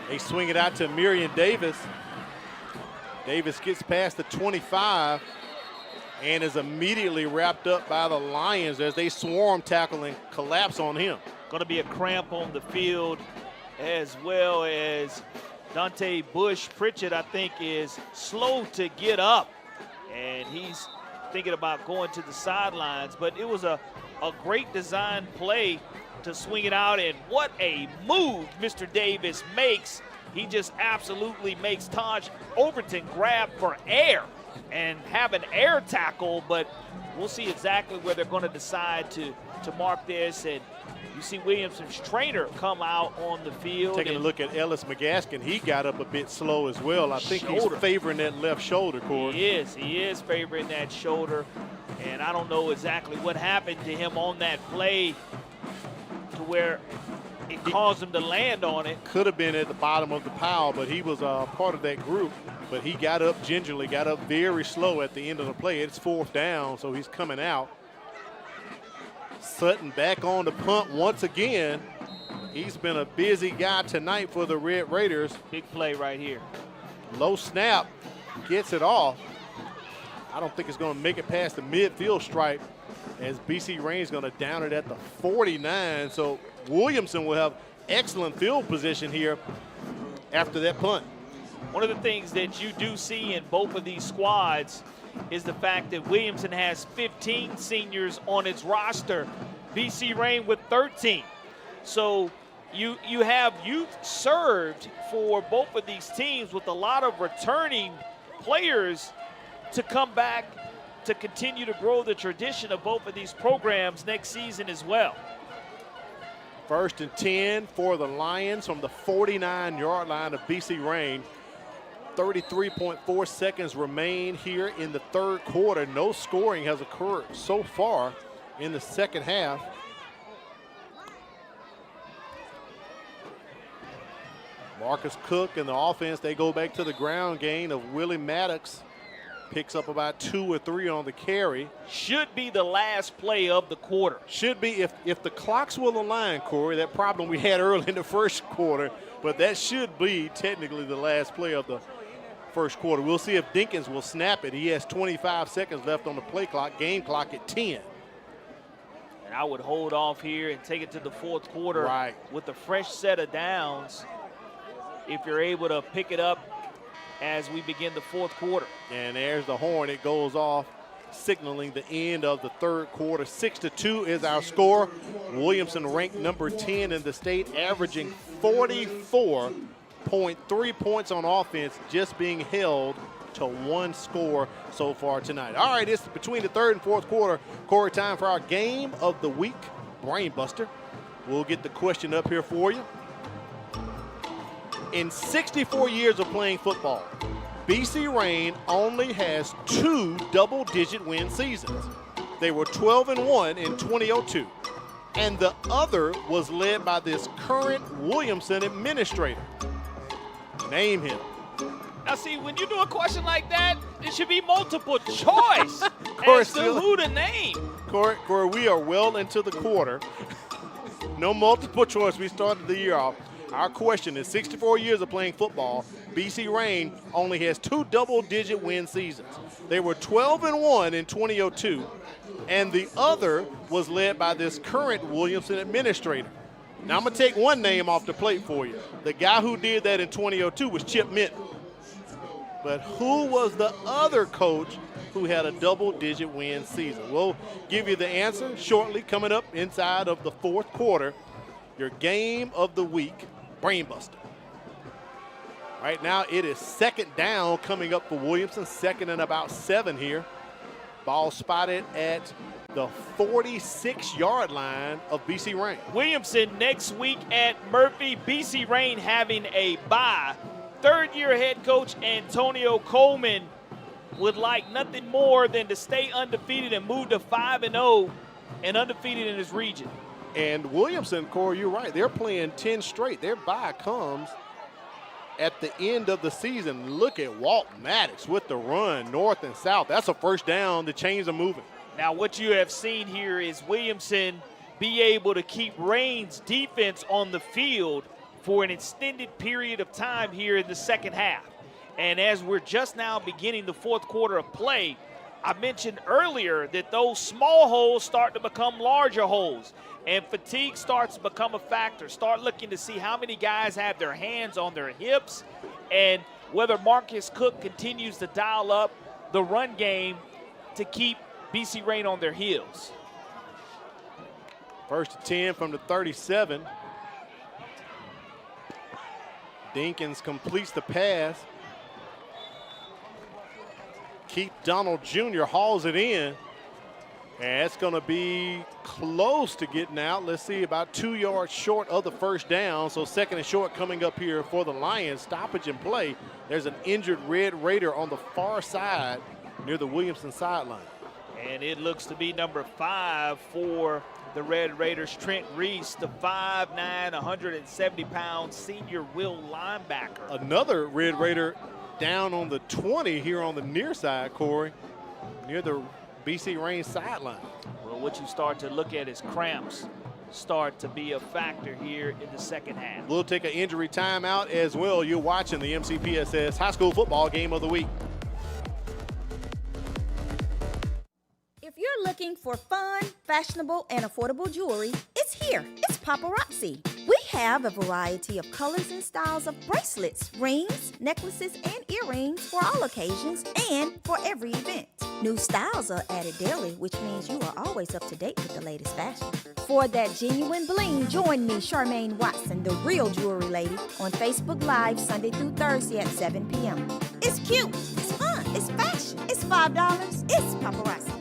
They swing it out to Miriam Davis. Davis gets past the 25 and is immediately wrapped up by the Lions as they swarm tackle and collapse on him. Going to be a cramp on the field, as well as Dante Bush-Pritchett, I think, is slow to get up, and he's thinking about going to the sidelines. But it was a great design play to swing it out, and what a move Mr. Davis makes. He just absolutely makes Taj Overton grab for air and have an air tackle, but we'll see exactly where they're going to decide to mark this. And you see Williamson's trainer come out on the field. Taking a look at Ellis McGaskin, he got up a bit slow as well. I think he's favoring that left shoulder, Corey. He is favoring that shoulder, and I don't know exactly what happened to him on that play to where it caused him to land on it. Could have been at the bottom of the pile, but he was part of that group. But he got up gingerly, got up very slow at the end of the play. It's 4th down, so he's coming out. Sutton back on the punt once again. He's been a busy guy tonight for the Red Raiders. Big play right here. Low snap, gets it off. I don't think it's going to make it past the midfield stripe, as BC Rain's going to down it at the 49. So Williamson will have excellent field position here after that punt. One of the things that you do see in both of these squads is the fact that Williamson has 15 seniors on its roster, BC Rain with 13. So you have youth served for both of these teams, with a lot of returning players to come back to continue to grow the tradition of both of these programs next season as well. 1st and 10 for the Lions from the 49-yard line of BC Rain. 33.4 seconds remain here in the third quarter. No scoring has occurred so far in the second half. Marcus Cook and the offense, they go back to the ground game of Willie Maddox. Picks up about 2 or 3 on the carry. Should be the last play of the quarter. Should be, if the clocks will align, Corey, that problem we had early in the first quarter, but that should be technically the last play of the first quarter. We'll see if Dinkins will snap it. He has 25 seconds left on the play clock, game clock at 10. And I would hold off here and take it to the fourth quarter with a fresh set of downs if you're able to pick it up as we begin the fourth quarter. And there's the horn. It goes off, signaling the end of the third quarter. 6-2 is our score. Williamson ranked number 10 in the state, averaging 44.3 points on offense, just being held to 1 score so far tonight. All right, it's between the third and fourth quarter. Corey, time for our game of the week, Brain Buster. We'll get the question up here for you. In 64 years of playing football, BC Rain only has 2 double-digit win seasons. They were 12-1 in 2002, and the other was led by this current Williamson administrator. Name him. Now see, when you do a question like that, it should be multiple choice as to who to name. Corey, we are well into the quarter. No multiple choice. We started the year off. Our question is 64 years of playing football, BC Rain only has 2 double-digit win seasons. They were 12-1 in 2002, and the other was led by this current Williamson administrator. Now, I'm going to take one name off the plate for you. The guy who did that in 2002 was Chip Minton. But who was the other coach who had a double-digit win season? We'll give you the answer shortly, coming up inside of the fourth quarter. Your game of the week, Brainbuster. Right now, it is second down coming up for Williamson, second and about 7 here. Ball spotted at the 46-yard line of BC Rain. Williamson next week at Murphy. BC Rain having a bye. Third-year head coach Antonio Coleman would like nothing more than to stay undefeated and move to 5-0 and undefeated in his region. And Williamson, Corey, you're right. They're playing 10 straight. Their bye comes at the end of the season. Look at Walt Maddox with the run north and south. That's a first down. The chains are moving. Now, what you have seen here is Williamson be able to keep Rain's defense on the field for an extended period of time here in the second half. And as we're just now beginning the fourth quarter of play, I mentioned earlier that those small holes start to become larger holes, and fatigue starts to become a factor. Start looking to see how many guys have their hands on their hips and whether Marcus Cook continues to dial up the run game to keep BC Rain on their heels. First and 10 from the 37. Dinkins completes the pass. Keith Donald Jr. hauls it in. And it's going to be close to getting out. Let's see, about 2 yards short of the first down. So second and short coming up here for the Lions. Stoppage in play. There's an injured Red Raider on the far side near the Williamson sideline. And it looks to be number 5 for the Red Raiders, Trent Reese, the 5'9", 170-pound senior will linebacker. Another Red Raider down on the 20 here on the near side, Corey, near the BC Rain sideline. Well, what you start to look at is cramps start to be a factor here in the second half. We'll take an injury timeout as well. You're watching the MCPSS High School Football Game of the Week. If you're looking for fun, fashionable, and affordable jewelry, it's here. It's Paparazzi. We have a variety of colors and styles of bracelets, rings, necklaces, and earrings for all occasions and for every event. New styles are added daily, which means you are always up to date with the latest fashion. For that genuine bling, join me, Charmaine Watson, the real jewelry lady, on Facebook Live Sunday through Thursday at 7 p.m. It's cute, it's fun, it's fashion, it's $5, it's Paparazzi.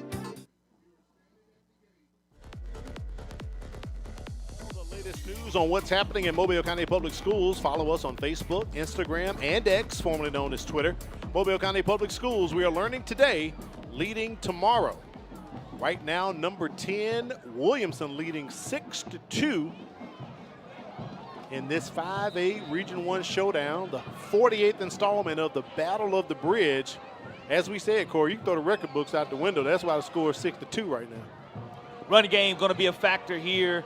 News on what's happening in Mobile County Public Schools. Follow us on Facebook, Instagram, and X, formerly known as Twitter. Mobile County Public Schools, we are learning today, leading tomorrow. Right now, number 10, Williamson leading 6-2 in this 5A Region 1 showdown, the 48th installment of the Battle of the Bridge. As we said, Corey, you can throw the record books out the window. That's why the score is 6-2 right now. Running game going to be a factor here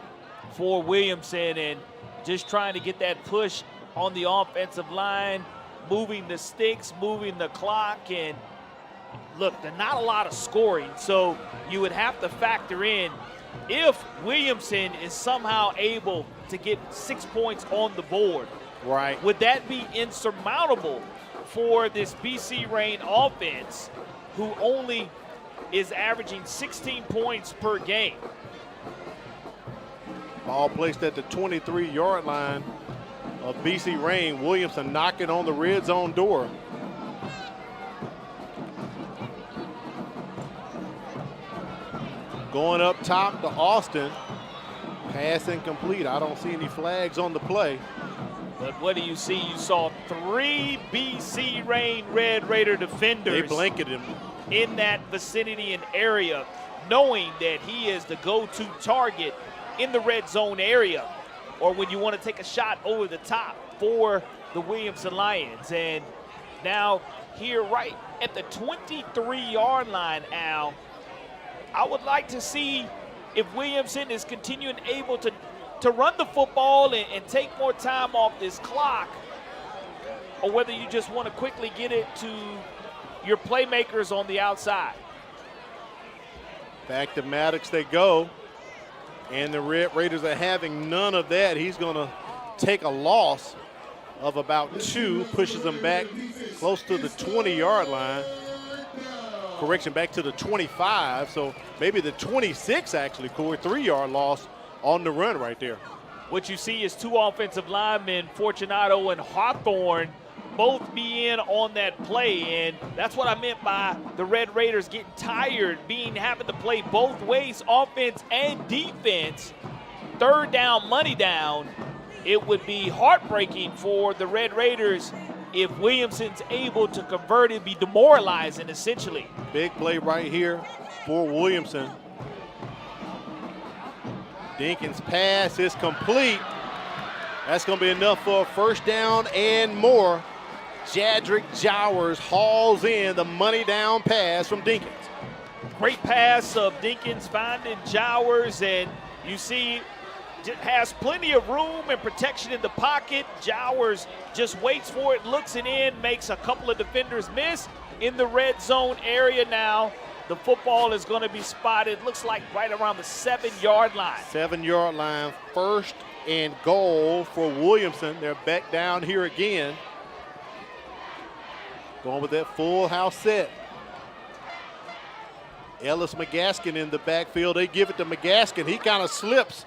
for Williamson, and just trying to get that push on the offensive line, moving the sticks, moving the clock. And look, there's not a lot of scoring, so you would have to factor in if Williamson is somehow able to get 6 points on the board. Right. Would that be insurmountable for this BC Rain offense, who only is averaging 16 points per game? Ball placed at the 23-yard line of BC Rain. Williamson knocking on the red zone door. Going up top to Austin. Pass incomplete. I don't see any flags on the play. But what do you see? You saw 3 BC Rain Red Raider defenders. They blanketed him in that vicinity and area, knowing that he is the go-to target in the red zone area, or when you want to take a shot over the top for the Williamson Lions. And now here right at the 23-yard line, Al, I would like to see if Williamson is continuing able to to run the football and take more time off this clock, or whether you just want to quickly get it to your playmakers on the outside. Back to Maddox they go. And the Red Raiders are having none of that. He's going to take a loss of about 2, pushes them back close to the 20-yard line. Correction, back to the 25. So maybe the 26 actually, Corey. 3-yard loss on the run right there. What you see is 2 offensive linemen, Fortunato and Hawthorne, both be in on that play, and that's what I meant by the Red Raiders getting tired, having to play both ways, offense and defense. 3rd down, money down. It would be heartbreaking for the Red Raiders if Williamson's able to convert it, be demoralizing essentially. Big play right here for Williamson. Dinkins' pass is complete. That's going to be enough for a 1st down and more. Jadrick Jowers hauls in the money down pass from Dinkins. Great pass of Dinkins finding Jowers, and you see has plenty of room and protection in the pocket. Jowers just waits for it, looks it in, makes a couple of defenders miss in the red zone area now. The football is going to be spotted, looks like right around the 7-yard line. 7-yard line, 1st and goal for Williamson. They're back down here again. Going with that full house set. Ellis McGaskin in the backfield. They give it to McGaskin. He kind of slips.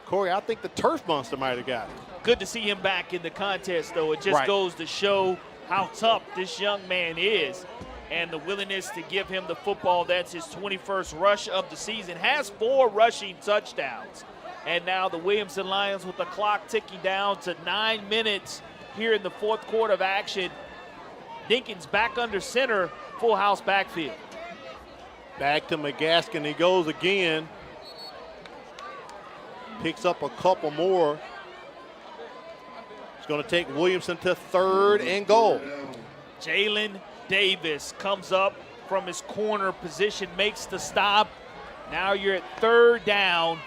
Corey, I think the turf monster might have got it. Good to see him back in the contest, though. It just goes to show how tough this young man is and the willingness to give him the football. That's his 21st rush of the season. Has 4 rushing touchdowns. And now the Williamson Lions with the clock ticking down to 9 minutes here in the 4th quarter of action. Dinkins back under center, full house backfield. Back to McGaskin, he goes again. Picks up a couple more. It's going to take Williamson to 3rd and goal. Jalen Davis comes up from his corner position, makes the stop. Now you're at 3rd down.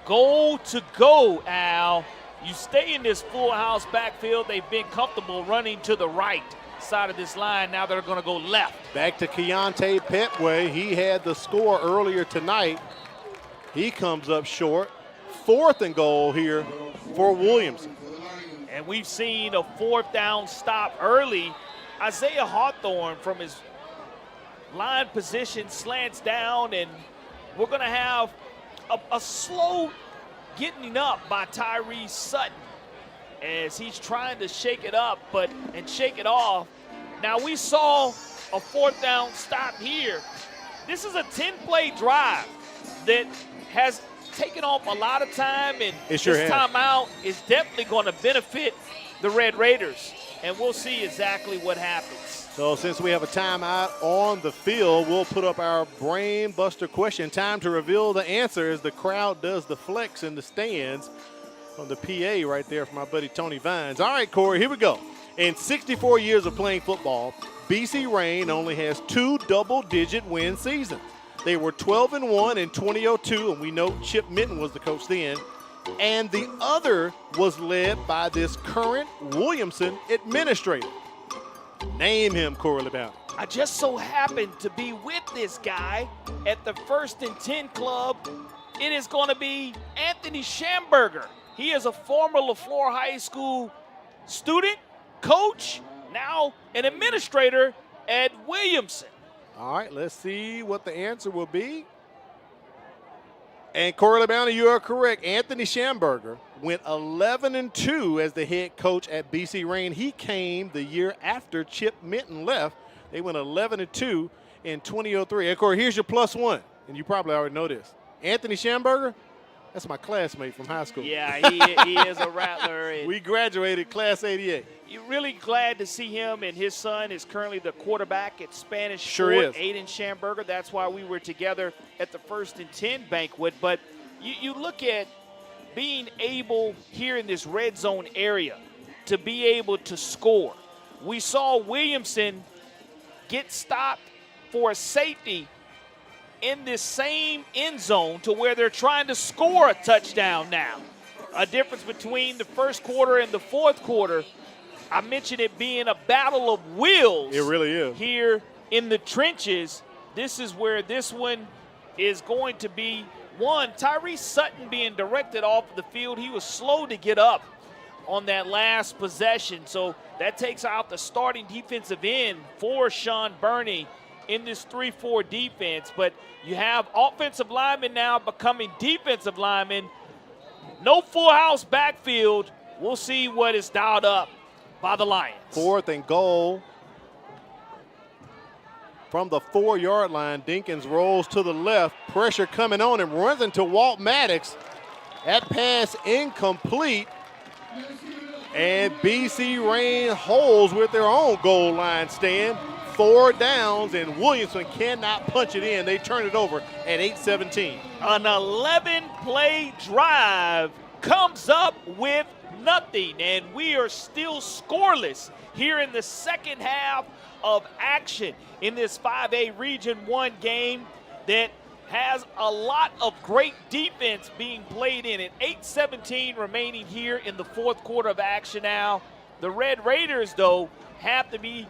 Goal to go, Al. You stay in this full house backfield. They've been comfortable running to the right side of this line. Now they're going to go left. Back to Keontae Petway. He had the score earlier tonight. He comes up short. 4th and goal here for Williamson. And we've seen a 4th down stop early. Isaiah Hawthorne from his line position slants down, and we're going to have a slow getting up by Tyree Sutton as he's trying to shake it up and shake it off. Now we saw a 4th down stop here. This is a 10-play drive that has taken off a lot of time, and this timeout is definitely going to benefit the Red Raiders, and we'll see exactly what happens. So since we have a timeout on the field, we'll put up our brain buster question. Time to reveal the answer as the crowd does the flex in the stands from the PA right there from my buddy Tony Vines. All right, Corey, here we go. In 64 years of playing football, BC Reign only has 2 double-digit win seasons. They were 12-1 in 2002, and we know Chip Minton was the coach then. And the other was led by this current Williamson administrator. Name him, Corey LeBounty. I just so happened to be with this guy at the 1st and 10 club. It is going to be Anthony Schamberger. He is a former LaFleur High School student, coach, now an administrator at Williamson. All right, let's see what the answer will be. And Corey LeBounty, you are correct. Anthony Schamberger went 11-2 as the head coach at BC Reign. He came the year after Chip Minton left. They went 11-2 in 2003. And Corey, here's your +1, and you probably already know this. Anthony Schamberger, that's my classmate from high school. Yeah, he is a rattler. We graduated class 88. You're really glad to see him, and his son is currently the quarterback at Spanish Sure Fort, is. Aiden Schamberger. That's why we were together at the 1st and 10 banquet. But you look at being able here in this red zone area to be able to score. We saw Williamson get stopped for a safety in this same end zone to where they're trying to score a touchdown now. a difference between the first quarter and the fourth quarter. I mentioned it being a battle of wills. It really is. Here in the trenches, this is where this one is going to be one. Tyrese Sutton being directed off the field. He was slow to get up on that last possession. So that takes out the starting defensive end for Sean Burney in this 3-4 defense. But you have offensive linemen now becoming defensive linemen. No full house backfield. We'll see what is dialed up by the Lions. 4th and goal from the 4-yard line. Dinkins rolls to the left. Pressure coming on and runs into Walt Maddox. That pass incomplete. And BC Rain holds with their own goal line stand. 4 downs, and Williamson cannot punch it in. They turn it over at 8:17. An 11-play drive comes up with nothing, and we are still scoreless here in the second half of action in this 5A Region 1 game that has a lot of great defense being played in it. 8:17 remaining here in the fourth quarter of action now. The Red Raiders, though, have to be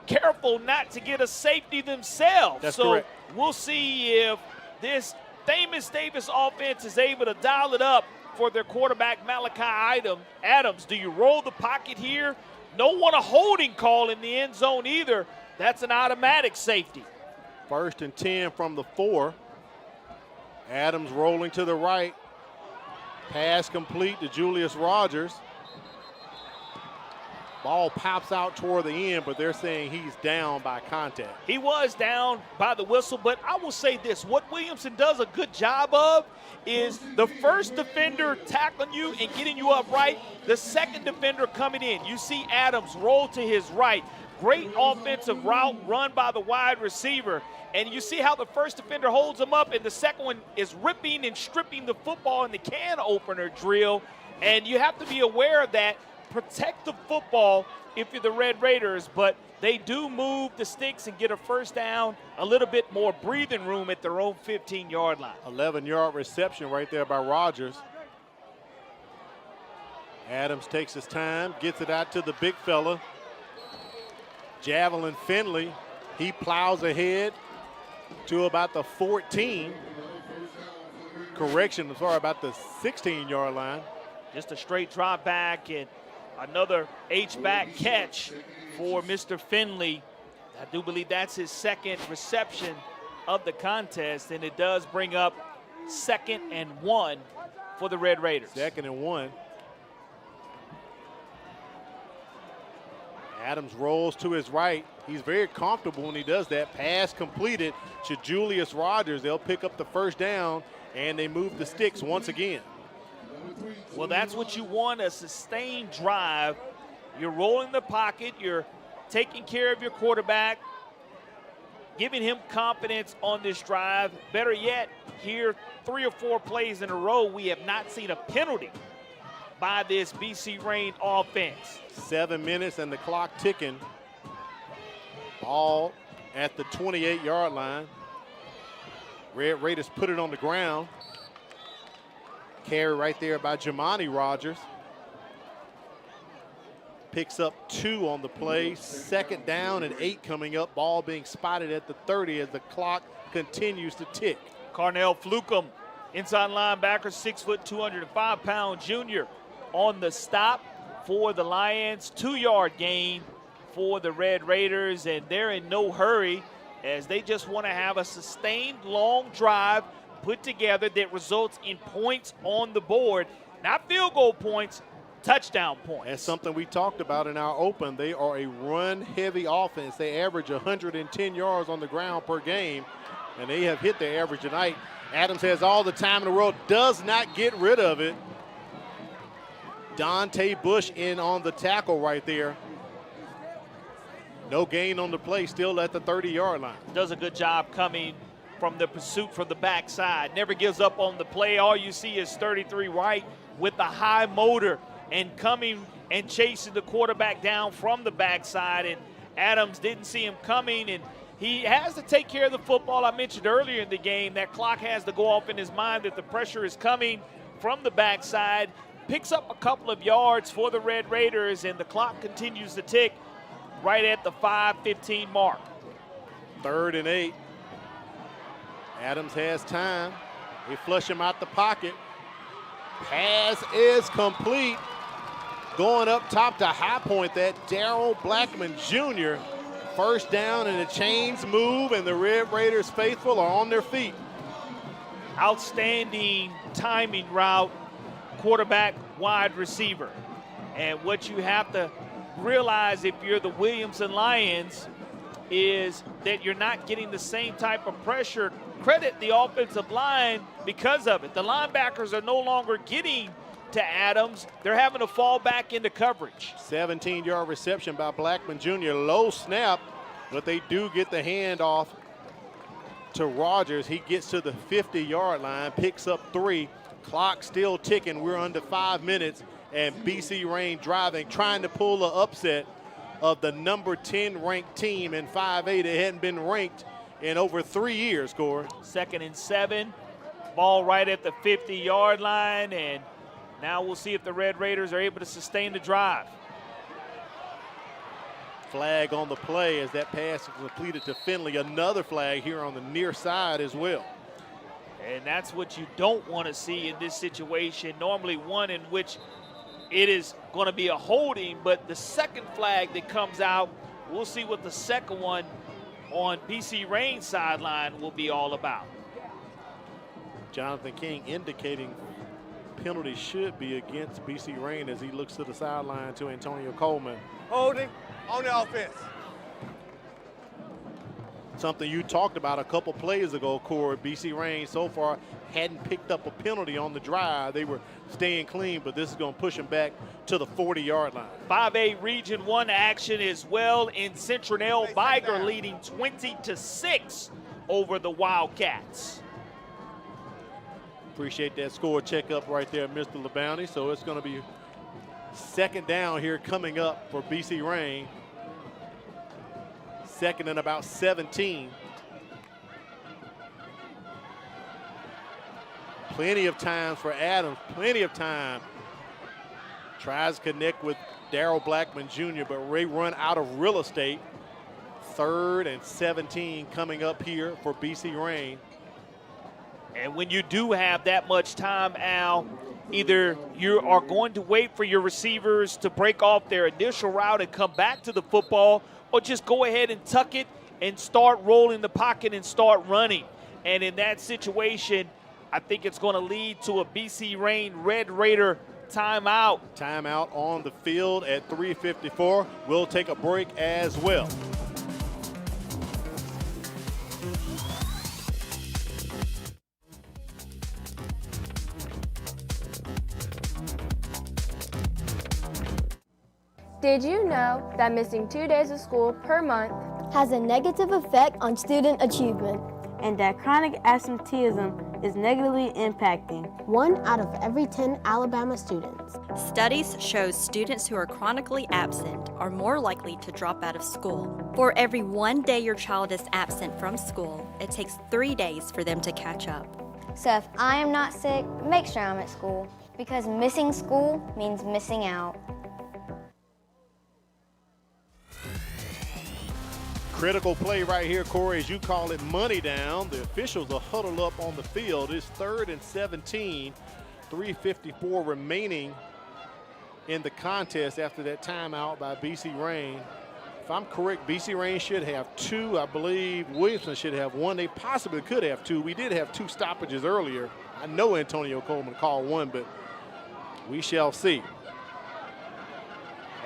careful not to get a safety themselves. That's so correct. We'll see if this Thamus Davis offense is able to dial it up for their quarterback, Malachi Adams. Do you roll the pocket here? Don't want a holding call in the end zone either. That's an automatic safety. 1st and 10 from the 4. Adams rolling to the right. Pass complete to Julius Rogers. Ball pops out toward the end, but they're saying he's down by contact. He was down by the whistle, but I will say this. What Williamson does a good job of is the first defender tackling you and getting you upright, the second defender coming in. You see Adams roll to his right. Great offensive route run by the wide receiver. And you see how the first defender holds him up, and the second one is ripping and stripping the football in the can opener drill. And you have to be aware of that. Protect the football if you're the Red Raiders, but they do move the sticks and get a first down, a little bit more breathing room at their own 15-yard line. 11-yard reception right there by Rogers. Adams takes his time, gets it out to the big fella. Javelin Finley, he plows ahead to about the 14. Correction, I'm sorry, about the 16-yard line. Just a straight drop back and another H-back catch for Mr. Finley. I do believe that's his second reception of the contest, and it does bring up 2nd and 1 for the Red Raiders. 2nd and 1. Adams rolls to his right. He's very comfortable when he does that. Pass completed to Julius Rogers. They'll pick up the first down, and they move the sticks once again. Well, that's what you want, a sustained drive. You're rolling the pocket. You're taking care of your quarterback, giving him confidence on this drive. Better yet, here 3 or 4 plays in a row, we have not seen a penalty by this BC Rain offense. 7 minutes and the clock ticking. Ball at the 28-yard line. Red Raiders put it on the ground. Carry right there by Jamani Rogers. Picks up 2 on the play. 2nd down and 8 coming up. Ball being spotted at the 30 as the clock continues to tick. Carnell Flukum, inside linebacker, 6 foot, 205-pound junior on the stop for the Lions. 2-yard gain for the Red Raiders, and they're in no hurry as they just want to have a sustained long drive put together that results in points on the board, not field goal points, touchdown points. That's something we talked about in our open. They are a run-heavy offense. They average 110 yards on the ground per game, and they have hit their average tonight. Adams has all the time in the world, does not get rid of it. Dante Bush in on the tackle right there. No gain on the play, still at the 30-yard line. Does a good job coming from the pursuit from the backside. Never gives up on the play. All you see is 33 right with the high motor and coming and chasing the quarterback down from the backside. And Adams didn't see him coming, and he has to take care of the football. I mentioned earlier in the game that clock has to go off in his mind that the pressure is coming from the backside, picks up a couple of yards for the Red Raiders, and the clock continues to tick right at the 5:15 mark. 3rd and 8. Adams has time. They flush him out the pocket. Pass is complete. Going up top to High Point, that Darryl Blackman Jr. First down, and the chains move, and the Red Raiders faithful are on their feet. Outstanding timing route, quarterback, wide receiver. And what you have to realize if you're the Williamson Lions is that you're not getting the same type of pressure. Credit the offensive line because of it. The linebackers are no longer getting to Adams. They're having to fall back into coverage. 17-yard reception by Blackman Jr. Low snap, but they do get the handoff to Rogers. He gets to the 50-yard line, picks up 3. Clock still ticking. We're under 5 minutes, and BC Rain driving, trying to pull the upset of the number 10 ranked team in 5A that hadn't been ranked in over 3 years, Corey. 2nd and 7. Ball right at the 50-yard line, and now we'll see if the Red Raiders are able to sustain the drive. Flag on the play as that pass is completed to Finley. Another flag here on the near side as well. And that's what you don't want to see in this situation. Normally one in which it is going to be a holding, but the second flag that comes out, we'll see what the second one on BC Rain's sideline will be all about. Jonathan King indicating penalty should be against BC Rain as he looks to the sideline to Antonio Coleman. Holding on the offense. Something you talked about a couple plays ago, Corey. BC Rain so far hadn't picked up a penalty on the drive. They were staying clean, but this is going to push them back to the 40-yard line. 5A Region 1 action as well in Centronel. Viger leading 20-6 over the Wildcats. Appreciate that score checkup right there, Mr. LeBounty. So it's going to be 2nd down here coming up for BC Rain. 2nd and about 17. Plenty of time for Adams, plenty of time. Tries to connect with Darryl Blackman Jr., but they run out of real estate. 3rd and 17 coming up here for BC Rain. And when you do have that much time, Al, either you are going to wait for your receivers to break off their initial route and come back to the football, or just go ahead and tuck it and start rolling the pocket and start running. And in that situation, I think it's going to lead to a BC Rain Red Raider timeout. Timeout on the field at 3:54. We'll take a break as well. Did you know that missing 2 days of school per month has a negative effect on student achievement? And that chronic absenteeism is negatively impacting 1 out of every 10 Alabama students. Studies show students who are chronically absent are more likely to drop out of school. For every 1 day your child is absent from school, it takes 3 days for them to catch up. So if I am not sick, make sure I'm at school, because missing school means missing out. Critical play right here, Corey, as you call it, money down. The officials are huddled up on the field. It's 3rd and 17, 3:54 remaining in the contest after that timeout by BC Rain. If I'm correct, BC Rain should have 2. I believe Williamson should have 1. They possibly could have 2. We did have 2 stoppages earlier. I know Antonio Coleman called 1, but we shall see.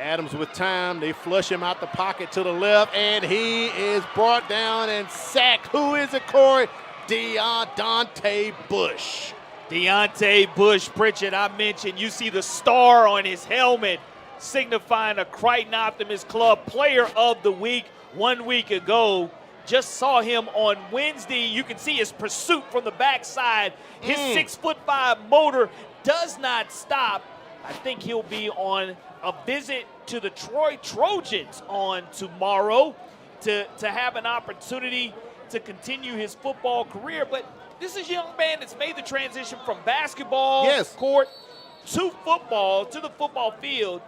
Adams with time. They flush him out the pocket to the left, and he is brought down and sacked. Who is it, Corey? Deontay Bush. Deontay Bush, Pritchett, I mentioned, you see the star on his helmet signifying a Crichton Optimist Club Player of the Week 1 week ago. Just saw him on Wednesday. You can see his pursuit from the backside. His 6'5" motor does not stop. I think he'll be on a visit to the Troy Trojans on tomorrow to have an opportunity to continue his football career. But this is a young man that's made the transition from basketball court to football, to the football field.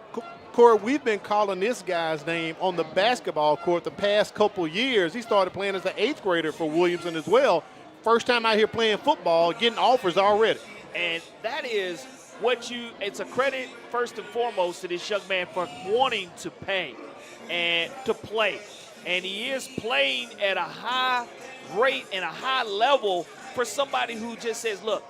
Corey, we've been calling this guy's name on the basketball court the past couple years. He started playing as an 8th grader for Williamson as well. First time out here playing football, getting offers already. And that is it's a credit first and foremost to this young man for wanting to pay and to play. And he is playing at a high rate and a high level for somebody who just says, look,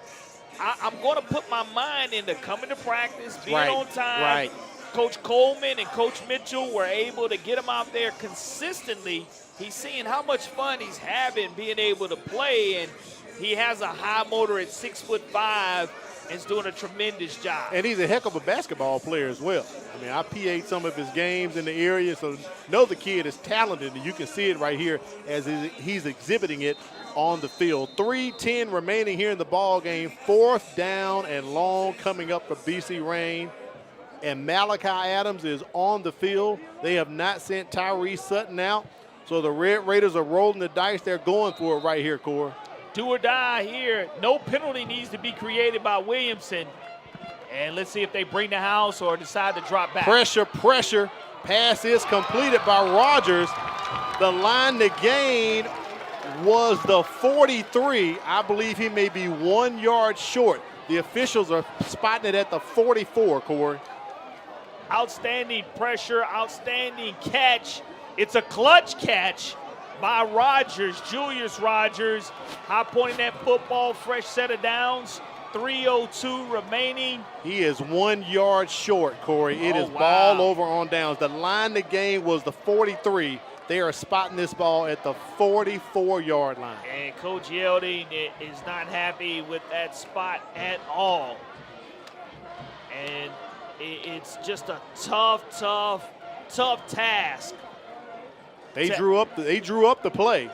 I'm going to put my mind into coming to practice, being on time. Right. Coach Coleman and Coach Mitchell were able to get him out there consistently. He's seeing how much fun he's having being able to play, and he has a high motor at 6'5" and is doing a tremendous job. And he's a heck of a basketball player as well. I mean, I PA'd some of his games in the area, so know the kid is talented, and you can see it right here as he's exhibiting it on the field. 3:10 remaining here in the ball game. 4th down and long coming up for BC Rain. And Malachi Adams is on the field. They have not sent Tyree Sutton out. So the Red Raiders are rolling the dice. They're going for it right here, Corey. Do or die here. No penalty needs to be created by Williamson. And let's see if they bring the house or decide to drop back. Pressure. Pass is completed by Rogers. The line to gain was the 43. I believe he may be 1 yard short. The officials are spotting it at the 44, Corey. Outstanding pressure, outstanding catch. It's a clutch catch by Rogers, Julius Rogers. High pointing that football, fresh set of downs. 3:02 remaining. He is 1 yard short, Corey. It is ball over on downs. The line to gain was the 43. They are spotting this ball at the 44-yard line. And Coach Yelding is not happy with that spot at all. And it's just a tough task. They drew up the play.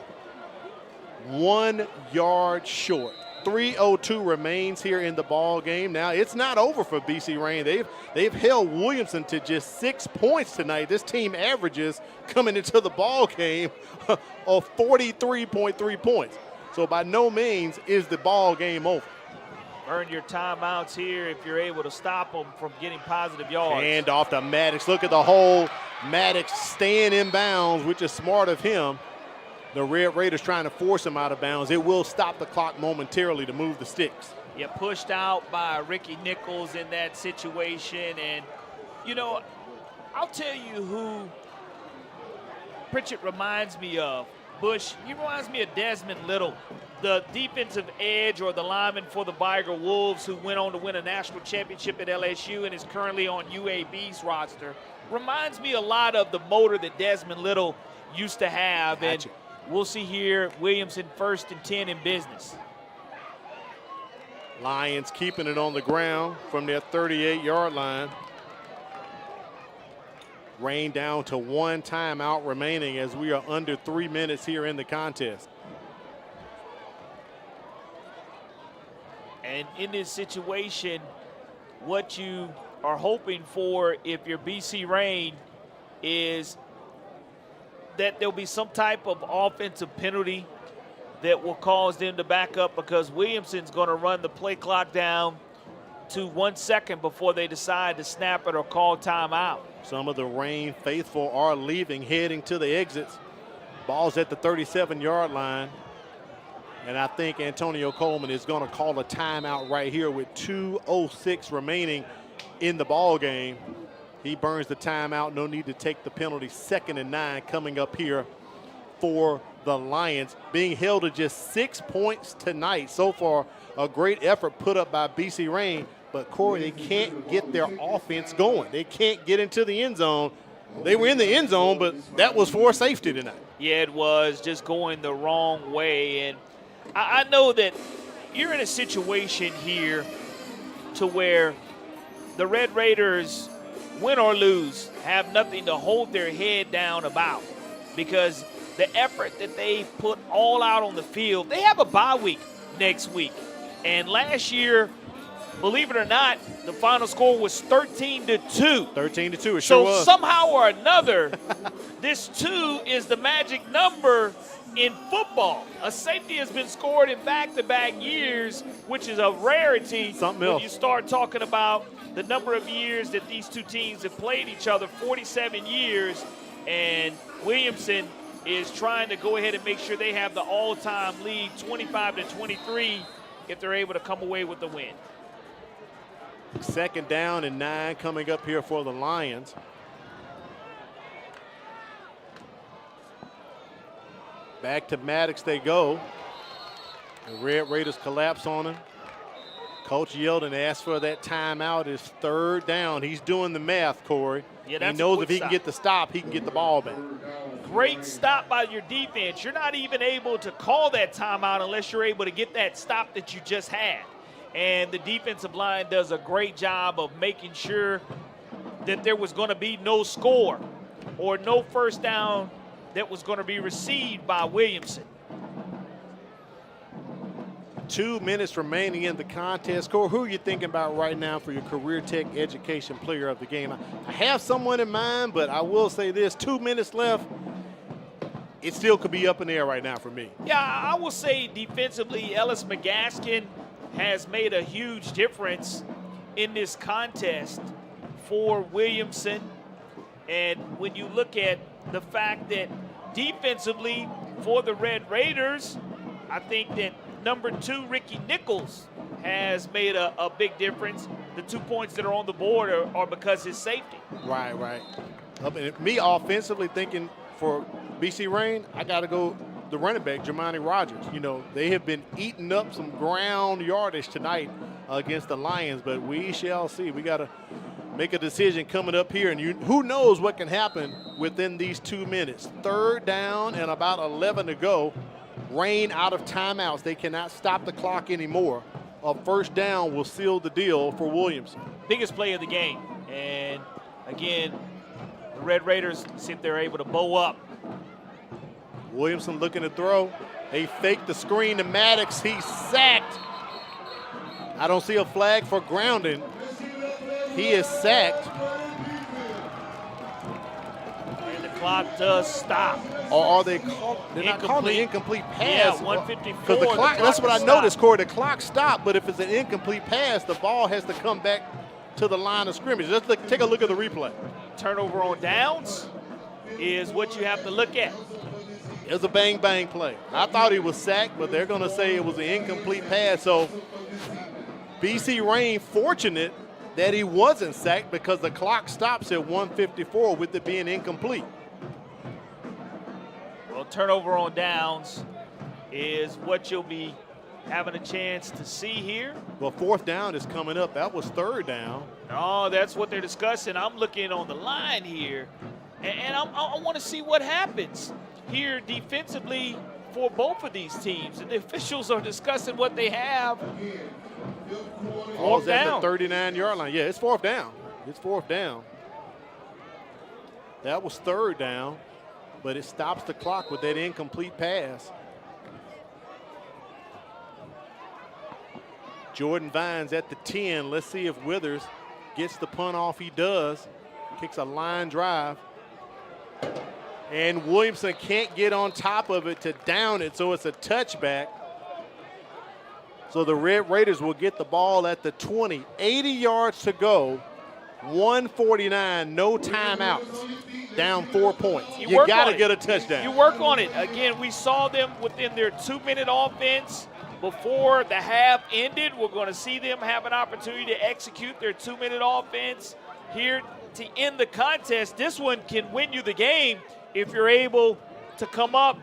1 yard short. 3:02 remains here in the ball game. Now it's not over for BC Rain. They've held Williamson to just 6 points tonight. This team averages coming into the ball game of 43.3 points. So by no means is the ball game over. Earn your timeouts here if you're able to stop them from getting positive yards. Hand off to Maddox. Look at the hole. Maddox staying in bounds, which is smart of him. The Red Raiders trying to force him out of bounds. It will stop the clock momentarily to move the sticks. Yeah, pushed out by Ricky Nichols in that situation. And, you know, I'll tell you who Pritchett reminds me of. Bush, he reminds me of Desmond Little, the defensive edge or the lineman for the Viger Wolves who went on to win a national championship at LSU and is currently on UAB's roster. Reminds me a lot of the motor that Desmond Little used to have. And we'll see here, Williamson 1st and 10 in business. Lions keeping it on the ground from their 38-yard line. Rain down to 1 timeout remaining as we are under 3 minutes here in the contest. And in this situation, what you are hoping for if you're BC Rain is that there'll be some type of offensive penalty that will cause them to back up, because Williamson's going to run the play clock down to 1 second before they decide to snap it or call timeout. Some of the Rain faithful are leaving, heading to the exits. Ball's at the 37-yard line. And I think Antonio Coleman is going to call a timeout right here with 2:06 remaining in the ball game. He burns the timeout. No need to take the penalty. 2nd and 9 coming up here for the Lions. Being held to just 6 points tonight. So far, a great effort put up by BC Rain. But, Corey, they can't get their offense going. They can't get into the end zone. They were in the end zone, but that was for safety tonight. Yeah, it was just going the wrong way. And I know that you're in a situation here to where the Red Raiders, win or lose, have nothing to hold their head down about, because the effort that they put all out on the field, they have a bye week next week. And last year, believe it or not, the final score was 13-2. 13-2, it sure was. So somehow or another, this 2 is the magic number in football. A safety has been scored in back-to-back years, which is a rarity. Something when else. you start talking about the number of years that these two teams have played each other, 47 years, and Williamson is trying to go ahead and make sure they have the all-time lead, 25-23, if they're able to come away with the win. 2nd down and 9 coming up here for the Lions. Back to Maddox they go. The Red Raiders collapse on him. Coach Yeldon asked for that timeout. It's 3rd down. He's doing the math, Corey. Yeah, that's he knows a if he quick can get the stop, he can get the ball back. Great stop by your defense. You're not even able to call that timeout unless you're able to get that stop that you just had. And the defensive line does a great job of making sure that there was going to be no score or no first down that was going to be received by Williamson. 2 minutes remaining in the contest. Corey, who are you thinking about right now for your Career Tech Education Player of the Game? I have someone in mind, but I will say this, 2 minutes left. It still could be up in the air right now for me. Yeah, I will say defensively, Ellis McGaskin has made a huge difference in this contest for Williamson. And when you look at the fact that defensively for the Red Raiders, I think that number 2, Ricky Nichols, has made a big difference. The 2 points that are on the board are because his safety. Right. Me offensively thinking for BC Rain, I got to go the running back, Jermani Rogers. You know, they have been eating up some ground yardage tonight against the Lions, but we shall see. We got to make a decision coming up here, and who knows what can happen within these 2 minutes. 3rd down and about 11 to go. Rain out of timeouts. They cannot stop the clock anymore. A 1st down will seal the deal for Williamson. Biggest play of the game. And again, the Red Raiders see if they're able to bow up. Williamson looking to throw. They fake the screen to Maddox. He's sacked. I don't see a flag for grounding. He is sacked. And the clock does stop. Or are they they're not calling an incomplete pass? Yeah, 154. Because the clock, that's what I noticed, Corey. The clock stopped, but if it's an incomplete pass, the ball has to come back to the line of scrimmage. Let's take a look at the replay. Turnover on downs is what you have to look at. It was a bang-bang play. I thought he was sacked, but they're going to say it was an incomplete pass. So BC Rain fortunate that he wasn't sacked because the clock stops at 1:54 with it being incomplete. Well, turnover on downs is what you'll be having a chance to see here. Well, 4th down is coming up. That was 3rd down. Oh, that's what they're discussing. I'm looking on the line here, and I want to see what happens here defensively for both of these teams. And the officials are discussing what they have. Ball's at the 39-yard line. Yeah, it's 4th down. It's 4th down. That was 3rd down, but it stops the clock with that incomplete pass. Jordan Vines at the 10. Let's see if Withers gets the punt off. He does. Kicks a line drive. And Williamson can't get on top of it to down it, so it's a touchback. So the Red Raiders will get the ball at the 20. 80 yards to go. 149, no timeouts. Down 4 points. You got to get a touchdown. You work on it. Again, we saw them within their 2-minute offense. Before the half ended, we're going to see them have an opportunity to execute their 2-minute offense here to end the contest. This one can win you the game if you're able to come up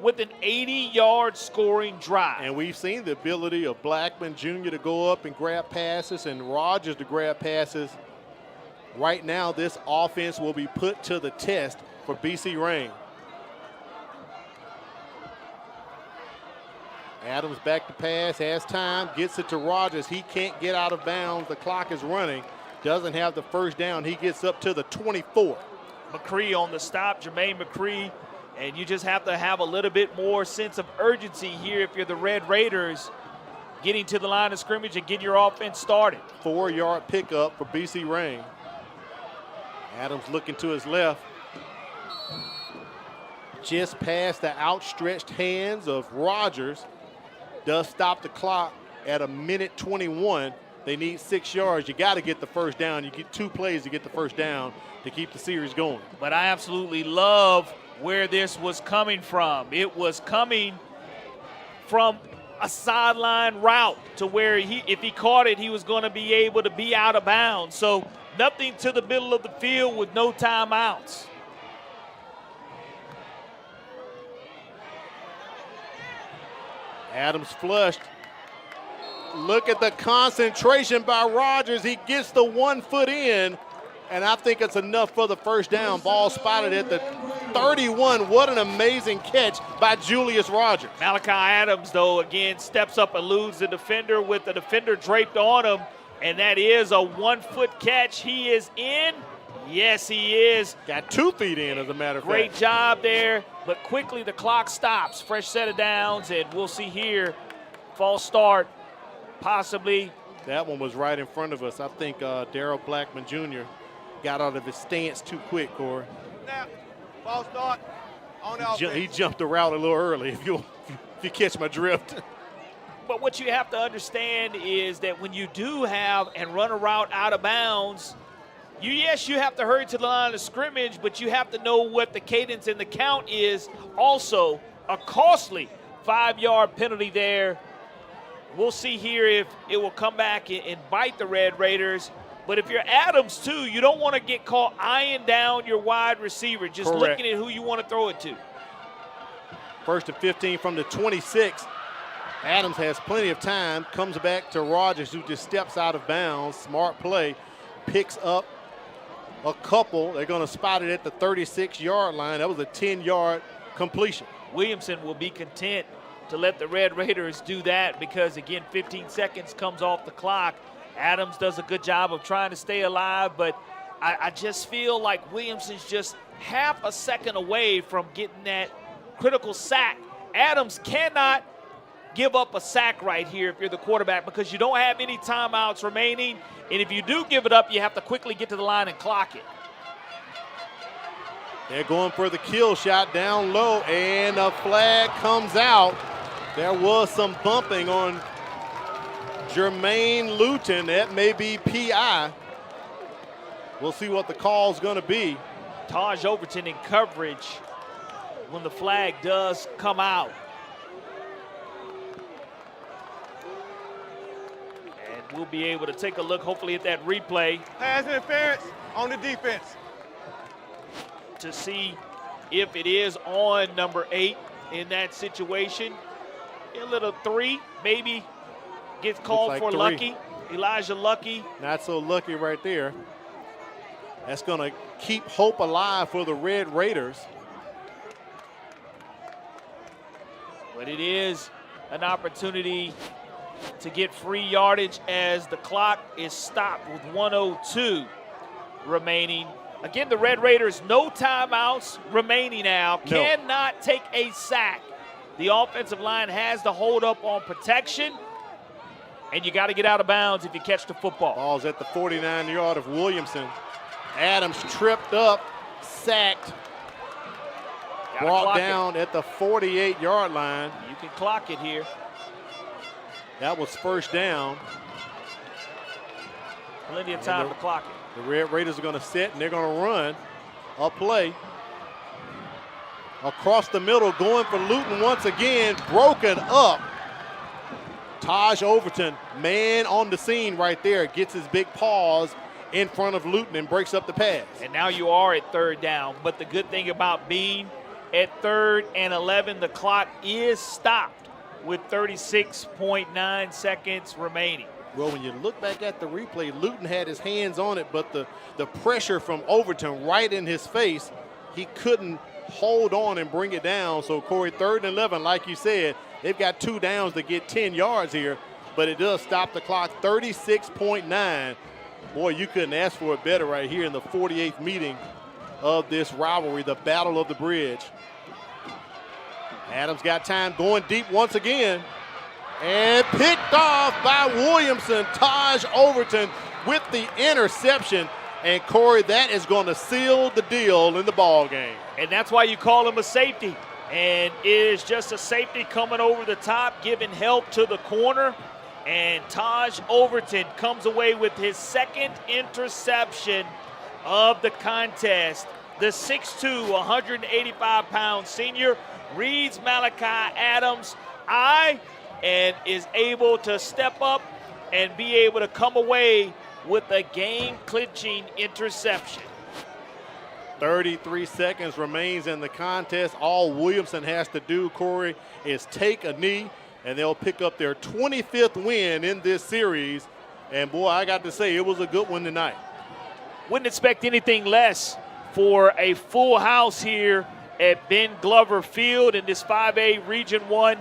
with an 80-yard scoring drive. And we've seen the ability of Blackman Jr. to go up and grab passes and Rogers to grab passes. Right now, this offense will be put to the test for BC Rain. Adams back to pass, has time, gets it to Rogers. He can't get out of bounds. The clock is running. Doesn't have the 1st down. He gets up to the 24. McCree on the stop, Jermaine McCree. And you just have to have a little bit more sense of urgency here if you're the Red Raiders, getting to the line of scrimmage and getting your offense started. 4-yard pickup for BC Rain. Adams looking to his left. just past the outstretched hands of Rogers. Does stop the clock at 1:21. They need 6 yards. You got to get the first down. You get 2 plays to get the first down to keep the series going. But I absolutely love where this was coming from. It was coming from a sideline route to where if he caught it, he was going to be able to be out of bounds. So nothing to the middle of the field with no timeouts. Adams flushed. Look at the concentration by Rogers. He gets the 1 foot in, and I think it's enough for the first down. Ball spotted at the 31. What an amazing catch by Julius Rogers. Malachi Adams, though, again, steps up and eludes the defender with the defender draped on him, and that is a 1 foot catch. He is in. Yes, he is. Got 2 feet in, as a matter of fact. Great job there, but quickly the clock stops. Fresh set of downs, and we'll see here, false start, possibly. That one was right in front of us. I think Darryl Blackman Jr. got out of his stance too quick, Corey. Snap, false start, on the offense. He jumped the route a little early, if you catch my drift. But what you have to understand is that when you do have and run a route out of bounds, yes, you have to hurry to the line of scrimmage, but you have to know what the cadence and the count is. Also, a costly 5-yard penalty there. We'll see here if it will come back and bite the Red Raiders. But if you're Adams, too, you don't want to get caught eyeing down your wide receiver, just Correct. looking at who you want to throw it to. 1st and 15 from the 26. Adams has plenty of time, comes back to Rogers, who just steps out of bounds. Smart play, picks up a couple. They're going to spot it at the 36-yard line. That was a 10-yard completion. Williamson will be content to let the Red Raiders do that because, again, 15 seconds comes off the clock. Adams does a good job of trying to stay alive, but I just feel like Williamson's just half a second away from getting that critical sack. Adams cannot give up a sack right here if you're the quarterback because you don't have any timeouts remaining, and if you do give it up, you have to quickly get to the line and clock it. They're going for the kill shot down low, and a flag comes out. There was some bumping on Jermaine Luton. That may be PI. We'll see what the call's going to be. Taj Overton in coverage when the flag does come out. And we'll be able to take a look, hopefully, at that replay. Pass interference on the defense. To see if it is on number 8 in that situation. A little 3, maybe gets called like for 3. Lucky. Elijah Lucky. Not so lucky right there. That's going to keep hope alive for the Red Raiders. But it is an opportunity to get free yardage as the clock is stopped with 1:02 remaining. Again, the Red Raiders, no timeouts remaining now. No. Cannot take a sack. The offensive line has to hold up on protection, and you got to get out of bounds if you catch the football. Ball's at the 49-yard of Williamson. Adams tripped up, sacked, brought down at the 48-yard line. You can clock it here. That was first down. Plenty of time to clock it. The Red Raiders are going to sit, and they're going to run a play. Across the middle, going for Luton once again, broken up. Taj Overton, man on the scene right there, gets his big paws in front of Luton and breaks up the pass. And now you are at 3rd down. But the good thing about being at 3rd and 11, the clock is stopped with 36.9 seconds remaining. Well, when you look back at the replay, Luton had his hands on it, but the pressure from Overton right in his face, he couldn't hold on and bring it down. So, Corey, 3rd and 11, like you said, they've got 2 downs to get 10 yards here, but it does stop the clock, 36.9. Boy, you couldn't ask for it better right here in the 48th meeting of this rivalry, the Battle of the Bridge. Adams got time, going deep once again. And picked off by Williamson. Taj Overton with the interception. And, Corey, that is going to seal the deal in the ball game. And that's why you call him a safety. And it is just a safety coming over the top, giving help to the corner. And Taj Overton comes away with his second interception of the contest. The 6'2", 185-pound senior reads Malachi Adams' eye and is able to step up and be able to come away with a game-clinching interception. 33 seconds remains in the contest. All Williamson has to do, Corey, is take a knee, and they'll pick up their 25th win in this series. And, boy, I got to say, it was a good one tonight. Wouldn't expect anything less for a full house here at Ben Glover Field in this 5A Region 1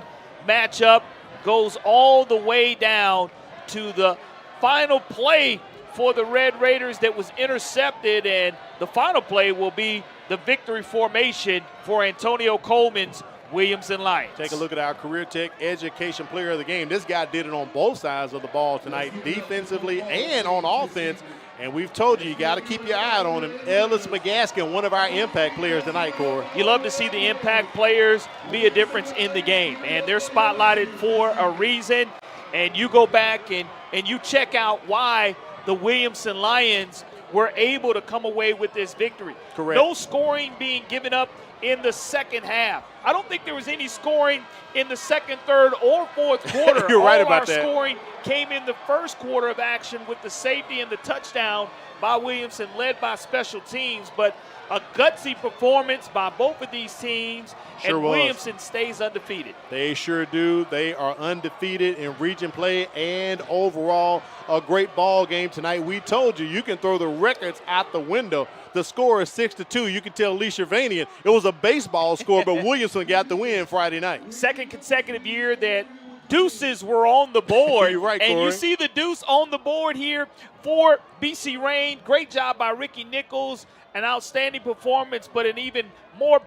matchup. Goes all the way down to the final play for the Red Raiders that was intercepted, and the final play will be the victory formation for Antonio Coleman's Williamson Lions. Take a look at our Career Tech Education Player of the Game. This guy did it on both sides of the ball tonight, defensively and on offense. And we've told you got to keep your eye on him. Ellis McGaskin, one of our impact players tonight, Corey. You love to see the impact players be a difference in the game. And they're spotlighted for a reason. And you go back and you check out why the Williamson Lions were able to come away with this victory. Correct. No scoring being given up in the second half. I don't think there was any scoring in the second, third, or fourth quarter. You're right about our that. Scoring came in the first quarter of action with the safety and the touchdown by Williamson, led by special teams. But a gutsy performance by both of these teams, Sure and was. Williamson stays undefeated. They sure do. They are undefeated in region play and overall a great ball game tonight. We told you, you can throw the records out the window. The score is 6-2. You can tell Lee Shervanian it was a baseball score, but Williamson got the win Friday night. Second consecutive year that deuces were on the board. You're right, and Corey. you see the deuce on the board here for BC Rain. Great job by Ricky Nichols. An outstanding performance, but an even more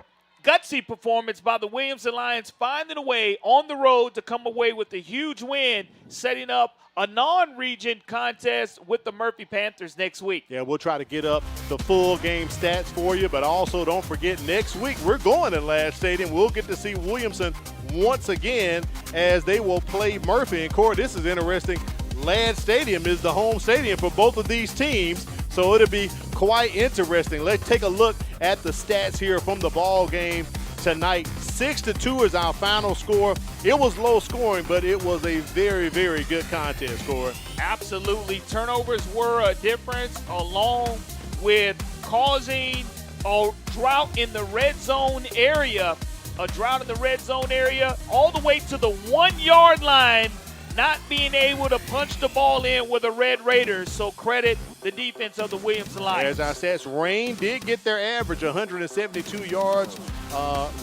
gutsy performance by the Williamson Lions, finding a way on the road to come away with a huge win, setting up a non-region contest with the Murphy Panthers next week. Yeah, we'll try to get up the full game stats for you, but also don't forget next week we're going to Ladd Stadium. We'll get to see Williamson once again as they will play Murphy. And Corey, this is interesting. Ladd Stadium is the home stadium for both of these teams, so it'll be quite interesting. Let's take a look at the stats here from the ball game tonight. 6-2 is our final score. It was low scoring, but it was a very, very good contest, Corey. Absolutely. Turnovers were a difference, along with causing a drought in the red zone area. A drought in the red zone area all the way to the 1-yard line, not being able to punch the ball in with the Red Raiders. So credit the defense of the Williamson Lions. As I said, Rain did get their average 172 yards,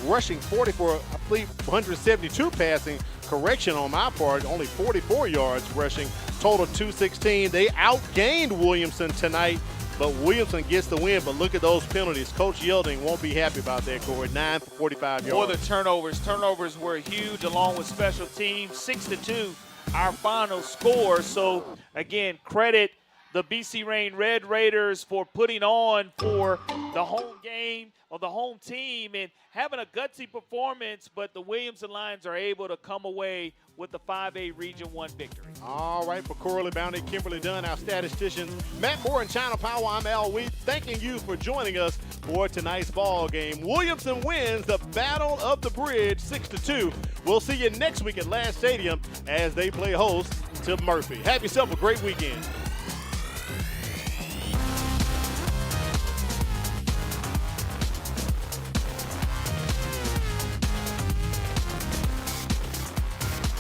rushing 44, I believe 172 passing. Correction on my part, only 44 yards rushing, total 216. They outgained Williamson tonight, but Williamson gets the win. But look at those penalties. Coach Yelding won't be happy about that, Corey. 9 for 45 yards. For the turnovers. Turnovers were huge, along with special teams. 6-2, our final score. So, again, credit the BC Rain Red Raiders for putting on for the home game of the home team and having a gutsy performance, but the Williamson Lions are able to come away with the 5A Region 1 victory. All right, for Corley Bounty, Kimberly Dunn, our statisticians, Matt Moore and China Power, I'm Al Wheat, thanking you for joining us for tonight's ball game. Williamson wins the Battle of the Bridge 6-2. We'll see you next week at Ladd Stadium as they play host to Murphy. Have yourself a great weekend.